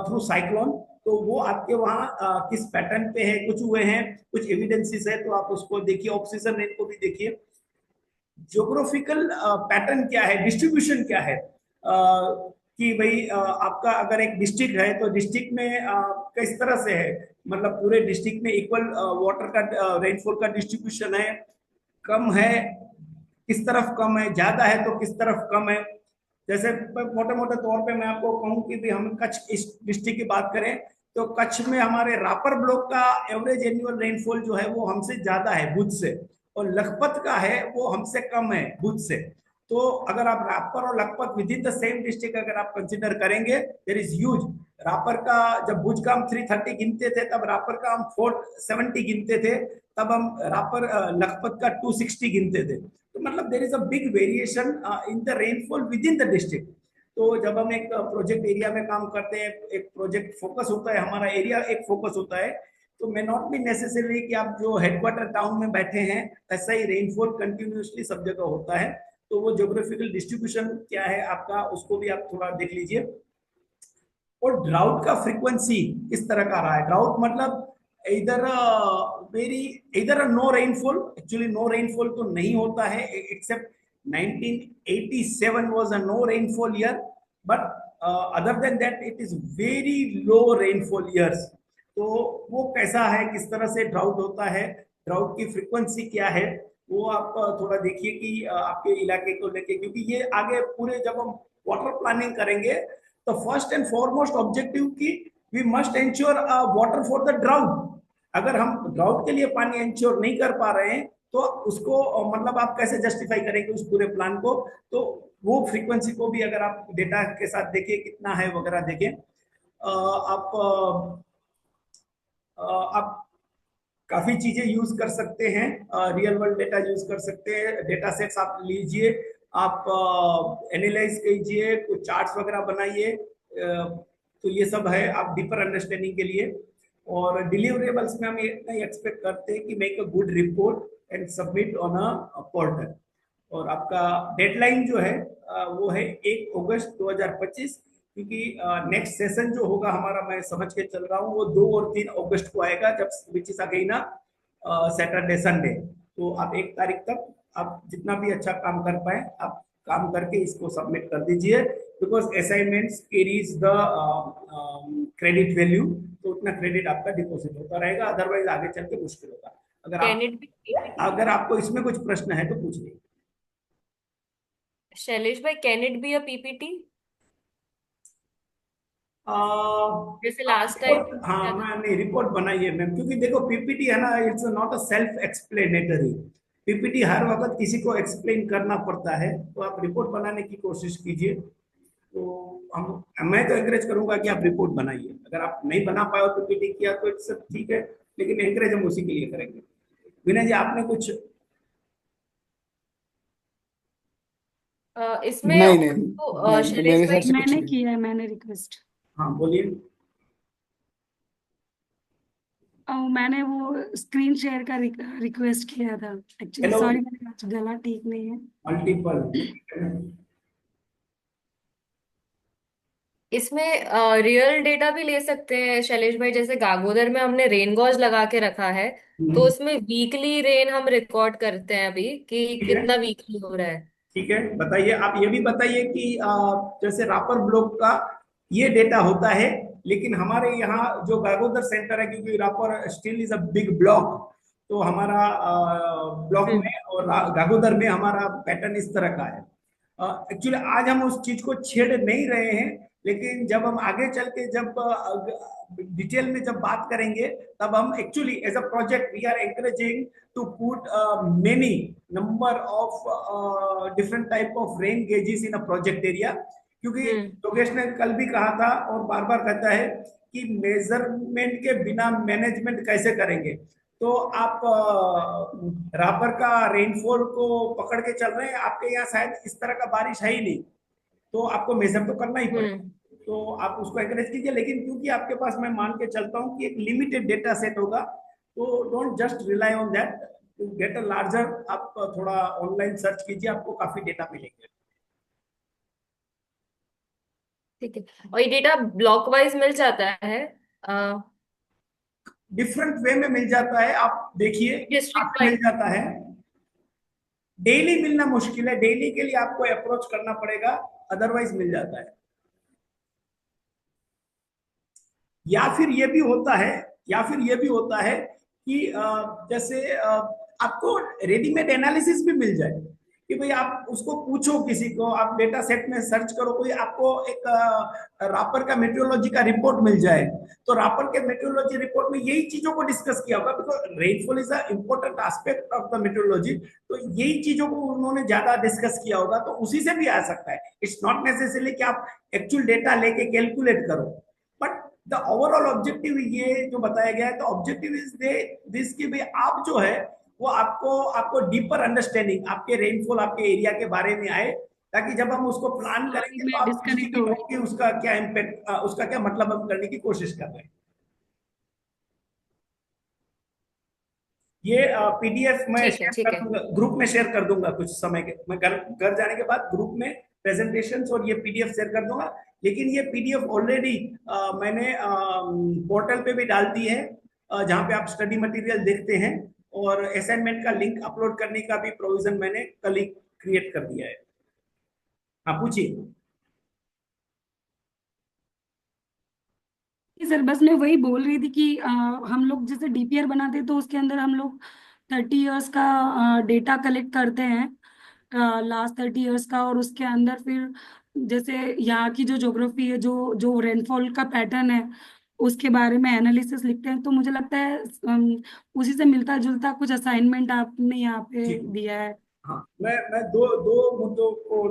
through cyclone. तो वो आपके वहाँ किस पैटर्न पे है, कुछ हुए हैं, कुछ एविडेंसेस है, तो आप उसको देखिए। ऑफ सीजन रेन को भी देखिए। ज्योग्राफिकल पैटर्न क्या है, डिस्ट्रीब्यूशन क्या है, कि भाई आपका अगर एक डिस्ट्रिक्ट है तो डिस्ट्रिक्ट में किस तरह से है, मतलब पूरे डिस्ट्रिक्ट में इक्वल वाटर का रेनफॉल का डिस्ट्रीब्यूशन है, कम है किस तरफ कम है, ज्यादा है तो किस तरफ कम है। जैसे मोटे मोटे तौर पे मैं आपको कहूँ कि भी हम कच्छ डिस्ट्रिक्ट की बात करें तो कच्छ में हमारे रापर ब्लॉक का एवरेज एनुअल रेनफॉल जो है वो हमसे ज्यादा है भुज से, और लखपत का है वो हमसे कम है भुज से। तो अगर आप रापर और Lakhpat with in the same district अगर आप कंसिडर करेंगे, देयर इज ह्यूज। रापर का जब भुज का हम 330 गिनते थे, तब रापर का हम 470 गिनते थे, तब हम रापर लखपत का 260 गिनते थे। तो मतलब there is a big variation in the rainfall within the district. तो जब हम एक प्रोजेक्ट एरिया में काम करते हैं, एक प्रोजेक्ट फोकस होता है, हमारा एरिया एक फोकस होता है, तो मे नॉट बी नेसेसरी कि आप जो हेडक्वार्टर टाउन में बैठे हैं ऐसा ही रेनफॉल कंटिन्यूसली सब जगह होता है। तो वो ज्योग्राफिकल डिस्ट्रीब्यूशन क्या है आपका, उसको भी आप थोड़ा देख लीजिए। और ड्राउट का फ्रीक्वेंसी किस तरह का रहा है। ड्राउट मतलब इधर no rainfall, actually no rainfall तो नहीं होता है, except 1987 was a no rainfall year, but other than that it is very low rainfall years। तो वो कैसा है, किस तरह से ड्राउट होता है, ड्राउट की फ्रीक्वेंसी क्या है, वो आप थोड़ा देखिए कि आपके इलाके को लेके, क्योंकि ये आगे पूरे जब हम वाटर प्लानिंग करेंगे तो फर्स्ट एंड फॉरमोस्ट ऑब्जेक्टिव की we must ensure water for the drought. अगर हम ड्राउट के लिए पानी एंश्योर नहीं कर पा रहे हैं तो उसको मतलब आप कैसे जस्टिफाई करेंगे उस पूरे प्लान को। तो वो फ्रीक्वेंसी को भी अगर आप डेटा के साथ देखिए कितना है वगैरह देखें। आप काफी चीजें यूज कर सकते हैं, रियल वर्ल्ड डेटा यूज कर सकते हैं, डेटा सेट्स आप लीजिए, आप एनालाइज कीजिए, कुछ चार्ट्स वगैरह बनाइए। तो ये सब है आप डीपर अंडरस्टैंडिंग के लिए। और डिलीवरेबल्स में हम इतना ही एक्सपेक्ट करते हैं कि make a good report and submit on a portal. और आपका डेडलाइन जो है वो है 1 अगस्त 2025, क्योंकि नेक्स्ट सेशन जो होगा हमारा, मैं समझ के चल रहा हूँ, वो 2 और 3 अगस्त को आएगा, जब which is again Saturday Sunday. तो आप 1 तारीख तक आप जितना भी अच्छा काम कर पाए आप काम करके इसको सबमिट कर दीजिए, because assignments carries the credit value. तो उतना क्रेडिट आपका डिपॉजिट होता रहेगा, अदरवाइज आगे चल के मुश्किल होगा। Can it be? अगर आपको इसमें कुछ प्रश्न है तो पूछिए। शैलेश भाई, can it be a PPT जैसे लास्ट टाइम? रिपोर्ट, हाँ मैंने रिपोर्ट बनाई है मैम, क्योंकि देखो पीपीटी है ना, it's not a self explanatory. PPT हर वक्त किसी को एक्सप्लेन करना पड़ता है, तो आप रिपोर्ट बनाने की कोशिश कीजिए। तो मैं तो एंकरेज करूंगा कि आप रिपोर्ट बनाइए। अगर आप नहीं बना पाए पीपीटी किया तो इट्स ठीक है, लेकिन एंकरेज हम उसी के लिए करेंगे। विनय जी आपने कुछ? इसमें नहीं नहीं, तो शैलेश मेरे भाई, हिसाब से कुछ मैंने नहीं। किया है, मैंने रिक्वेस्ट। हाँ बोलिए। मैंने वो स्क्रीन शेयर का रिक्वेस्ट किया था एक्चुअली। हेलो, सॉरी, मेरा आज गला ठीक नहीं है। मल्टीपल। इसमें रियल डेटा भी ले सकते हैं शैलेश भाई, जैसे गागोदर में हमने रेन गॉज लगा के रखा है, तो उसमें वीकली रेन हम रिकॉर्ड करते हैं अभी कि ठीक है, कितना वीकली हो रहा है। ठीक है, बताइए। आप ये भी बताइए कि जैसे रापर ब्लॉक का ये डेटा होता है, लेकिन हमारे यहाँ जो गागोदर सेंटर है, क्योंकि rapper still is a big block, तो हमारा ब्लॉक हम्म। में और गागोदर में हमारा पैटर्न इस तरह का है। एक्चुअली आज हम उस चीज को छेड़ नहीं रहे हैं, लेकिन जब हम आगे चल के जब डिटेल में जब बात करेंगे, तब हम actually as a project we are encouraging to put many number of different type of rain gauges in a project area। क्योंकि हम्म। योगेश ने कल भी कहा था और बार बार कहता है कि मेजरमेंट के बिना मैनेजमेंट कैसे करेंगे। तो आप रापर का रेनफॉल को पकड़ के चल रहे हैं, आपके यहाँ शायद इस तरह का बारिश है ही नहीं, तो आपको मेजर तो करना ही पड़ेगा। हम्म। तो आप उसको एनकरेज कीजिए, लेकिन क्योंकि आपके पास मैं मान के चलता हूँ कि एक लिमिटेड डेटा सेट होगा, तो don't just rely on that to get a larger. आप थोड़ा ऑनलाइन सर्च कीजिए, आपको काफी डेटा मिलेंगे। ठीक है। और ये डेटा ब्लॉक वाइज मिल जाता है डिफरेंट वे में मिल जाता है, आप देखिए। डिस्ट्रिक्ट आपको मिल वाइज? जाता है, डेली मिलना मुश्किल है, डेली के लिए आपको अप्रोच करना पड़ेगा, अदरवाइज मिल जाता है। या फिर ये भी होता है, या फिर ये भी होता है कि जैसे आपको रेडीमेड एनालिसिस भी मिल जाए, कि भाई आप उसको पूछो किसी को, आप डेटा सेट में सर्च करो, कोई आपको एक रापर का मेट्रोलॉजी का रिपोर्ट मिल जाए, तो रापर के मेट्रोलॉजी रिपोर्ट में यही चीजों को डिस्कस किया होगा, because rainfall is a important aspect of the metrology. तो यही चीजों को उन्होंने ज्यादा डिस्कस किया होगा, तो उसी से भी आ सकता है। इट्स नॉट नेसेसरी कि आप एक्चुअल डेटा लेके कैलकुलेट करो, बट द ओवरऑल ऑब्जेक्टिव ये जो बताया गया है, तो ऑब्जेक्टिव इज दिस कि भाई आप जो है वो आपको डीपर अंडरस्टैंडिंग आपके रेनफॉल आपके एरिया के बारे में आए, ताकि जब हम उसको प्लान सॉरी, करेंगे तो मैं आप डिस्कनेक्ट इजीली हो हो कि गई। उसका क्या इम्पैक्ट, उसका क्या मतलब हम करने की कोशिश कर रहे हैं। ये पीडीएफ मैं ठीक है, शेयर ठीक कर है। दूंगा, ग्रुप में शेयर कर दूंगा कुछ समय के, मैं घर जाने के बाद ग्रुप में प्रेजेंटेशन और ये पीडीएफ शेयर कर दूंगा। लेकिन ये पीडीएफ ऑलरेडी मैंने पोर्टल पे भी डाल दी है, जहाँ पे आप स्टडी मटेरियल देखते हैं, और असाइनमेंट का लिंक अपलोड करने का भी प्रोविजन मैंने कल ही क्रिएट कर दिया है। हाँ पूछिए। सर बस मैं वही बोल रही थी कि हम लोग जैसे डीपीआर बनाते हैं तो उसके अंदर हम लोग 30 इयर्स का डेटा कलेक्ट करते हैं, लास्ट 30 इयर्स का, और उसके अंदर फिर जैसे यहाँ की जो ज्योग्राफी है, जो जो रेनफॉल का पैटर्न है, उसके बारे में एनालिसिस लिखते हैं। तो मुझे लगता है उसी से मिलता जुलता कुछ असाइनमेंट आपने यहाँ पे ठीक। दिया है। हाँ, मैं दो दो मुद्दों को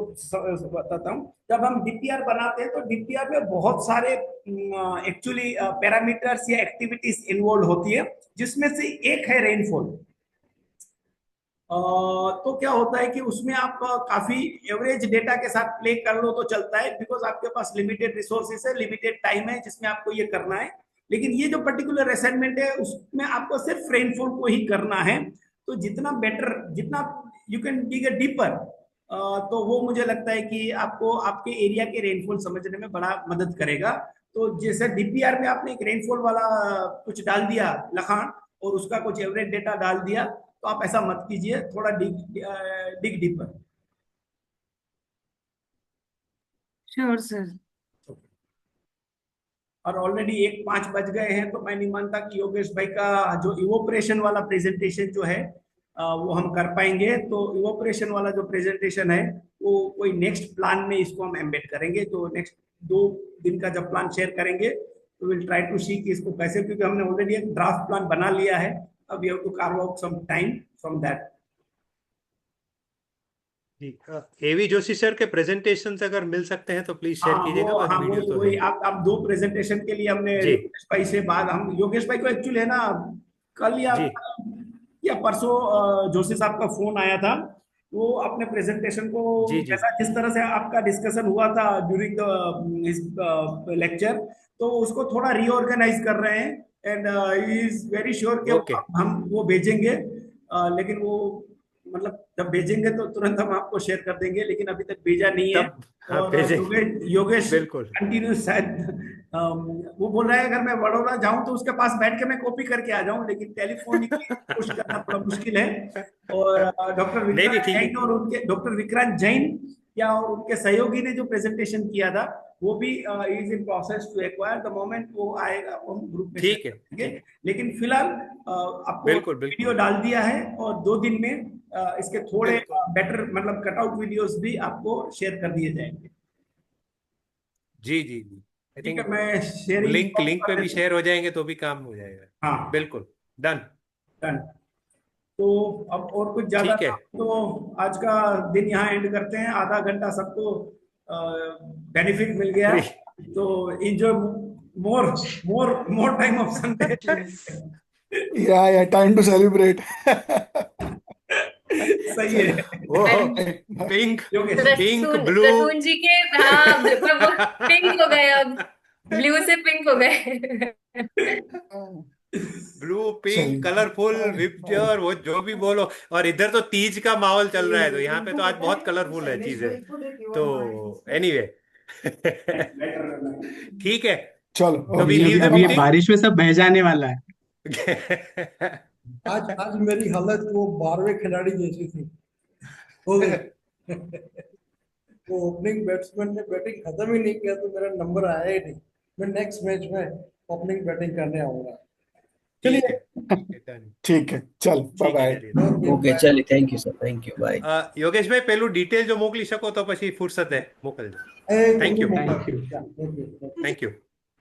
बताता हूँ। जब हम डीपीआर बनाते हैं तो डीपीआर में बहुत सारे एक्चुअली पैरामीटर्स या एक्टिविटीज इन्वॉल्व होती है, जिसमें से एक है रेनफॉल। तो क्या होता है कि उसमें आप काफी एवरेज डेटा के साथ प्ले कर लो तो चलता है, बिकॉज आपके पास लिमिटेड रिसोर्सेस है, लिमिटेड टाइम है जिसमें आपको ये करना है। लेकिन ये जो पर्टिकुलर असाइनमेंट है उसमें आपको सिर्फ रेनफॉल को ही करना है। तो जितना बेटर, जितना you can dig a deeper, तो वो मुझे लगता है कि आपको आपके एरिया के रेनफॉल समझने में बड़ा मदद करेगा। तो जैसे डीपीआर में आपने एक रेनफॉल वाला कुछ डाल दिया लखान, और उसका कुछ एवरेज डेटा डाल दिया, तो आप ऐसा मत कीजिए, थोड़ा डिग डीपर। Sure sir. और ऑलरेडी 1:05 बज गए हैं, तो मैं नहीं मानता कि योगेश भाई का जो इवोपरेशन वाला प्रेजेंटेशन जो है वो हम कर पाएंगे। तो इवोपरेशन वाला जो प्रेजेंटेशन है वो कोई नेक्स्ट प्लान में इसको हम एम्बेड करेंगे। तो नेक्स्ट 2 दिन का जब प्लान शेयर करेंगे तो विल ट्राई टू सी कि इसको कैसे, क्योंकि हमने ऑलरेडी एक ड्राफ्ट प्लान बना लिया है, अब we have to carve out some time from that. AV Joshi sir के प्रेजेंटेशन अगर मिल सकते हैं तो प्लीज शेयर कीजिएगा। बस वीडियो तो वही है। आप 2 प्रेजेंटेशन के लिए हमने जी। योगेश भाई से बात, हम योगेश भाई को एक्चुअली है ना कल या परसों जोशी साहब का फोन आया था। वो अपने प्रेजेंटेशन को जी जी जैसा जिस तरह से आपका डिस्कशन हुआ था ड्यूरिंग द लेक्चर, तो उसको थोड़ा रीऑर्गेनाइज कर रहे हैं, and he is very sure कि ओके हम वो भेजेंगे। लेकिन वो मतलब जब भेजेंगे तो तुरंत हम आपको शेयर कर देंगे, लेकिन अभी तक भेजा नहीं है। तब हाँ और भेजेंगे योगेश बिल्कुल। कंटिन्यूस शायद वो बोल रहा है अगर मैं बड़ौदा जाऊं तो उसके पास बैठ के मैं कॉपी करके आ जाऊं, लेकिन टेलीफोनिकली पुश करना थोड़ा मुश्किल है। और डॉक्टर नहीं नहीं विक्रांत ठीक है। जैन और उनके डॉक्टर विक्रांत जैन या और उनके सहयोगी ने जो प्रेजेंटेशन किया था वो भी is in process to acquire. The moment वो आएगा वो हम ग्रुप में ठीक शेयर है करेंगे। लेकिन फिलहाल आपको बिल्कुल वीडियो बिल्कुल डाल दिया है, और 2 दिन में इसके थोड़े बिल्कुल। बेटर मतलब कटआउट वीडियोस भी आपको शेयर कर दिए जाएंगे। जी जी जी आई ठीक है, थिंक मैं शेयरिंग लिंक लिंक कर पे भी देता हूँ। शेयर हो जाएंगे तो भी काम हो जाएगा। हाँ, बिल्कुल डन। डन। तो अब और कुछ ज्यादा ठीक है तो आज का दिन यहाँ एंड करते हैं। आधा घंटा सबको बेनिफिट मिल गया, फ्री। तो enjoy more more more time of Sunday. Yeah, time to celebrate. सही है। वो Bye. पिंक योगेश पिंक रसून ब्लू रसून जी के, हाँ पिंक हो गए, अब ब्लू से पिंक हो गए। ब्लू पिंक चलिए। कलरफुल विपजर वो जो भी बोलो। और इधर तो तीज का माहौल चल रहा है, तो यहाँ पे तो आज बहुत कलरफुल है चीजें। तो एनीवे ठीक है चलो, तो वी ओके। लीव द अब ये मीटिंग। बारिश में सब बह जाने वाला है। आज आज मेरी हालत वो 12वें खिलाड़ी जैसी थी, हो गई। वो ओपनिंग बैट्समैन ने बैटिंग खत्म ही नहीं किया तो मेरा नंबर आया ही नहीं। मैं नेक्स्ट मैच में ओपनिंग बैटिंग करने आऊंगा। ठीक चलिए, है डन। ठीक है, चल, बाय ठीक है बाय। चलिए। ओके, ચાલે thank you sir thank you bye યોગેશભાઈ પેલું ડિટેલ જો મોકલી શકો તો પછી ફુરસત હે મોકલજો. ए, Thank you. Thank you. Yeah, thank you. Thank you.